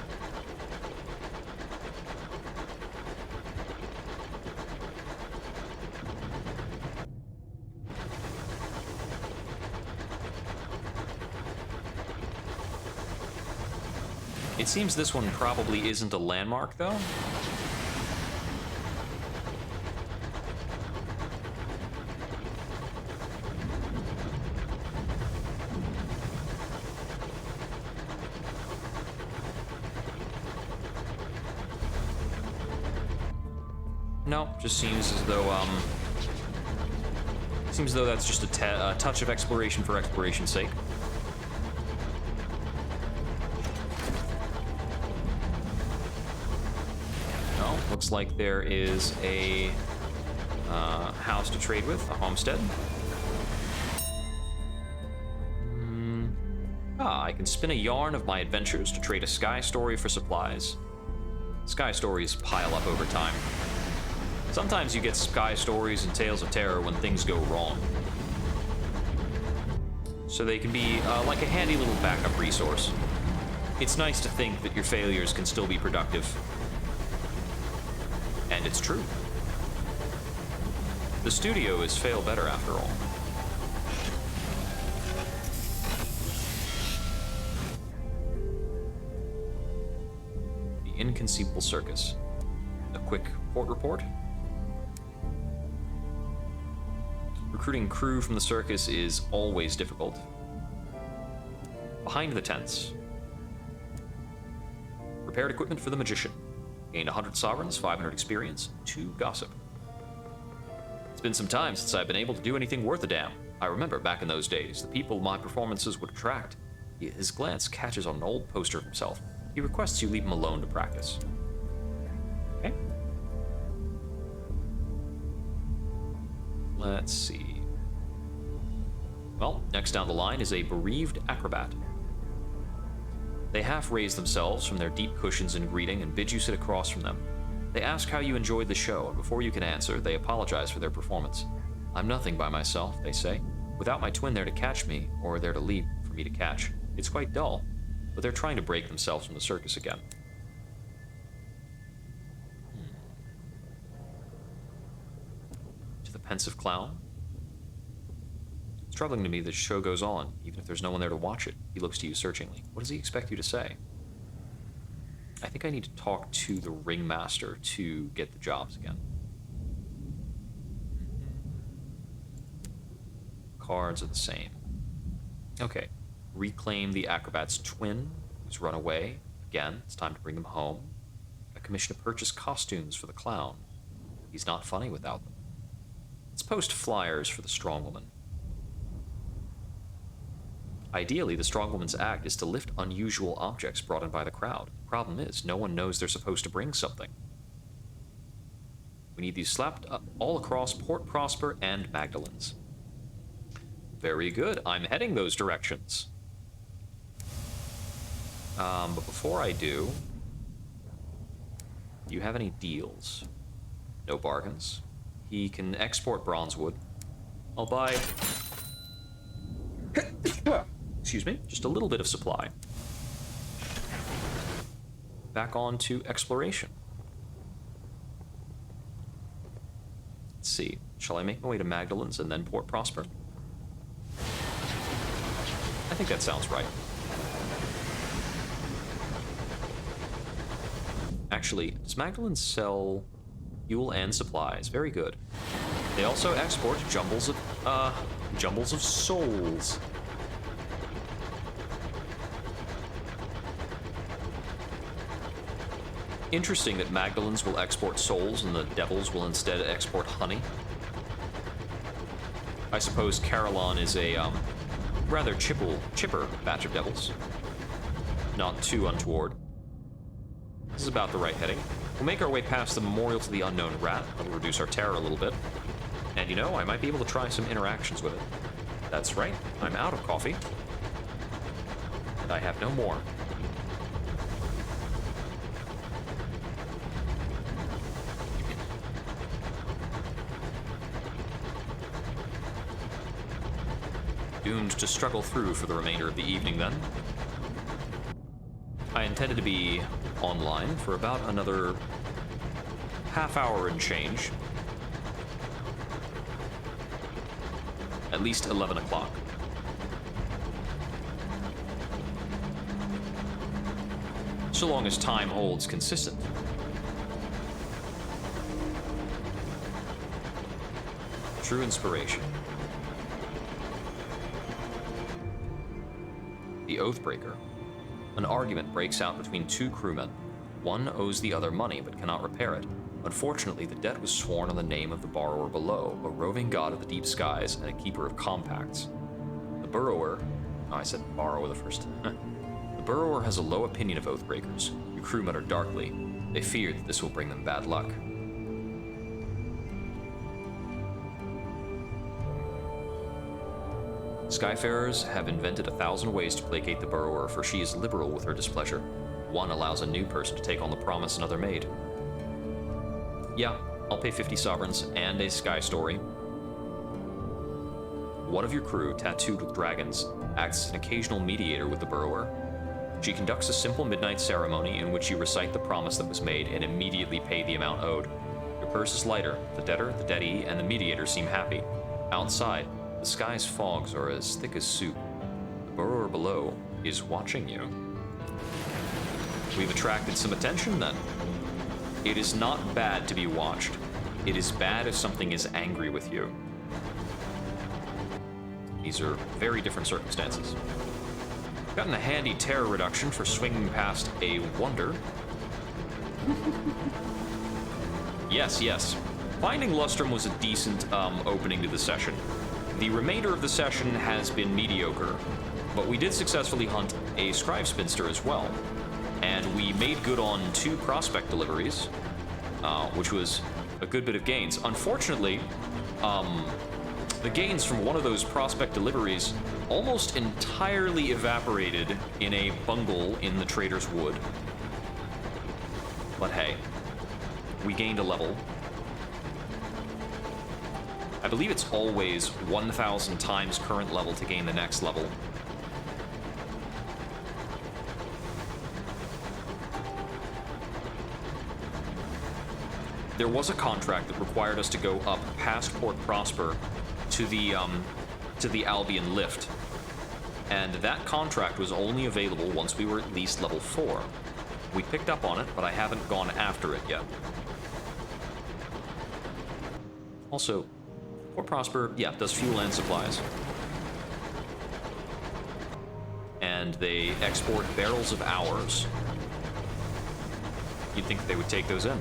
Speaker 1: It seems this one probably isn't a landmark, though. No, just seems as though that's just a touch of exploration for exploration's sake. No, looks like there is a house to trade with, a homestead. I can spin a yarn of my adventures to trade a sky story for supplies. Sky stories pile up over time. Sometimes you get sky stories and tales of terror when things go wrong. So they can be like a handy little backup resource. It's nice to think that your failures can still be productive. And it's true. The studio is fail better after all. The Inconceivable Circus. A quick port report. Recruiting crew from the circus is always difficult. Behind the tents. Repaired equipment for the magician. Gained 100 sovereigns, 500 experience, 2 gossip. It's been some time since I've been able to do anything worth a damn. I remember back in those days, the people my performances would attract. His glance catches on an old poster of himself. He requests you leave him alone to practice. Okay. Let's see. Well, next down the line is a Bereaved Acrobat. They half raise themselves from their deep cushions in greeting and bid you sit across from them. They ask how you enjoyed the show, and before you can answer, they apologize for their performance. I'm nothing by myself, they say, without my twin there to catch me, or there to leave for me to catch. It's quite dull, but they're trying to break themselves from the circus again. To the pensive clown. It's troubling to me that the show goes on, even if there's no one there to watch it. He looks to you searchingly. What does he expect you to say? I think I need to talk to the ringmaster to get the jobs again. Cards are the same. Okay. Reclaim the acrobat's twin, who's run away. Again, it's time to bring them home. A commission to purchase costumes for the clown. He's not funny without them. Let's post flyers for the strong woman. Ideally, the strong woman's act is to lift unusual objects brought in by the crowd. The problem is, no one knows they're supposed to bring something. We need these slapped up all across Port Prosper and Magdalen's. Very good. I'm heading those directions. But before I do you have any deals? No bargains. He can export bronzewood. I'll buy... Excuse me, just a little bit of supply. Back on to exploration. Let's see. Shall I make my way to Magdalen's and then Port Prosper? I think that sounds right. Actually, does Magdalen sell fuel and supplies? Very good. They also export jumbles of souls. Interesting that Magdalen's will export souls and the devils will instead export honey. I suppose Carillon is a rather chipper batch of devils. Not too untoward. This is about the right heading. We'll make our way past the memorial to the unknown rat. That'll reduce our terror a little bit. And you know, I might be able to try some interactions with it. That's right, I'm out of coffee. And I have no more. Doomed to struggle through for the remainder of the evening, then. I intended to be online for about another half hour and change. At least 11 o'clock. So long as time holds consistent. True inspiration. The Oathbreaker. An argument breaks out between two crewmen. One owes the other money but cannot repair it. Unfortunately, the debt was sworn on the name of the borrower below, a roving god of the deep skies and a keeper of compacts. The borrower... Oh, I said borrower the first. The borrower has a low opinion of Oathbreakers, who crew mutter darkly. They fear that this will bring them bad luck. Skyfarers have invented 1,000 ways to placate the borrower, for she is liberal with her displeasure. One allows a new person to take on the promise another made. Yeah, I'll pay 50 sovereigns and a sky story. One of your crew, tattooed with dragons, acts as an occasional mediator with the borrower. She conducts a simple midnight ceremony in which you recite the promise that was made and immediately pay the amount owed. Your purse is lighter. The debtor, the deadee, and the mediator seem happy. Outside, the sky's fogs are as thick as soup. The borrower below is watching you. We've attracted some attention, then. It is not bad to be watched. It is bad if something is angry with you. These are very different circumstances. Gotten a handy terror reduction for swinging past a wonder. Yes, yes. Finding Lustrum was a decent opening to the session. The remainder of the session has been mediocre, but we did successfully hunt a Scribe Spinster as well. And we made good on 2 prospect deliveries, which was a good bit of gains. Unfortunately, the gains from one of those prospect deliveries almost entirely evaporated in a bungle in the Trader's Wood. But hey, we gained a level. I believe it's always 1,000 times current level to gain the next level. There was a contract that required us to go up past Port Prosper to the Albion Lift, and that contract was only available once we were at least level 4. We picked up on it, but I haven't gone after it yet. Also, Port Prosper, yeah, does fuel and supplies. And they export barrels of ores. You'd think they would take those in.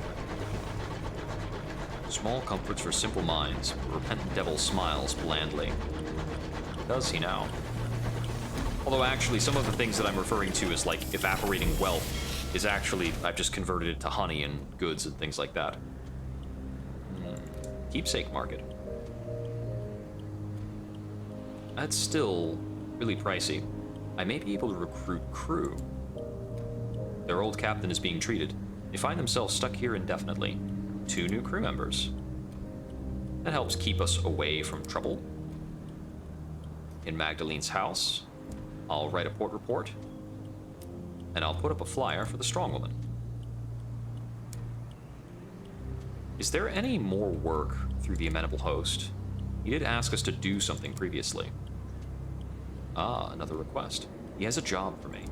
Speaker 1: Small comforts for simple minds. The repentant devil smiles blandly. Does he now? Although actually, some of the things that I'm referring to as like evaporating wealth is actually, I've just converted it to honey and goods and things like that. Keepsake market. That's still really pricey. I may be able to recruit crew. Their old captain is being treated. They find themselves stuck here indefinitely. 2 new crew members. That helps keep us away from trouble. In Magdalene's house, I'll write a port report, and I'll put up a flyer for the Strongwoman. Is there any more work through the Amenable Host? He did ask us to do something previously. Ah, another request. He has a job for me.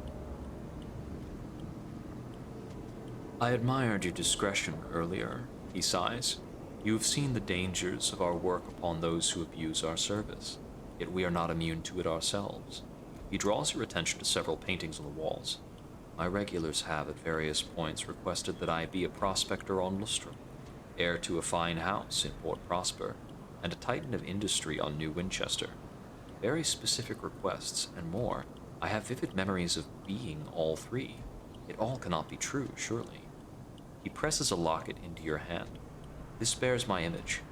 Speaker 1: I admired your discretion earlier, he sighs. You have seen the dangers of our work upon those who abuse our service, yet we are not immune to it ourselves. He draws your attention to several paintings on the walls. My regulars have at various points requested that I be a prospector on Lustrum, heir to a fine house in Port Prosper, and a titan of industry on New Winchester. Very specific requests, and more. I have vivid memories of being all 3. It all cannot be true, surely. He presses a locket into your hand. This bears my image.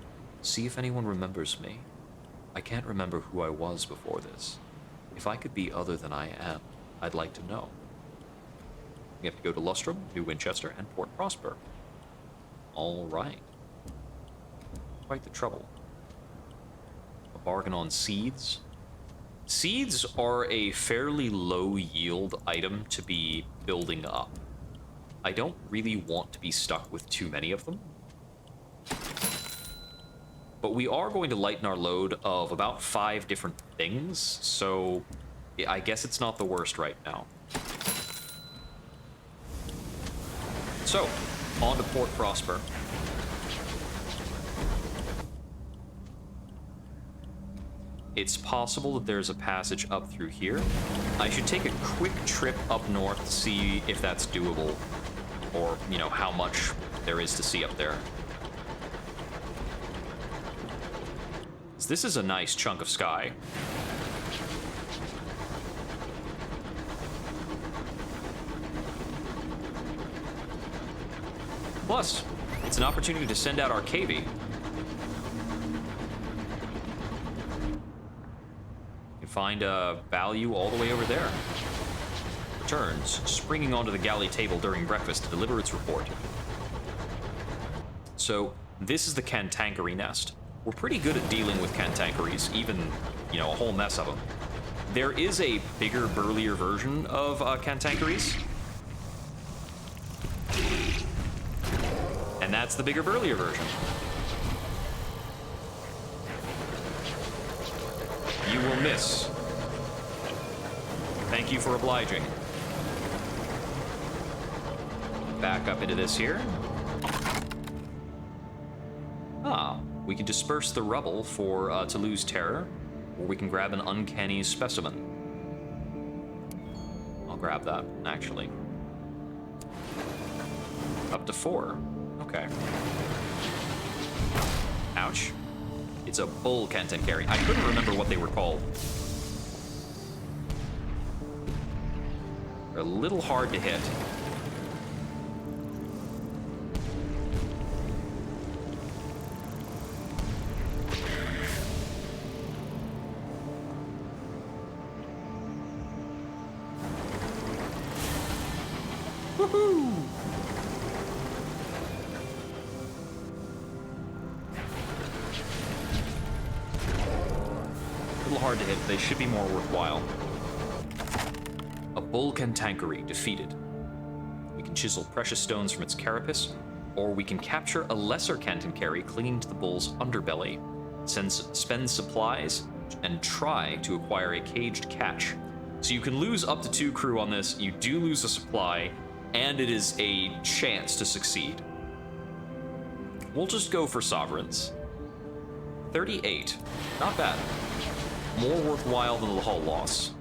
Speaker 1: See if anyone remembers me. I can't remember who I was before this. If I could be other than I am, I'd like to know. We have to go to Lustrum, New Winchester, and Port Prosper. All right. Quite the trouble. A bargain on seeds. Seeds are a fairly low yield item to be building up. I don't really want to be stuck with too many of them. But we are going to lighten our load of about 5 different things, so I guess it's not the worst right now. So, on to Port Prosper. It's possible that there's a passage up through here. I should take a quick trip up north to see if that's doable, or, you know, how much there is to see up there. This is a nice chunk of sky. Plus, it's an opportunity to send out our KV. Find a value all the way over there. Returns, springing onto the galley table during breakfast to deliver its report. So, this is the Cantankeree nest. We're pretty good at dealing with Cantankerees, even, you know, a whole mess of them. There is a bigger, burlier version of Cantankerees. And that's the bigger, burlier version. You will miss. Thank you for obliging. Back up into this here. Ah, we can disperse the rubble for to lose terror, or we can grab an uncanny specimen. grab that, actually. Up to 4. Okay. Ouch. It's a bull Kenton carry. I couldn't remember what they were called. They're a little hard to hit. Woohoo! A little hard to hit. They should be more worthwhile. A bull cantankery defeated. We can chisel precious stones from its carapace, or we can capture a lesser cantankerry clinging to the bull's underbelly, spend supplies, and try to acquire a caged catch. So you can lose up to 2 crew on this, you do lose a supply, and it is a chance to succeed. We'll just go for sovereigns. 38. Not bad. More worthwhile than the hull loss.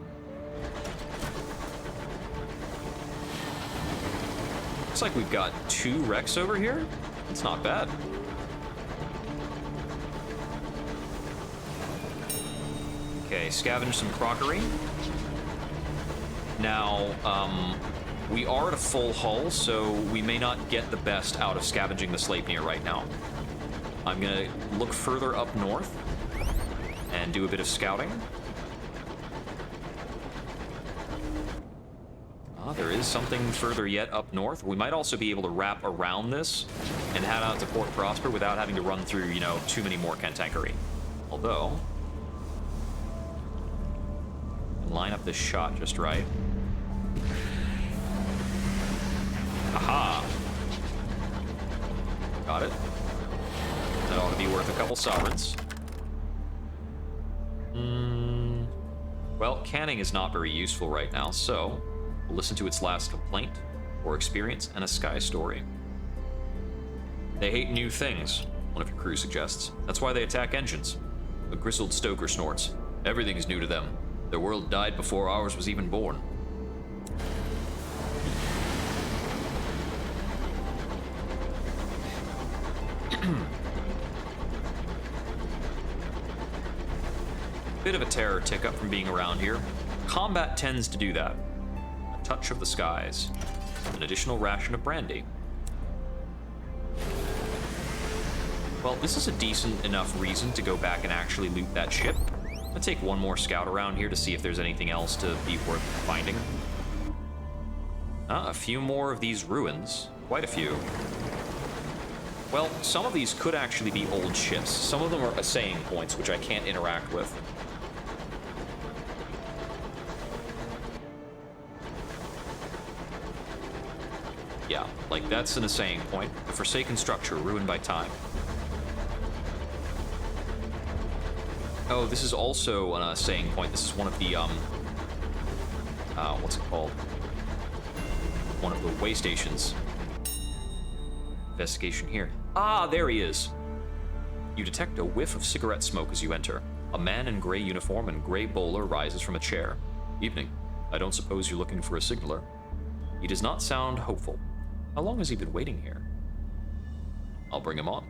Speaker 1: Looks like we've got 2 wrecks over here. It's not bad. Okay, scavenge some crockery. Now, we are at a full hull, so we may not get the best out of scavenging the Sleipnir right now. I'm gonna look further up north and do a bit of scouting. There is something further yet up north. We might also be able to wrap around this and head out to Port Prosper without having to run through, you know, too many more cantankery. Although, line up this shot just right. Aha! Got it. That ought to be worth a couple sovereigns. Well, canning is not very useful right now, so we'll listen to its last complaint, or experience, and a sky story. They hate new things, one of your crew suggests. That's why they attack engines. A grizzled stoker snorts. Everything's new to them. Their world died before ours was even born. Bit of a terror tick up from being around here. Combat tends to do that. A touch of the skies. An additional ration of brandy. Well, this is a decent enough reason to go back and actually loot that ship. I'm gonna take one more scout around here to see if there's anything else to be worth finding. A few more of these ruins. Quite a few. Well, some of these could actually be old ships. Some of them are assaying points, which I can't interact with. Yeah, like that's an assaying point. A forsaken structure ruined by time. Oh, this is also an assaying point. This is one of the, what's it called? One of the way stations. Investigation here. Ah, there he is. You detect a whiff of cigarette smoke as you enter. A man in gray uniform and gray bowler rises from a chair. Evening. I don't suppose you're looking for a signaler. He does not sound hopeful. How long has he been waiting here? I'll bring him on.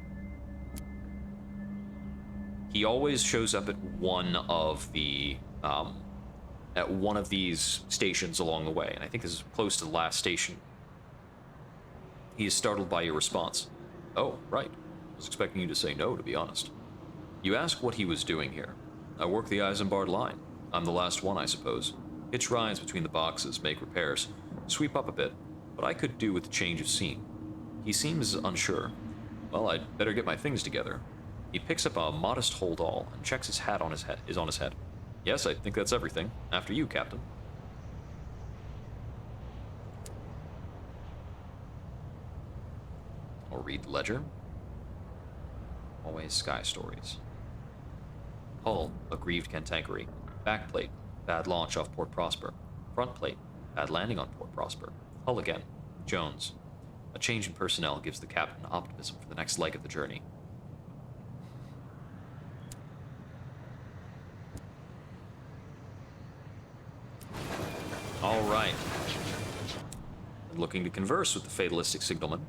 Speaker 1: He always shows up at one of the, at one of these stations along the way, and I think this is close to the last station. He is startled by your response. Oh, right. I was expecting you to say no, to be honest. You ask what he was doing here. I work the Isambard line. I'm the last one, I suppose. Hitch rides between the boxes, make repairs, sweep up a bit, but I could do with a change of scene. He seems unsure. Well, I'd better get my things together. He picks up a modest holdall and checks his hat on his head. Yes, I think that's everything. After you, Captain. I'll read the ledger. Always sky stories. Hull, aggrieved cantankery. Backplate, bad launch off Port Prosper. Front plate, bad landing on Port Prosper. Hull again. Jones. A change in personnel gives the captain optimism for the next leg of the journey. All right. When looking to converse with the fatalistic signalman,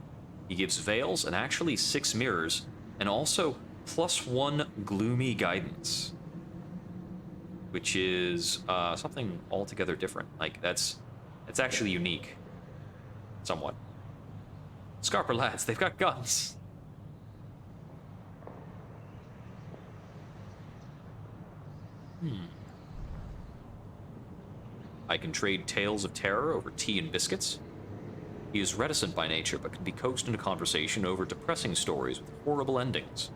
Speaker 1: he gives veils and actually 6 mirrors, and also +1 gloomy guidance, which is something altogether different. Like, that's actually unique, somewhat. Scarper lads, they've got guns. I can trade tales of terror over tea and biscuits. He is reticent by nature, but can be coaxed into conversation over depressing stories with horrible endings.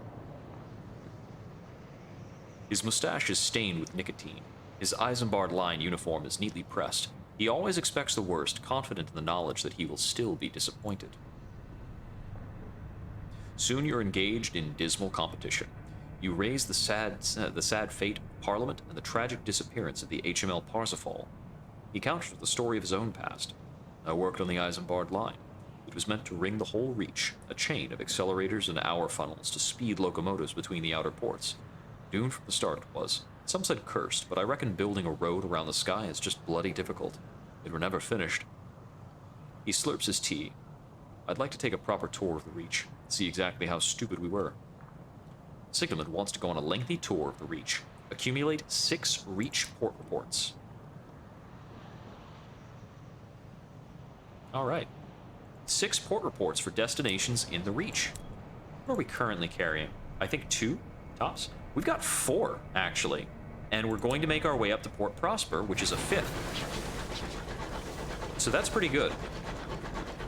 Speaker 1: His mustache is stained with nicotine. His Eisenbarred line uniform is neatly pressed. He always expects the worst, confident in the knowledge that he will still be disappointed. Soon you're engaged in dismal competition. You raise the sad fate of Parliament and the tragic disappearance of the HML Parsifal. He counters with the story of his own past. I worked on the Eisenbarred line. It was meant to ring the whole reach, a chain of accelerators and hour funnels to speed locomotives between the outer ports. Doomed from the start it was. Some said cursed, but I reckon building a road around the sky is just bloody difficult. It were never finished. He slurps his tea. I'd like to take a proper tour of the reach, see exactly how stupid we were. Signalman wants to go on a lengthy tour of the reach. Accumulate 6 reach port reports. Alright. 6 port reports for destinations in the reach. What are we currently carrying? I think 2 tops? We've got 4, actually. And we're going to make our way up to Port Prosper, which is a 5th. So that's pretty good.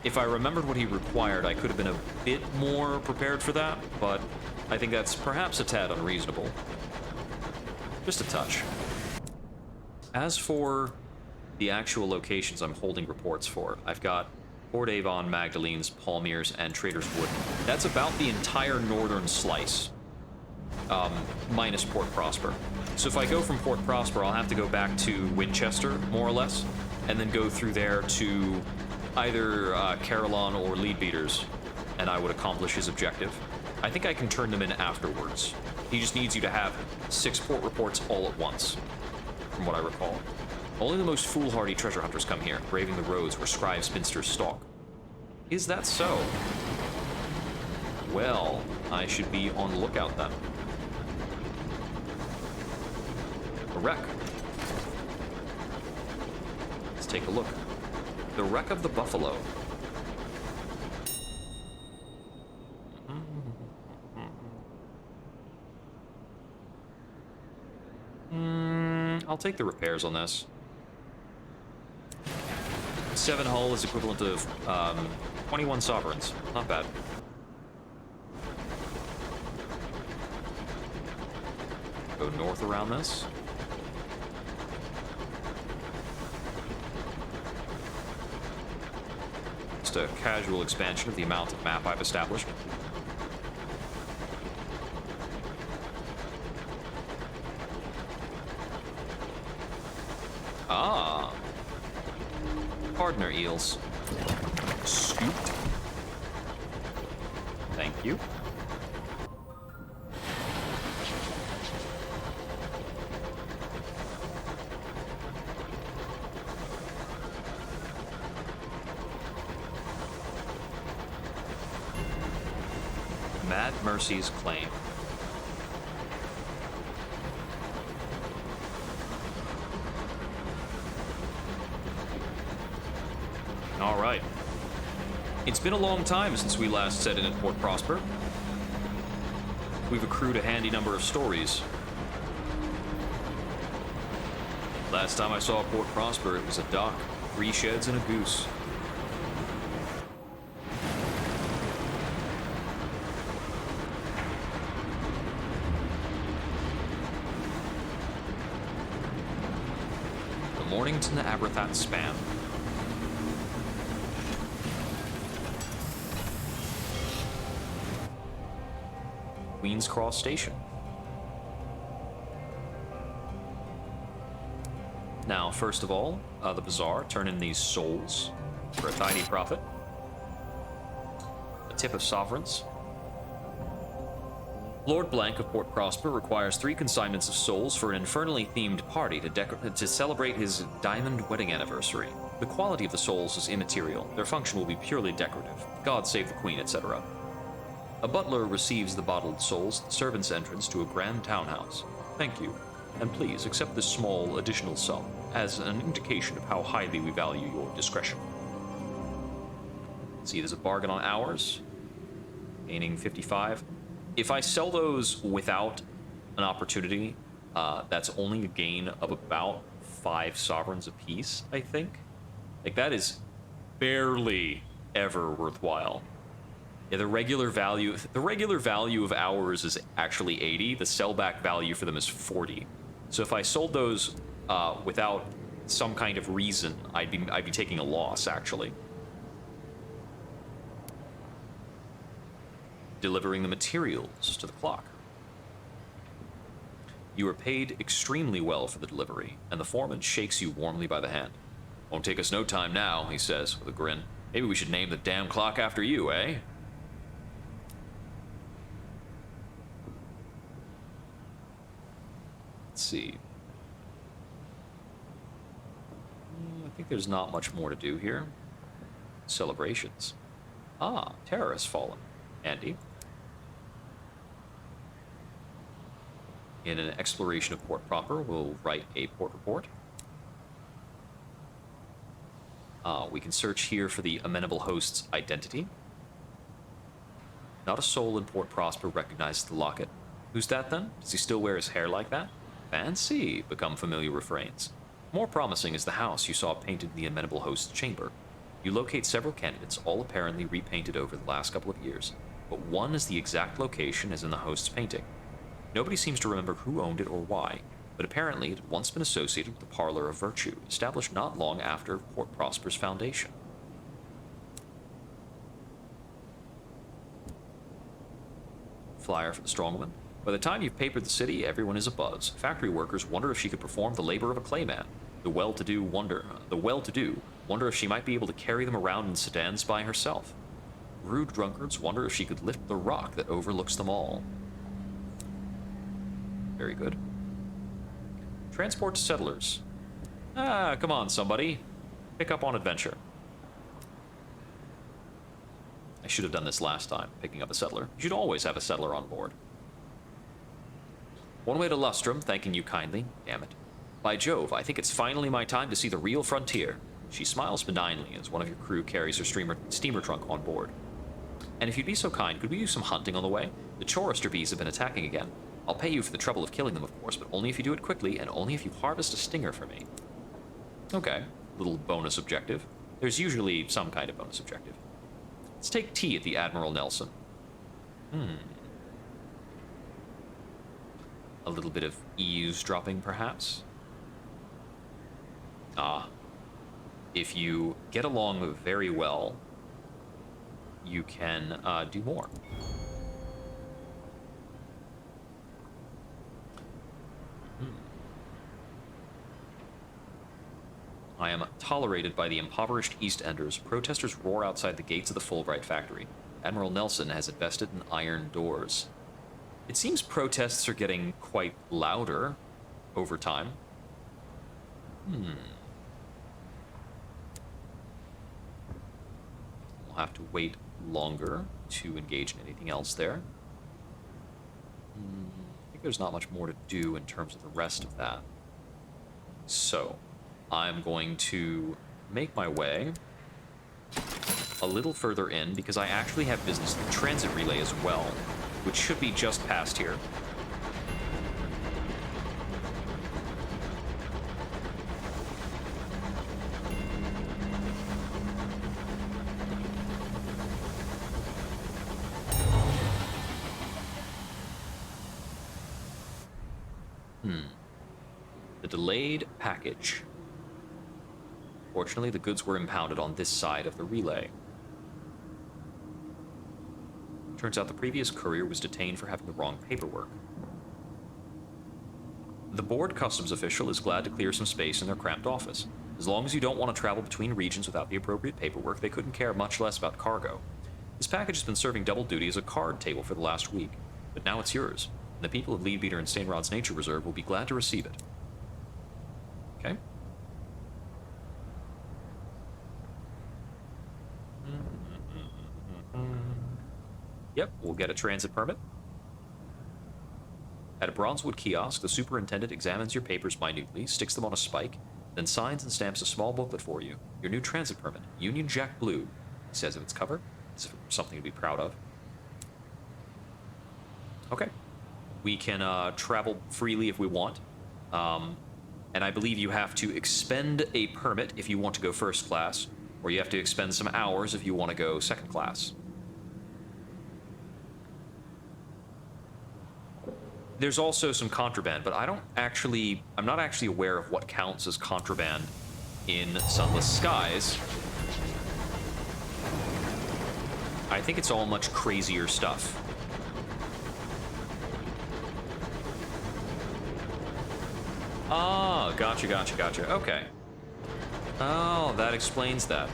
Speaker 1: If I remembered what he required, I could have been a bit more prepared for that, but I think that's perhaps a tad unreasonable. Just a touch. As for the actual locations I'm holding reports for, I've got Port Avon, Magdalene's, Palmyre's, and Trader's Wood. That's about the entire northern slice, minus Port Prosper. So if I go from Port Prosper, I'll have to go back to Winchester, more or less, and then go through there to either Carillon or Leadbeaters, and I would accomplish his objective. I think I can turn them in afterwards. He just needs you to have 6 port reports all at once, from what I recall. Only the most foolhardy treasure hunters come here, braving the roads where scribe spinsters stalk. Is that so? Well, I should be on the lookout then. A wreck. Let's take a look. The wreck of the Buffalo. I'll take the repairs on this. 7 hull is equivalent of 21 sovereigns. Not bad. Go north around this. Just a casual expansion of the amount of map I've established. Ah. Partner eels. Scooped. Thank you. Mad Mercy's claim. All right. It's been a long time since we last set in at Port Prosper. We've accrued a handy number of stories. Last time I saw Port Prosper, it was a dock, 3 sheds, and a goose. The Mornington Abrathat span. Queen's Cross Station. Now, first of all, the bazaar, turn in these souls for a tidy profit. A tip of sovereigns. Lord Blank of Port Prosper requires 3 consignments of souls for an infernally themed party to celebrate his diamond wedding anniversary. The quality of the souls is immaterial. Their function will be purely decorative. God save the Queen, etc. A butler receives the bottled souls at the servants' entrance to a grand townhouse. Thank you, and please accept this small additional sum as an indication of how highly we value your discretion. See, there's a bargain on hours, gaining 55. If I sell those without an opportunity, that's only a gain of about 5 sovereigns apiece, I think. Like, that is barely ever worthwhile. Yeah, the regular value of hours is actually 80. The sellback value for them is 40. So if I sold those without some kind of reason, I'd be taking a loss, actually. Delivering the materials to the clock. You are paid extremely well for the delivery, and the foreman shakes you warmly by the hand. Won't take us no time now, he says with a grin. Maybe we should name the damn clock after you, eh? Let's see. I think there's not much more to do here. Celebrations. Ah, terror has fallen. Andy? In an exploration of Port Proper, we'll write a port report. We can search here for the amenable host's identity. Not a soul in Port Prosper recognizes the locket. Who's that then? Does he still wear his hair like that? Fancy, become familiar refrains. More promising is the house you saw painted in the amenable host's chamber. You locate several candidates, all apparently repainted over the last couple of years, but one is the exact location as in the host's painting. Nobody seems to remember who owned it or why, but apparently it had once been associated with the Parlor of Virtue, established not long after Port Prosper's foundation. Flyer for the strongwoman. By the time you've papered the city, everyone is abuzz. Factory workers wonder if she could perform the labor of a clayman. The well-to-do wonder if she might be able to carry them around in sedans by herself. Rude drunkards wonder if she could lift the rock that overlooks them all. Very good. Transport to settlers. Ah, come on, somebody. Pick up on adventure. I should have done this last time, picking up a settler. You should always have a settler on board. One way to Lustrum, thanking you kindly. Damn it. By Jove, I think it's finally my time to see the real frontier. She smiles benignly as one of your crew carries her steamer trunk on board. And if you'd be so kind, could we do some hunting on the way? The Chorister bees have been attacking again. I'll pay you for the trouble of killing them, of course, but only if you do it quickly, and only if you harvest a stinger for me. Okay, little bonus objective. There's usually some kind of bonus objective. Let's take tea at the Admiral Nelson. A little bit of eavesdropping, perhaps? Ah. If you get along very well, you can do more. I am tolerated by the impoverished East Enders. Protesters roar outside the gates of the Fulbright factory. Admiral Nelson has invested in iron doors. It seems protests are getting quite louder over time. We'll have to wait longer to engage in anything else there. I think there's not much more to do in terms of the rest of that. So, I'm going to make my way a little further in because I actually have business at the transit relay as well, which should be just past here. The delayed package. Fortunately, the goods were impounded on this side of the relay. Turns out the previous courier was detained for having the wrong paperwork. The board customs official is glad to clear some space in their cramped office. As long as you don't want to travel between regions without the appropriate paperwork, they couldn't care much less about cargo. This package has been serving double duty as a card table for the last week. but now it's yours. And the people of Leadbeater and Stainrod's Nature Reserve will be glad to receive it. Okay. Yep, we'll get a transit permit. At a Bronzewood kiosk, the superintendent examines your papers minutely, sticks them on a spike, then signs and stamps a small booklet for you. Your new transit permit, Union Jack Blue, he says of its cover, as if it were something to be proud of. Okay. We can travel freely if we want. And I believe you have to expend a permit if you want to go first class, or you have to expend some hours if you want to go second class. There's also some contraband, but I'm not actually aware of what counts as contraband in Sunless Skies. I think it's all much crazier stuff. Ah, gotcha. Okay. Oh, that explains that.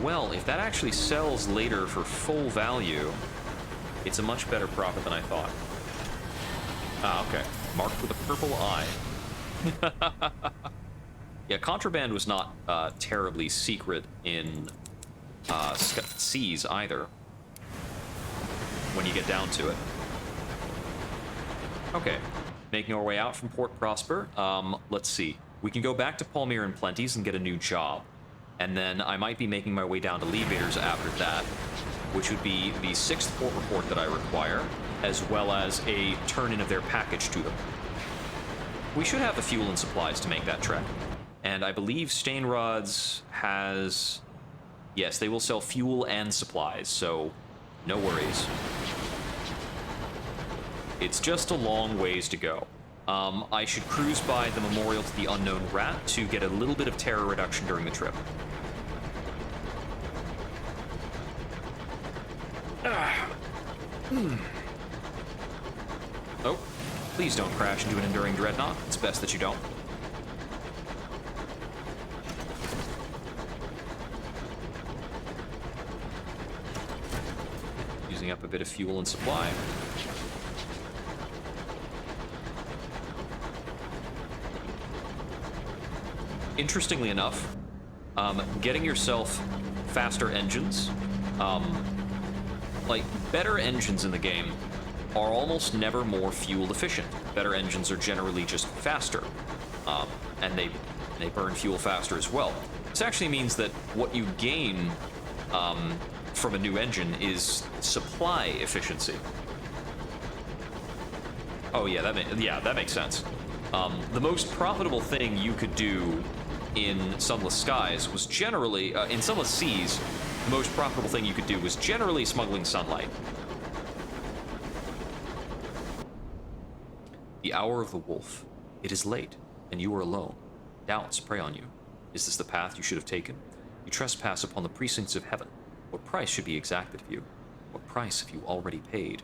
Speaker 1: Well, if that actually sells later for full value, it's a much better profit than I thought. Ah, okay. Marked with a purple eye. Yeah, contraband was not terribly secret in seas either, when you get down to it. Okay, making our way out from Port Prosper. Let's see. We can go back to Palmyra and Plenty's and get a new job. And then I might be making my way down to Leadbeater's after that, which would be the 6th port report that I require, as well as a turn-in of their package to them. We should have the fuel and supplies to make that trek. And I believe Stainrod's has... Yes, they will sell fuel and supplies, so no worries. It's just a long ways to go. I should cruise by the Memorial to the Unknown Rat to get a little bit of terror reduction during the trip. Oh, please don't crash into an enduring dreadnought. It's best that you don't. Using up a bit of fuel and supply. Interestingly enough, getting yourself faster engines, like better engines in the game are almost never more fuel efficient. Better engines are generally just faster, and they burn fuel faster as well. This actually means that what you gain from a new engine is supply efficiency. Oh yeah, that makes sense. The most profitable thing you could do in Sunless Skies was generally, in Sunless Seas, the most profitable thing you could do was generally smuggling sunlight. The hour of the wolf. It is late, and you are alone. Doubts prey on you. Is this the path you should have taken? You trespass upon the precincts of heaven. What price should be exacted of you? What price have you already paid?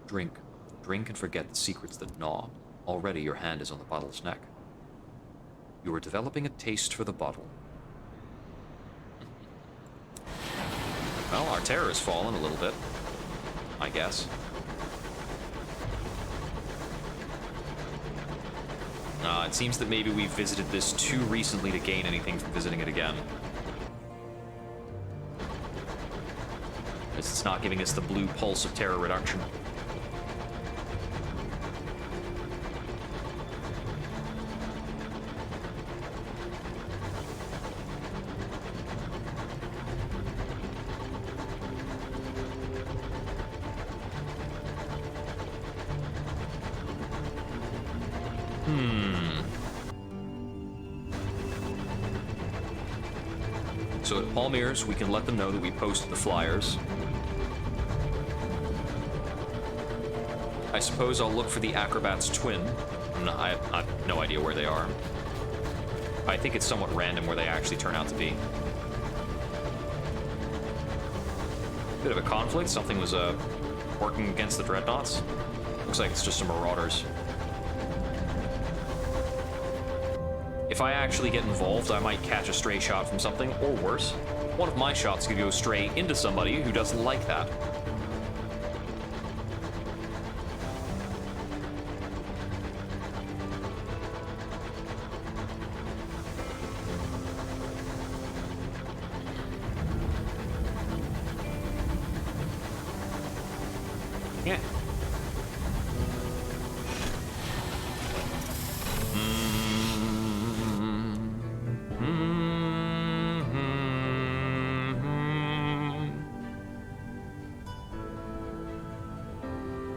Speaker 1: Drink. Drink and forget the secrets that gnaw. Already your hand is on the bottle's neck. You are developing a taste for the bottle. Well, our terror has fallen a little bit, I guess. It seems that maybe we've visited this too recently to gain anything from visiting it again. It's not giving us the blue pulse of terror reduction. So at Palmyra's, we can let them know that we posted the flyers. I suppose I'll look for the Acrobat's twin. I have no idea where they are. I think it's somewhat random where they actually turn out to be. Bit of a conflict. Something was working against the Dreadnoughts. Looks like it's just some Marauders. If I actually get involved, I might catch a stray shot from something, or worse, one of my shots could go stray into somebody who doesn't like that. Yeah.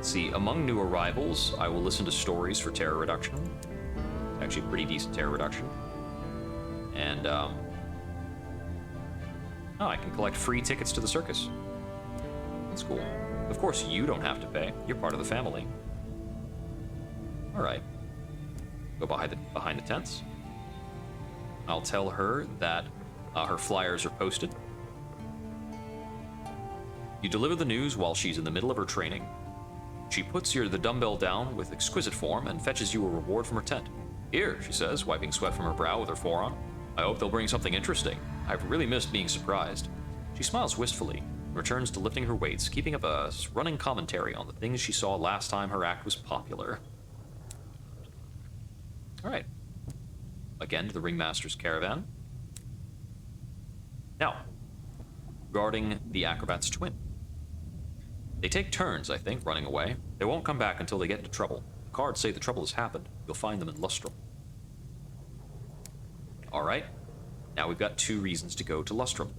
Speaker 1: See, among new arrivals, I will listen to stories for terror reduction. Actually, pretty decent terror reduction. And, oh, I can collect free tickets to the circus. That's cool. Of course, you don't have to pay. You're part of the family. All right. Go behind the tents. I'll tell her that her flyers are posted. You deliver the news while she's in the middle of her training. She puts the dumbbell down with exquisite form and fetches you a reward from her tent. Here, she says, wiping sweat from her brow with her forearm. I hope they'll bring something interesting. I've really missed being surprised. She smiles wistfully and returns to lifting her weights, keeping up a running commentary on the things she saw last time her act was popular. All right. Again to the Ringmaster's caravan. Now, regarding the acrobat's twin. They take turns, I think, running away. They won't come back until they get into trouble. The cards say the trouble has happened. You'll find them in Lustrum. All right. Now we've got 2 reasons to go to Lustrum.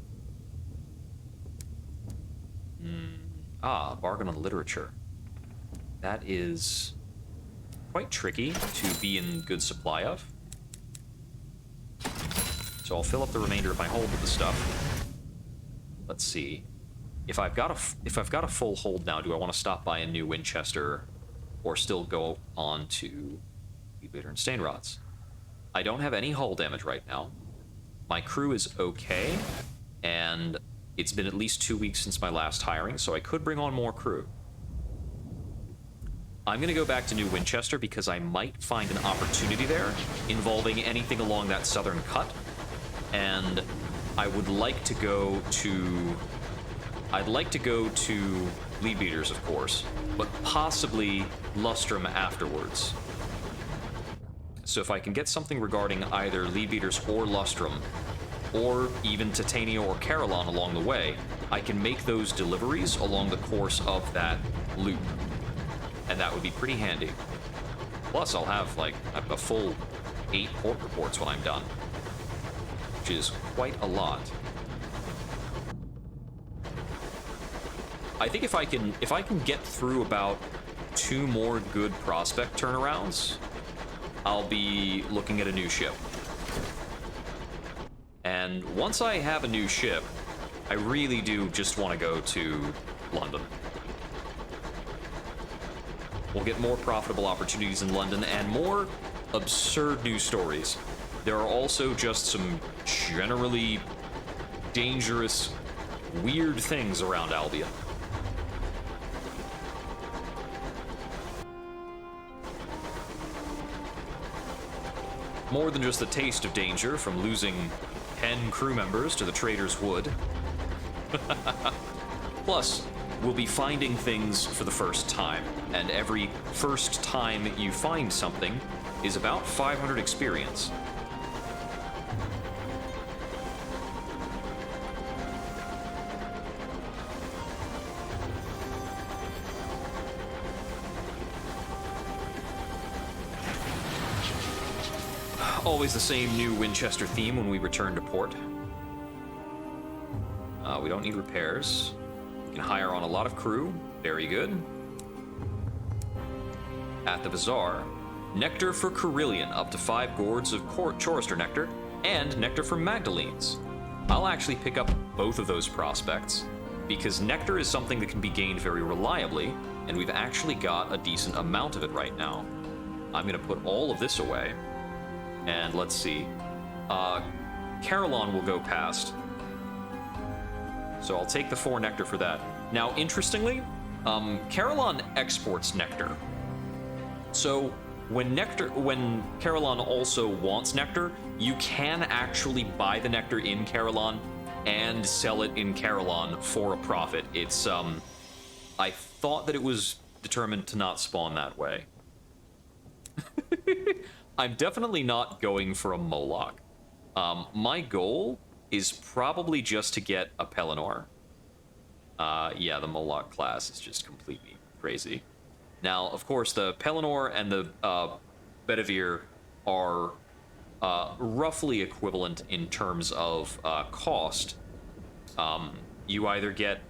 Speaker 1: Bargain on literature. That is quite tricky to be in good supply of. So I'll fill up the remainder of my hold with the stuff. Let's see. If I've got a full hold now, do I want to stop by a new Winchester or still go on to Beater and Stain Rods? I don't have any hull damage right now. My crew is okay, and it's been at least 2 weeks since my last hiring, so I could bring on more crew. I'm going to go back to New Winchester because I might find an opportunity there involving anything along that southern cut, and I would like to go to... I'd like to go to Lead Beaters, of course, but possibly Lustrum afterwards. So if I can get something regarding either Lead Beaters or Lustrum, or even Titania or Carillon along the way, I can make those deliveries along the course of that loop. And that would be pretty handy. Plus, I'll have, like, a full 8 port reports when I'm done, which is quite a lot. I think if I can get through about 2 more good prospect turnarounds, I'll be looking at a new ship. And once I have a new ship, I really do just want to go to London. We'll get more profitable opportunities in London and more absurd news stories. There are also just some generally dangerous, weird things around Albion. More than just the taste of danger from losing 10 crew members to the Trader's Wood. Plus, we'll be finding things for the first time, and every first time you find something is about 500 experience. Always the same New Winchester theme when we return to port. We don't need repairs. We can hire on a lot of crew. Very good. At the bazaar, nectar for Carillion, up to 5 gourds of Chorister nectar, and nectar for Magdalenes. I'll actually pick up both of those prospects, because nectar is something that can be gained very reliably, and we've actually got a decent amount of it right now. I'm going to put all of this away. And let's see. Carillon will go past. So I'll take the 4 nectar for that. Now, interestingly, Carillon exports nectar. So when Carillon also wants nectar, you can actually buy the nectar in Carillon and sell it in Carillon for a profit. It's, I thought that it was determined to not spawn that way. I'm definitely not going for a Moloch. My goal is probably just to get a Pelennor. Yeah, the Moloch class is just completely crazy. Now, of course, the Pelennor and the Bedivere are roughly equivalent in terms of cost. You either get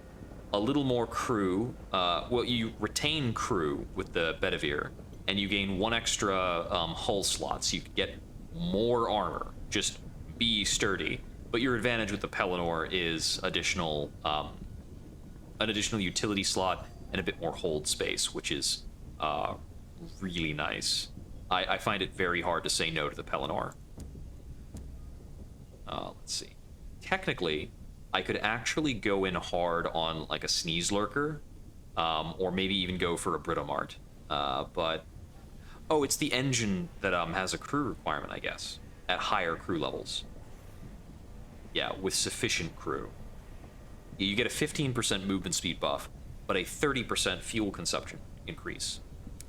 Speaker 1: a little more crew, well, you retain crew with the Bedivere, and you gain one extra hull slot, so you can get more armor. Just be sturdy. But your advantage with the Pelennor is additional, an additional utility slot and a bit more hold space, which is really nice. I find it very hard to say no to the Pelennor. Let's see. Technically, I could actually go in hard on like a Sneeze Lurker, or maybe even go for a Britomart. But oh, it's the engine that has a crew requirement, I guess, at higher crew levels. Yeah, with sufficient crew. You get a 15% movement speed buff, but a 30% fuel consumption increase.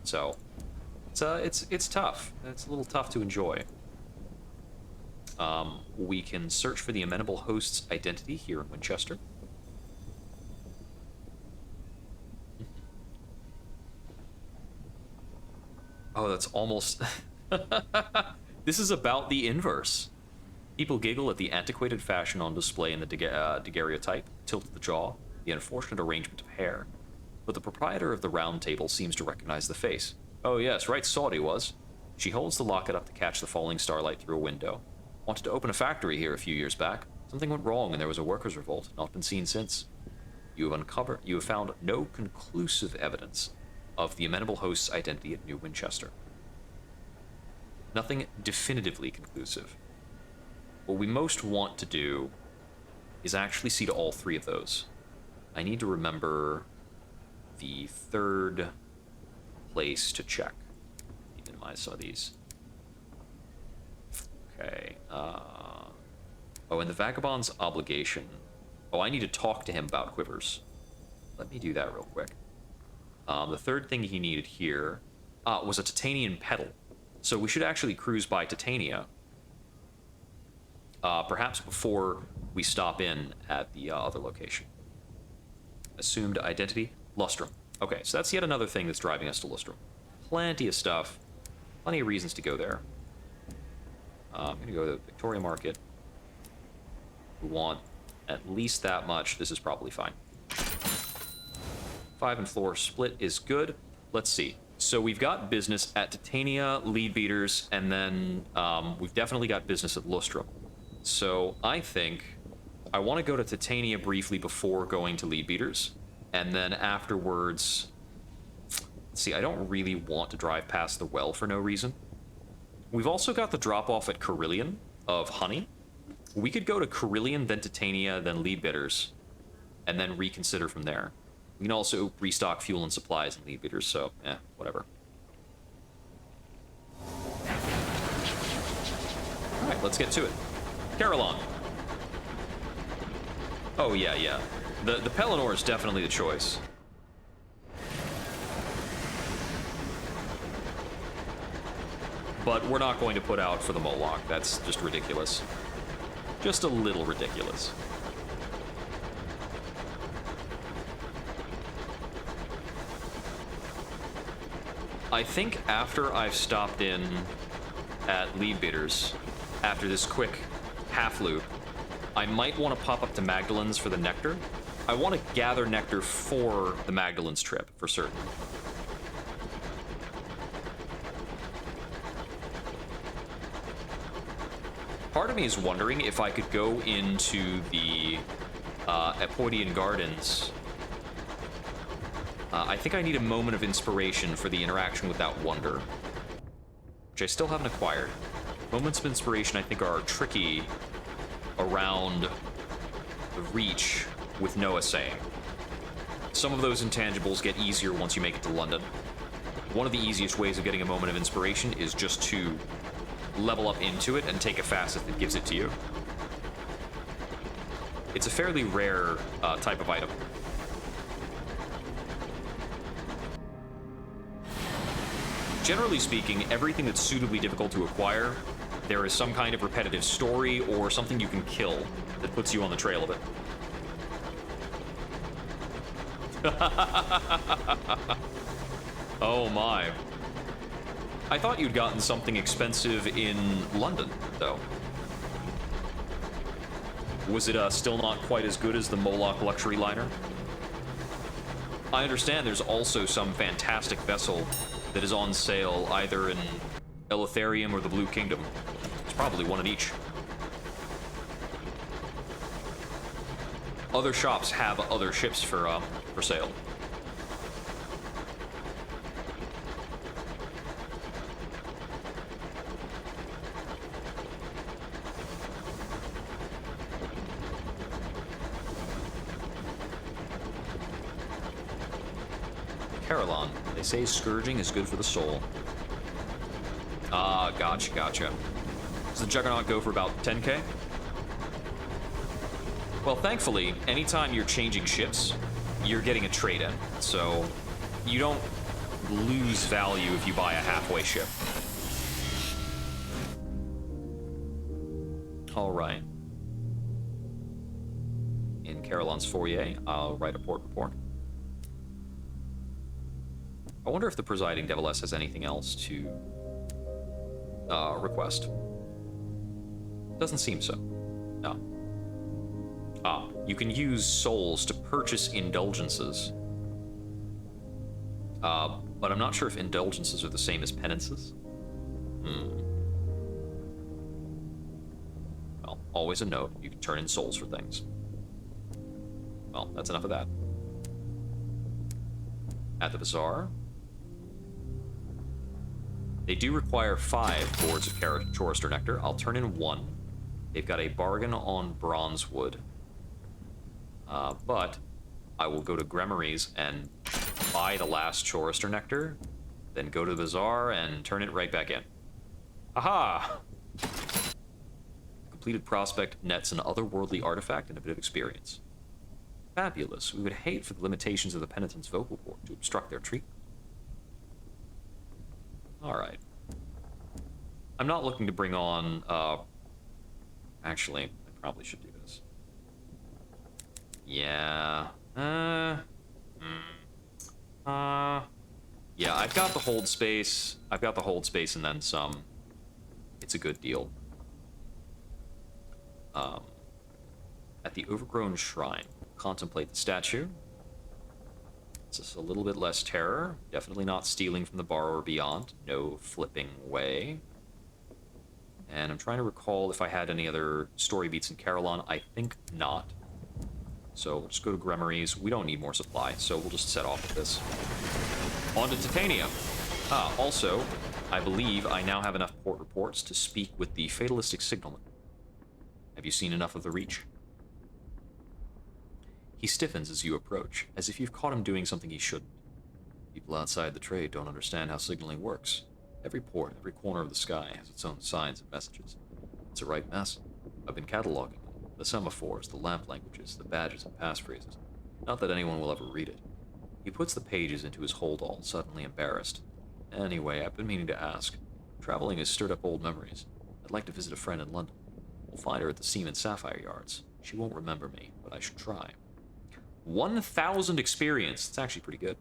Speaker 1: So it's tough. It's a little tough to enjoy. We can search for the amenable host's identity here in Winchester. Oh, that's almost... This is about the inverse. People giggle at the antiquated fashion on display in the daguerreotype, tilt of the jaw, the unfortunate arrangement of hair. But the proprietor of the round table seems to recognize the face. Oh yes, right sawed he was. She holds the locket up to catch the falling starlight through a window. Wanted to open a factory here a few years back. Something went wrong and there was a workers' revolt, not been seen since. You have found no conclusive evidence of the amenable host's identity at New Winchester. Nothing definitively conclusive. What we most want to do is actually see to all three of those. I need to remember the third place to check. Minimize some of these. Okay. Oh, and the Vagabond's obligation. Oh, I need to talk to him about quivers. Let me do that real quick. The third thing he needed here was a Titanian pedal. So we should actually cruise by Titania. Perhaps before we stop in at the other location. Assumed identity, Lustrum. Okay, so that's yet another thing that's driving us to Lustrum. Plenty of stuff. Plenty of reasons to go there. I'm going to go to the Victoria Market. We want at least that much. This is probably fine. 5 and floor split is good. Let's see. So we've got business at Titania, Lead Beaters, and then we've definitely got business at Lustrum. So I think I want to go to Titania briefly before going to Lead Beaters, and then afterwards... See, I don't really want to drive past the well for no reason. We've also got the drop-off at Carillion of honey. We could go to Carillion, then Titania, then Lead Bitters, and then reconsider from there. We can also restock fuel and supplies in Lead Bitters, so, whatever. Alright, let's get to it. Carillon. Oh, yeah. The Pelennor is definitely the choice. But we're not going to put out for the Moloch. That's just ridiculous. Just a little ridiculous. I think after I've stopped in at Lead Bitters, after this quick half loop, I might want to pop up to Magdalen's for the nectar. I want to gather nectar for the Magdalen's trip, for certain. Part of me is wondering if I could go into the Apoidian Gardens. I think I need a moment of inspiration for the interaction with that wonder, which I still haven't acquired. Moments of inspiration, I think, are tricky around the reach with Noah saying. Some of those intangibles get easier once you make it to London. One of the easiest ways of getting a moment of inspiration is just to level up into it and take it fast if it gives it to you. It's a fairly rare type of item. Generally speaking, everything that's suitably difficult to acquire, there is some kind of repetitive story or something you can kill that puts you on the trail of it. Oh my. I thought you'd gotten something expensive in London, though. Was it still not quite as good as the Moloch luxury liner? I understand there's also some fantastic vessel that is on sale either in Eleutherium or the Blue Kingdom. It's probably one in each. Other shops have other ships for sale. Carillon. They say scourging is good for the soul. Ah, gotcha. Does the Juggernaut go for about 10k? Well, thankfully, anytime you're changing ships, you're getting a trade-in. So you don't lose value if you buy a halfway ship. All right. In Carillon's foyer, I'll write a port report. I wonder if the presiding Deviless has anything else to request. Doesn't seem so. No. Ah, you can use souls to purchase indulgences. But I'm not sure if indulgences are the same as penances. Well, always a note. You can turn in souls for things. Well, that's enough of that. At the bazaar, they do require 5 boards of Chorister Nectar. I'll turn in 1. They've got a bargain on Bronzewood. But I will go to Grimory's and buy the last Chorister Nectar, then go to the bazaar and turn it right back in. Aha! Completed prospect nets an otherworldly artifact and a bit of experience. Fabulous. We would hate for the limitations of the penitent's vocal cord to obstruct their treatment. Alright. I'm not looking to bring on, actually, I probably should do this. Yeah. Yeah, I've got the hold space. I've got the hold space and then some. It's a good deal. At the Overgrown Shrine, contemplate the statue. It's just a little bit less terror. Definitely not stealing from the borrower beyond. No flipping way. And I'm trying to recall if I had any other story beats in Carillon. I think not. So we'll just go to Grimory's. We don't need more supply, so we'll just set off with this. On to Titania. Also, I believe I now have enough port reports to speak with the fatalistic signalman. Have you seen enough of the Reach? He stiffens as you approach, as if you've caught him doing something he shouldn't. People outside the trade don't understand how signaling works. Every port, every corner of the sky has its own signs and messages. It's a right mess. I've been cataloging them. The semaphores, the lamp languages, the badges and passphrases. Not that anyone will ever read it. He puts the pages into his hold-all, suddenly embarrassed. Anyway, I've been meaning to ask. Traveling has stirred up old memories. I'd like to visit a friend in London. We'll find her at the Seam and Sapphire Yards. She won't remember me, but I should try. 1,000 experience. It's actually pretty good.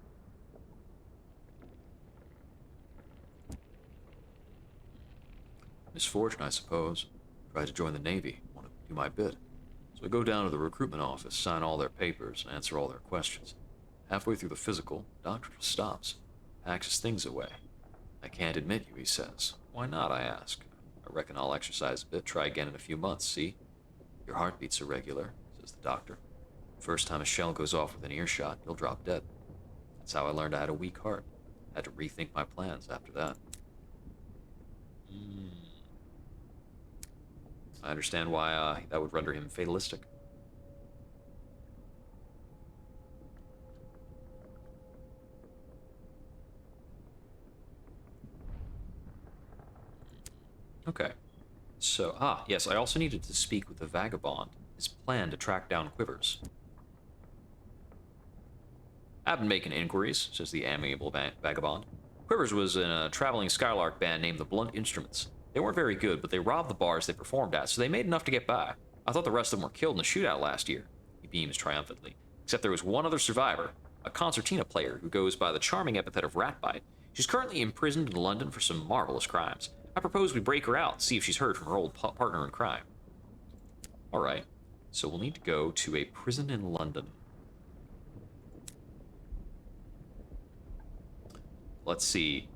Speaker 1: Misfortune, I suppose. Tried to join the Navy. Want to do my bit. So I go down to the recruitment office, sign all their papers, and answer all their questions. Halfway through the physical, the doctor just stops. Packs his things away. I can't admit you, he says. Why not, I ask. I reckon I'll exercise a bit, try again in a few months, see? Your heartbeat's irregular, says the doctor. First time a shell goes off with an earshot, you'll drop dead. That's how I learned I had a weak heart. Had to rethink my plans after that. I understand why that would render him fatalistic. Okay. So, yes, I also needed to speak with the vagabond. His plan to track down Quivers. I've been making inquiries, says the amiable vagabond. Quivers was in a traveling Skylark band named the Blunt Instruments. They weren't very good, but they robbed the bars they performed at, so they made enough to get by. I thought the rest of them were killed in a shootout last year. He beams triumphantly. Except there was one other survivor, a concertina player who goes by the charming epithet of Ratbite. She's currently imprisoned in London for some marvelous crimes. I propose we break her out and see if she's heard from her old partner in crime. Alright, so we'll need to go to a prison in London. Let's see.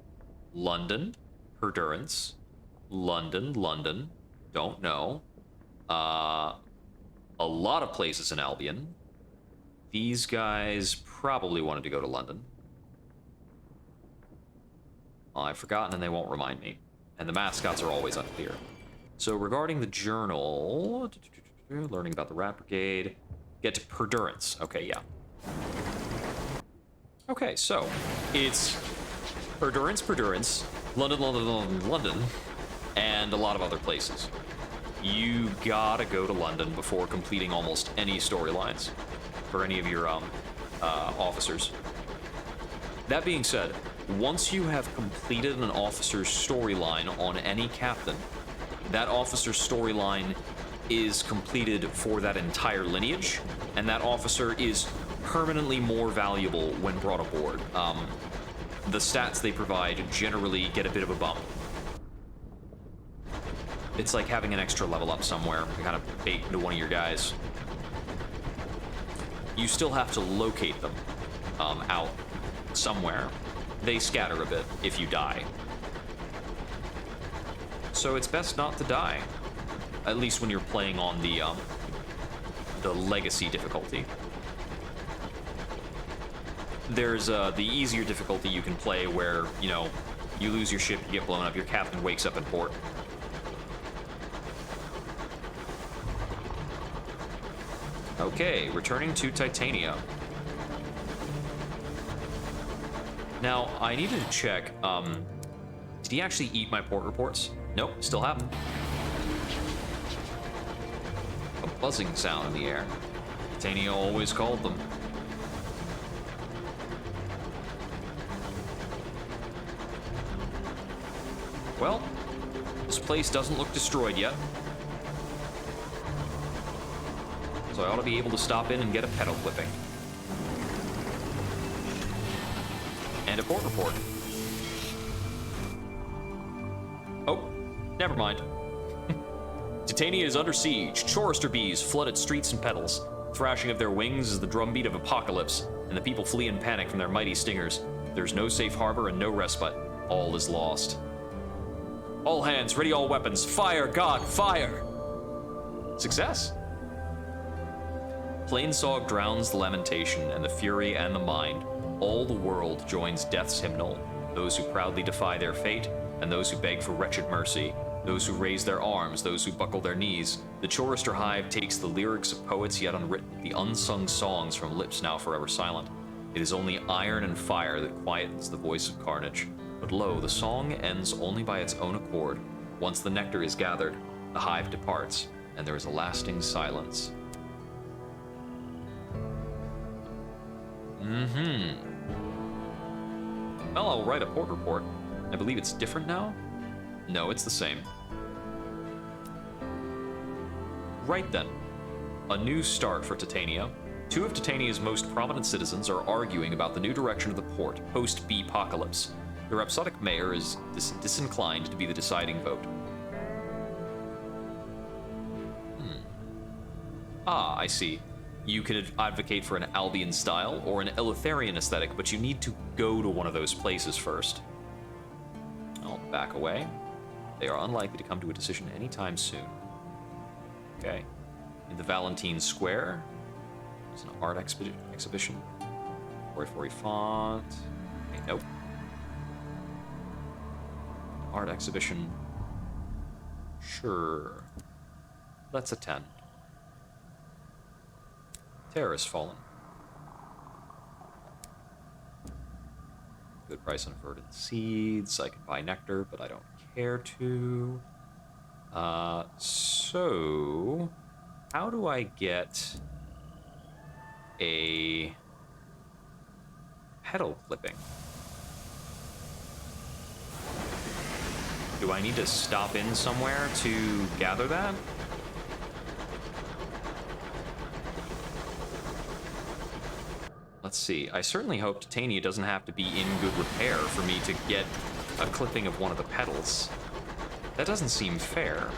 Speaker 1: London, Perdurance, London, don't know. A lot of places in Albion. These guys probably wanted to go to London. I've forgotten and they won't remind me. And the mascots are always unclear. So regarding the journal, learning about the Rat Brigade, get to Perdurance. Okay, yeah. Okay, so it's Perdurance, London, and a lot of other places. You gotta go to London before completing almost any storylines for any of your officers. That being said, once you have completed an officer's storyline on any captain, that officer's storyline is completed for that entire lineage, and that officer is permanently more valuable when brought aboard. The stats they provide generally get a bit of a bump. It's like having an extra level up somewhere, kind of baked into one of your guys. You still have to locate them out somewhere. They scatter a bit if you die. So it's best not to die. At least when you're playing on the legacy difficulty. There's the easier difficulty you can play where, you know, you lose your ship, you get blown up, your captain wakes up in port. Okay, returning to Titania. Now, I needed to check, did he actually eat my port reports? Nope, still have them. A buzzing sound in the air. Titania always called them. Well, this place doesn't look destroyed yet. So I ought to be able to stop in and get a petal clipping. And a port report. Oh, never mind. Titania is under siege. Chorister bees flood its streets and petals. Thrashing of their wings is the drumbeat of apocalypse, and the people flee in panic from their mighty stingers. There's no safe harbor and no respite. All is lost. All hands, ready all weapons. Fire, God, fire! Success. Plainsong drowns the lamentation and the fury and the mind. All the world joins death's hymnal. Those who proudly defy their fate, and those who beg for wretched mercy. Those who raise their arms, those who buckle their knees. The chorister hive takes the lyrics of poets yet unwritten, the unsung songs from lips now forever silent. It is only iron and fire that quietens the voice of carnage. But lo, the song ends only by its own accord. Once the nectar is gathered, the hive departs, and there is a lasting silence. Well, I'll write a port report. I believe it's different now? No, it's the same. Right then. A new start for Titania. Two of Titania's most prominent citizens are arguing about the new direction of the port, post-B-apocalypse. The rhapsodic mayor is disinclined to be the deciding vote. Ah, I see. You can advocate for an Albion style or an Eleutherian aesthetic, but you need to go to one of those places first. I'll back away. They are unlikely to come to a decision anytime soon. Okay. In the Valentine Square, there's an art exhibition. 44 font. Okay, nope. Art exhibition. Sure. Let's attend. Terror has fallen. Good price on verdant seeds. I can buy nectar, but I don't care to. So how do I get a petal clipping? Do I need to stop in somewhere to gather that? Let's see. I certainly hope Titania doesn't have to be in good repair for me to get a clipping of one of the petals. That doesn't seem fair.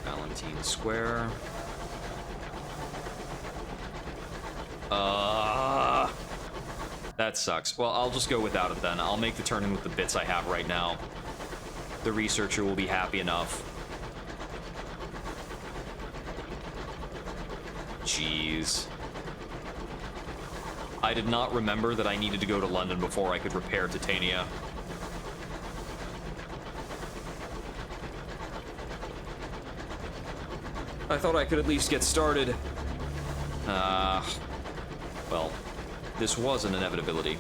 Speaker 1: Valentine Square. That sucks. Well, I'll just go without it then. I'll make the turn in with the bits I have right now. The researcher will be happy enough. Jeez. I did not remember that I needed to go to London before I could repair Titania. I thought I could at least get started. Well, this was an inevitability.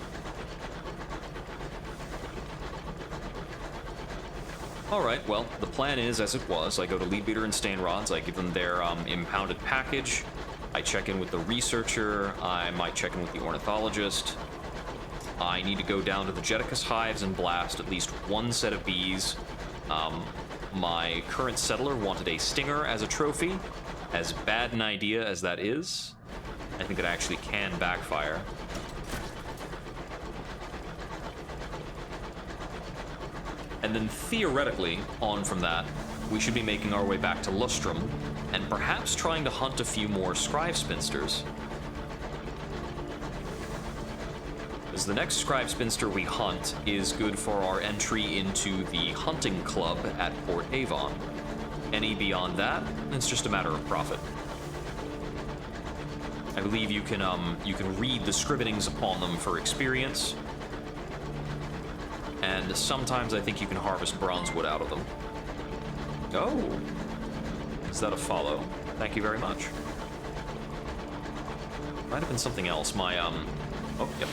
Speaker 1: Alright, well, the plan is as it was. I go to Leadbeater and Stainrods, I give them their impounded package. I check in with the researcher, I might check in with the ornithologist. I need to go down to the Geticus hives and blast at least one set of bees. My current settler wanted a stinger as a trophy. As bad an idea as that is, I think it actually can backfire. And then theoretically, on from that, we should be making our way back to Lustrum, and perhaps trying to hunt a few more Scribe Spinsters. Because the next Scribe Spinster we hunt is good for our entry into the hunting club at Port Avon. Any beyond that, it's just a matter of profit. I believe you can read the scrivenings upon them for experience. And sometimes I think you can harvest bronze wood out of them. Oh! Is that a follow? Thank you very much. Might have been something else. My, oh, yep.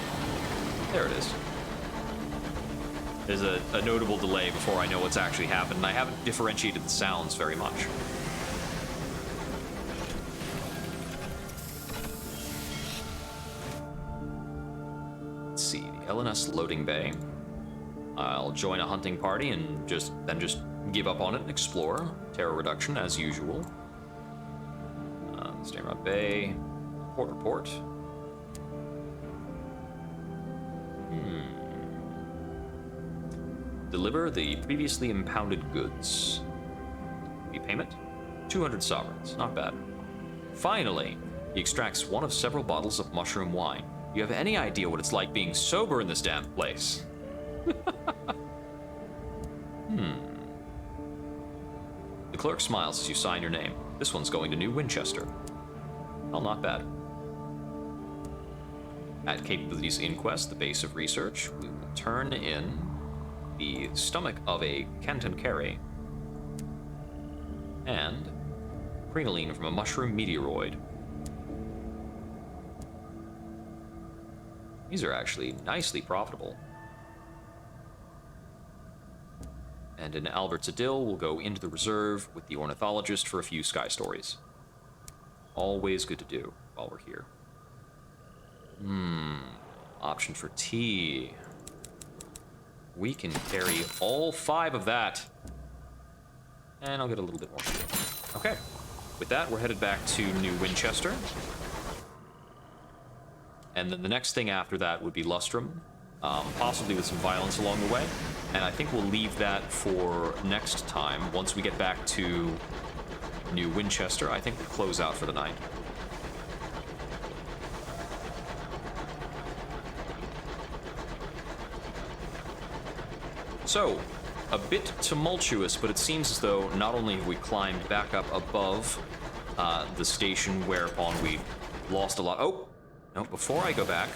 Speaker 1: There it is. There's a notable delay before I know what's actually happened, and I haven't differentiated the sounds very much. Let's see, the LNS loading bay. I'll join a hunting party and just give up on it and explore. Terror reduction, as usual. Stainrod Bay. Port report. Deliver the previously impounded goods. Repayment? 200 sovereigns. Not bad. Finally, he extracts one of several bottles of mushroom wine. You have any idea what it's like being sober in this damn place? The clerk smiles as you sign your name. This one's going to New Winchester. Well, not bad. At Capabilities Inquest, the base of research, we will turn in the stomach of a Kenton Carey and crinoline from a mushroom meteoroid. These are actually nicely profitable. And in Albert's Idyll, we'll go into the reserve with the ornithologist for a few sky stories. Always good to do while we're here. Option for tea. We can carry all 5 of that. And I'll get a little bit more fuel. Okay. With that, we're headed back to New Winchester. And then the next thing after that would be Lustrum, possibly with some violence along the way. And I think we'll leave that for next time. Once we get back to New Winchester, I think we'll close out for the night. So, a bit tumultuous, but it seems as though not only have we climbed back up above the station, whereupon we lost a lot. Oh, no, before I go back,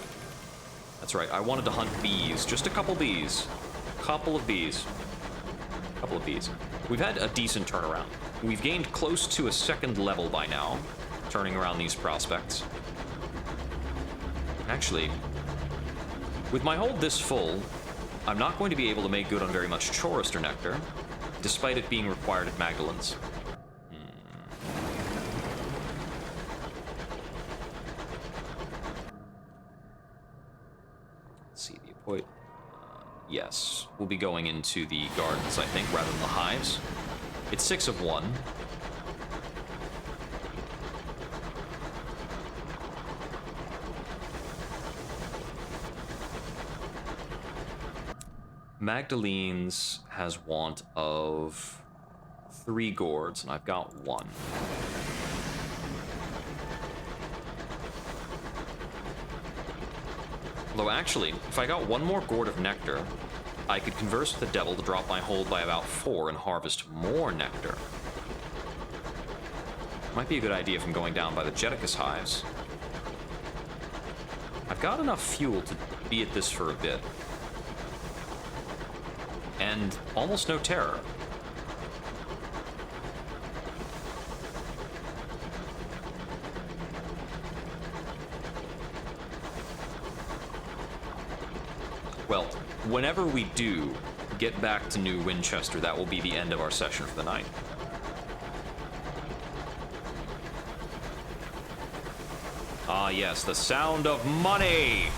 Speaker 1: that's right, I wanted to hunt bees, just a couple bees. Couple of bees. couple of bees. We've had a decent turnaround. We've gained close to a second level by now, turning around these prospects. Actually, with my hold this full, I'm not going to be able to make good on very much Chorister Nectar, despite it being required at Magdalen's. Let's see, the appointment. Yes, we'll be going into the gardens, I think, rather than the hives. It's 6 of 1. Magdalene's has want of 3 gourds, and I've got 1. Although actually, if I got 1 more gourd of nectar, I could converse with the devil to drop my hold by about 4 and harvest more nectar. Might be a good idea if I'm going down by the Jedicus hives. I've got enough fuel to be at this for a bit. And almost no terror. Well, whenever we do get back to New Winchester, that will be the end of our session for the night. Ah, yes, the sound of money!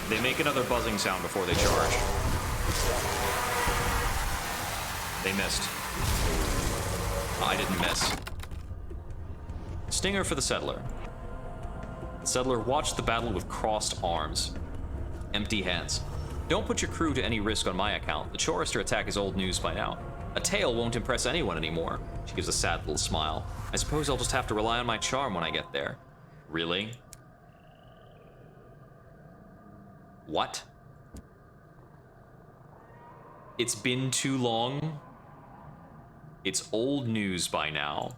Speaker 1: They make another buzzing sound before they charge. They missed. I didn't miss. Stinger for the Settler. The Settler watched the battle with crossed arms. Empty hands. Don't put your crew to any risk on my account. The Chorister attack is old news by now. A tale won't impress anyone anymore. She gives a sad little smile. I suppose I'll just have to rely on my charm when I get there. Really? What? It's been too long? It's old news by now.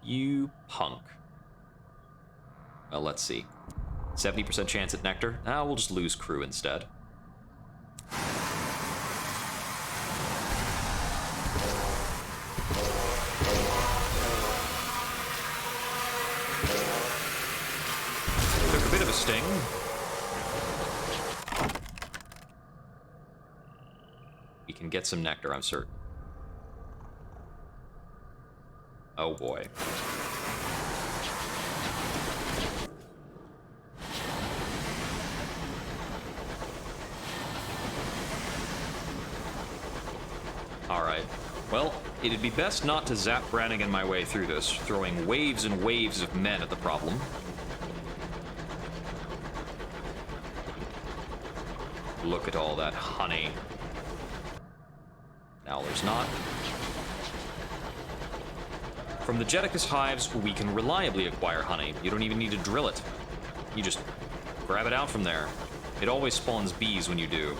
Speaker 1: You punk. Well, let's see. 70% chance at nectar? Ah, we'll just lose crew instead. Took a bit of a sting. We can get some nectar, I'm certain. Oh boy. Alright. Well, it'd be best not to zap Brannigan my way through this, throwing waves and waves of men at the problem. Look at all that honey. Now there's not. From the Jedicus hives, we can reliably acquire honey. You don't even need to drill it. You just grab it out from there. It always spawns bees when you do.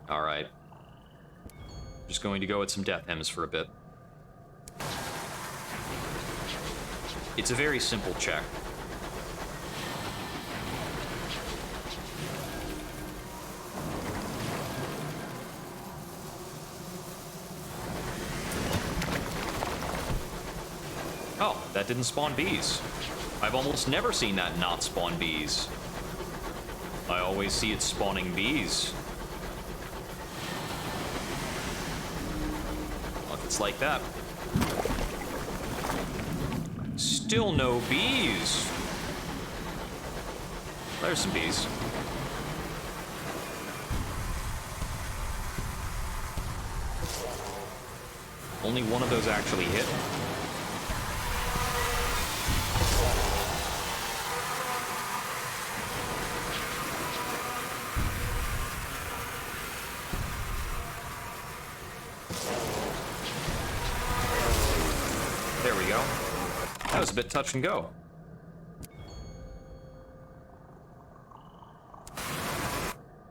Speaker 1: Alright. Just going to go at some death hymns for a bit. It's a very simple check. Oh, that didn't spawn bees. I've almost never seen that not spawn bees. I always see it spawning bees. It's like that. Still no bees. There's some bees. Only one of those actually hit. a bit touch and go.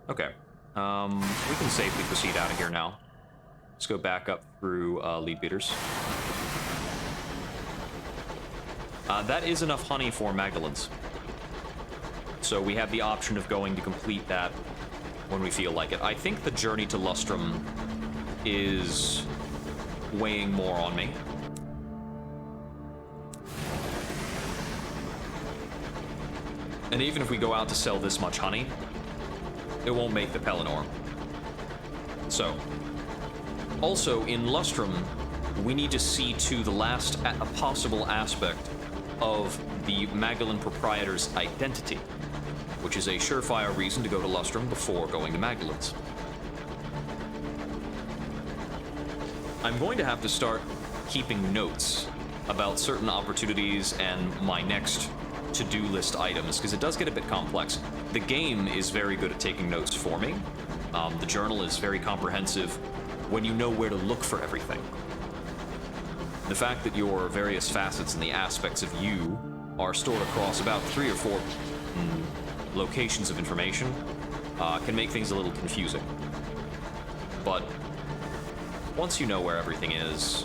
Speaker 1: Okay. We can safely proceed out of here now. Let's go back up through lead beaters. That is enough honey for Magdalene's. So we have the option of going to complete that when we feel like it. I think the journey to Lustrum is weighing more on me. And even if we go out to sell this much honey, it won't make the Pelennor. So, also in Lustrum, we need to see to the last possible aspect of the Magdalene proprietor's identity, which is a surefire reason to go to Lustrum before going to Magdalene's. I'm going to have to start keeping notes about certain opportunities and my next to-do list items, because it does get a bit complex. The game is very good at taking notes for me. The journal is very comprehensive when you know where to look for everything. The fact that your various facets and the aspects of you are stored across about 3 or 4 locations of information can make things a little confusing. But once you know where everything is,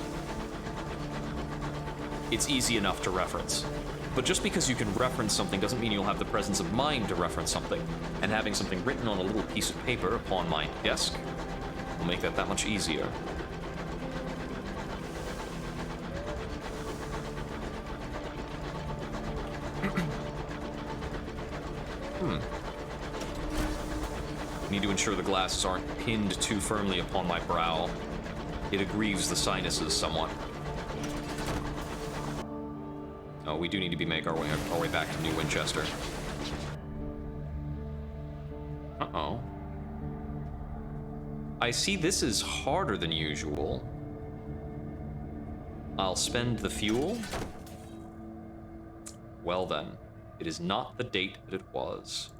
Speaker 1: it's easy enough to reference. But just because you can reference something doesn't mean you'll have the presence of mind to reference something. And having something written on a little piece of paper upon my desk will make that much easier. Need to ensure the glasses aren't pinned too firmly upon my brow. It aggrieves the sinuses somewhat. Oh, we do need to make our way back to New Winchester. Uh-oh. I see this is harder than usual. I'll spend the fuel. Well then, it is not the date that it was.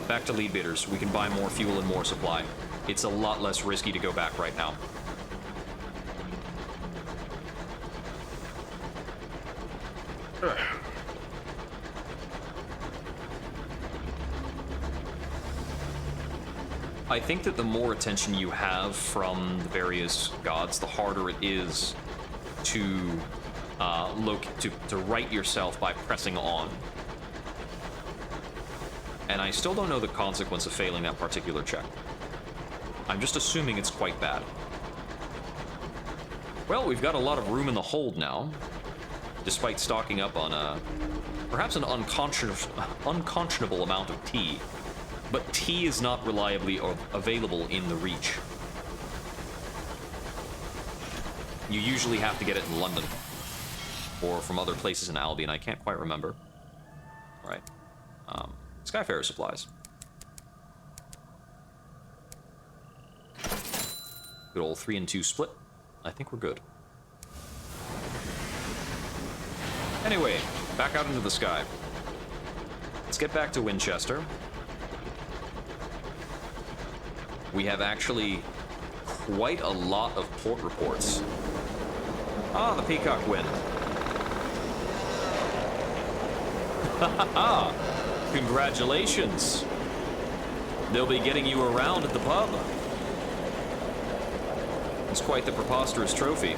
Speaker 1: Back to lead bidders. We can buy more fuel and more supply. It's a lot less risky to go back right now. I think that the more attention you have from the various gods, the harder it is to to right yourself by pressing on. And I still don't know the consequence of failing that particular check. I'm just assuming it's quite bad. Well, we've got a lot of room in the hold now, despite stocking up on perhaps an unconscionable amount of tea. But tea is not reliably available in the Reach. You usually have to get it in London, or from other places in Albion. I can't quite remember. All right. Skyfarer supplies. Good old 3 and 2 split. I think we're good. Anyway, back out into the sky. Let's get back to Winchester. We have actually quite a lot of port reports. Ah, the Peacock Wind. Ha ha ha! Congratulations! They'll be getting you around at the pub. It's quite the preposterous trophy.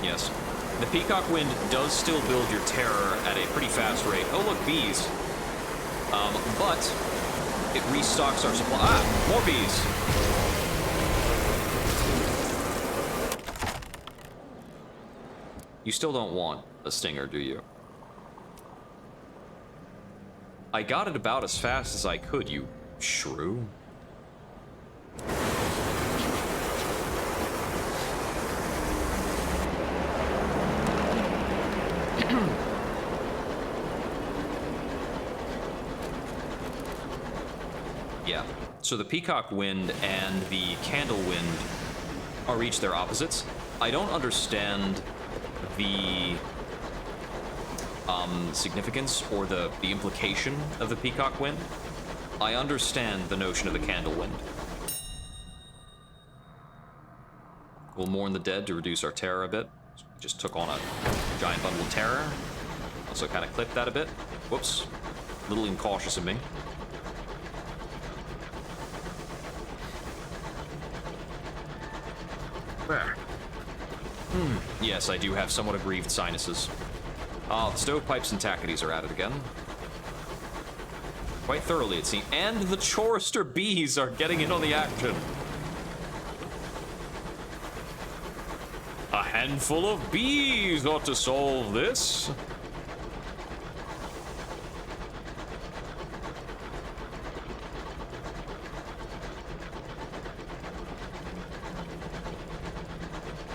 Speaker 1: Yes. The Peacock Wind does still build your terror at a pretty fast rate. Oh, look, bees. But it restocks our supply. Ah, more bees. You still don't want a stinger, do you? I got it about as fast as I could, you shrew. Yeah, so the Peacock Wind and the Candle Wind are each their opposites. I don't understand the significance or the implication of the Peacock Wind. I understand the notion of the Candle Wind. We'll mourn the dead to reduce our terror a bit. Just took on a giant bundle of terror. Also kind of clipped that a bit. Whoops. A little incautious of me. Yes, I do have somewhat aggrieved sinuses. The stovepipes and tackities are at it again. Quite thoroughly, it seems. And the chorister bees are getting in on the action. A handful of bees ought to solve this.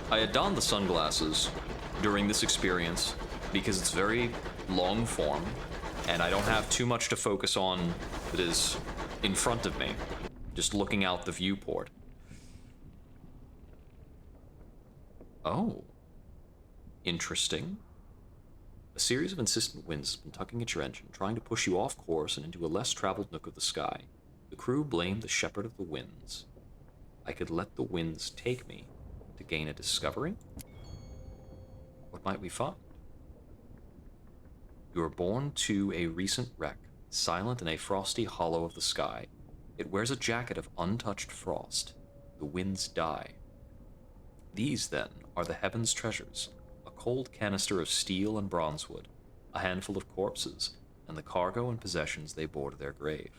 Speaker 1: I had donned the sunglasses during this experience because it's very long form and I don't have too much to focus on that is in front of me, just looking out the viewport. Oh, interesting. A series of insistent winds has been tugging at your engine, trying to push you off course and into a less traveled nook of the sky. The crew blamed the shepherd of the winds. I could let the winds take me to gain a discovery? What might we find? You are born to a recent wreck, silent in a frosty hollow of the sky. It wears a jacket of untouched frost. The winds die. These, then, are the heaven's treasures, a cold canister of steel and bronzewood, a handful of corpses, and the cargo and possessions they bore to their grave.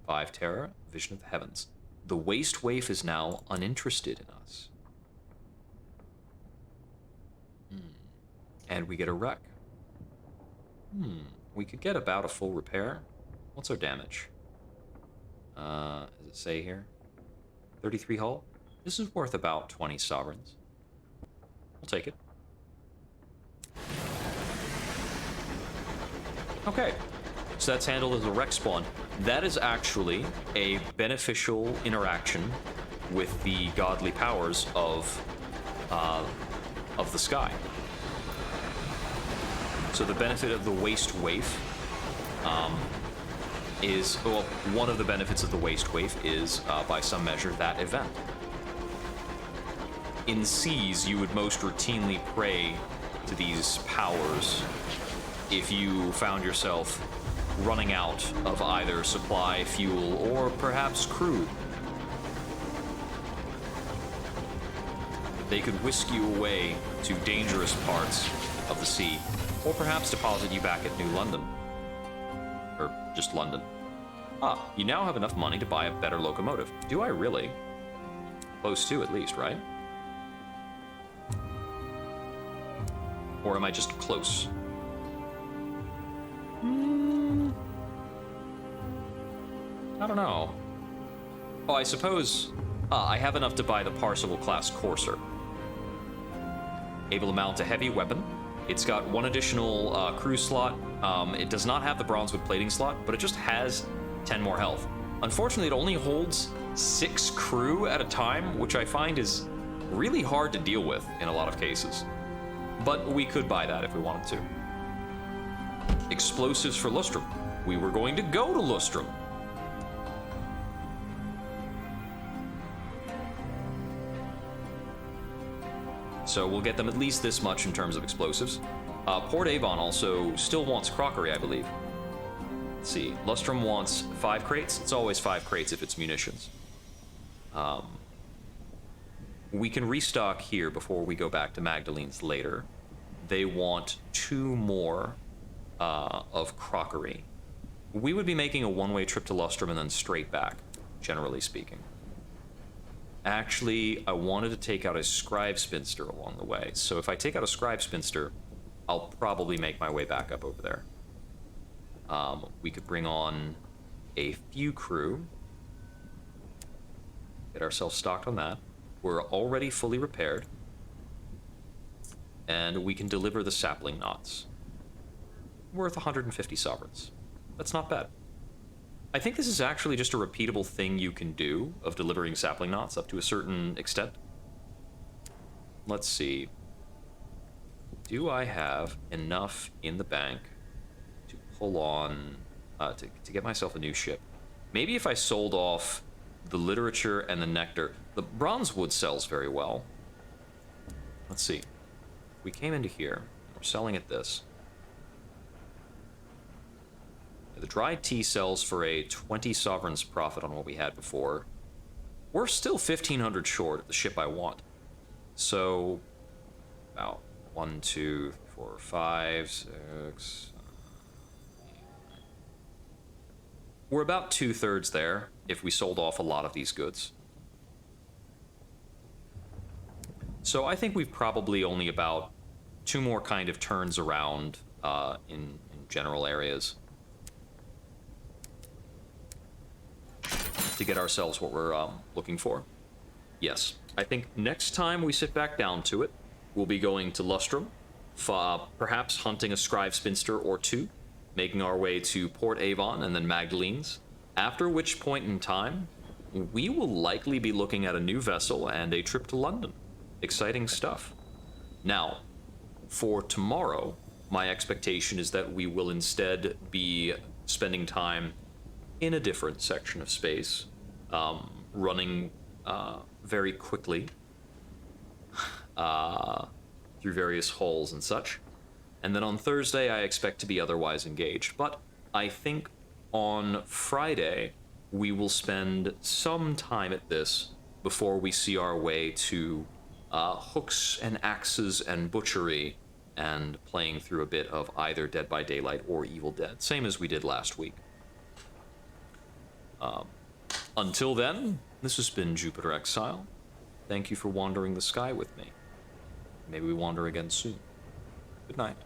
Speaker 1: 5 terror, vision of the heavens. The waste waif is now uninterested in us. And we get a wreck. We could get about a full repair. What's our damage? Does it say here? 33 hull? This is worth about 20 sovereigns. We'll take it. Okay, so that's handled as a wreck spawn. That is actually a beneficial interaction with the godly powers of the sky. So the benefit of the waste waif is, well, one of the benefits of the waste waif is, by some measure, that event. In seas, you would most routinely pray to these powers if you found yourself running out of either supply, fuel, or perhaps crew. They could whisk you away to dangerous parts of the sea, or perhaps deposit you back at New London. Or just London. You now have enough money to buy a better locomotive. Do I really? Close to, at least, right? Or am I just close? I don't know. Oh, I suppose I have enough to buy the Parseval-class Courser. Able to mount a heavy weapon. It's got one additional crew slot. It does not have the bronzewood plating slot, but it just has 10 more health. Unfortunately, it only holds 6 crew at a time, which I find is really hard to deal with in a lot of cases. But we could buy that if we wanted to. Explosives for Lustrum. We were going to go to Lustrum. So we'll get them at least this much in terms of explosives. Port Avon also still wants crockery, I believe. Let's see. Lustrum wants 5 crates. It's always 5 crates if it's munitions. We can restock here before we go back to Magdalene's later. They want 2 more of crockery. We would be making a one-way trip to Lustrum and then straight back, generally speaking. Actually, I wanted to take out a scribe spinster along the way. So if I take out a scribe spinster, I'll probably make my way back up over there. We could bring on a few crew. Get ourselves stocked on that. We're already fully repaired. And we can deliver the sapling knots. Worth 150 sovereigns. That's not bad. I think this is actually just a repeatable thing you can do of delivering sapling knots up to a certain extent. Let's see. Do I have enough in the bank to pull on, to get myself a new ship? Maybe if I sold off the literature and the nectar. The bronzewood sells very well. let's see. We came into here. We're selling at this. The dried tea sells for a 20 sovereigns profit on what we had before. We're still 1,500 short of the ship I want. So, about 1, 2, 4, 5, 6. We're about 2/3 there if we sold off a lot of these goods. So I think we've probably only about 2 more kind of turns around in general areas to get ourselves what we're looking for. Yes, I think next time we sit back down to it, we'll be going to Lustrum, perhaps hunting a scribe spinster or 2, making our way to Port Avon and then Magdalene's, after which point in time, we will likely be looking at a new vessel and a trip to London. Exciting stuff. Now, for tomorrow, my expectation is that we will instead be spending time in a different section of space, running very quickly through various holes and such. And then on Thursday, I expect to be otherwise engaged. But I think on Friday, we will spend some time at this before we see our way to hooks and axes and butchery and playing through a bit of either Dead by Daylight or Evil Dead, same as we did last week. Until then, this has been Jupiter Exile. Thank you for wandering the sky with me. Maybe we wander again soon. Good night.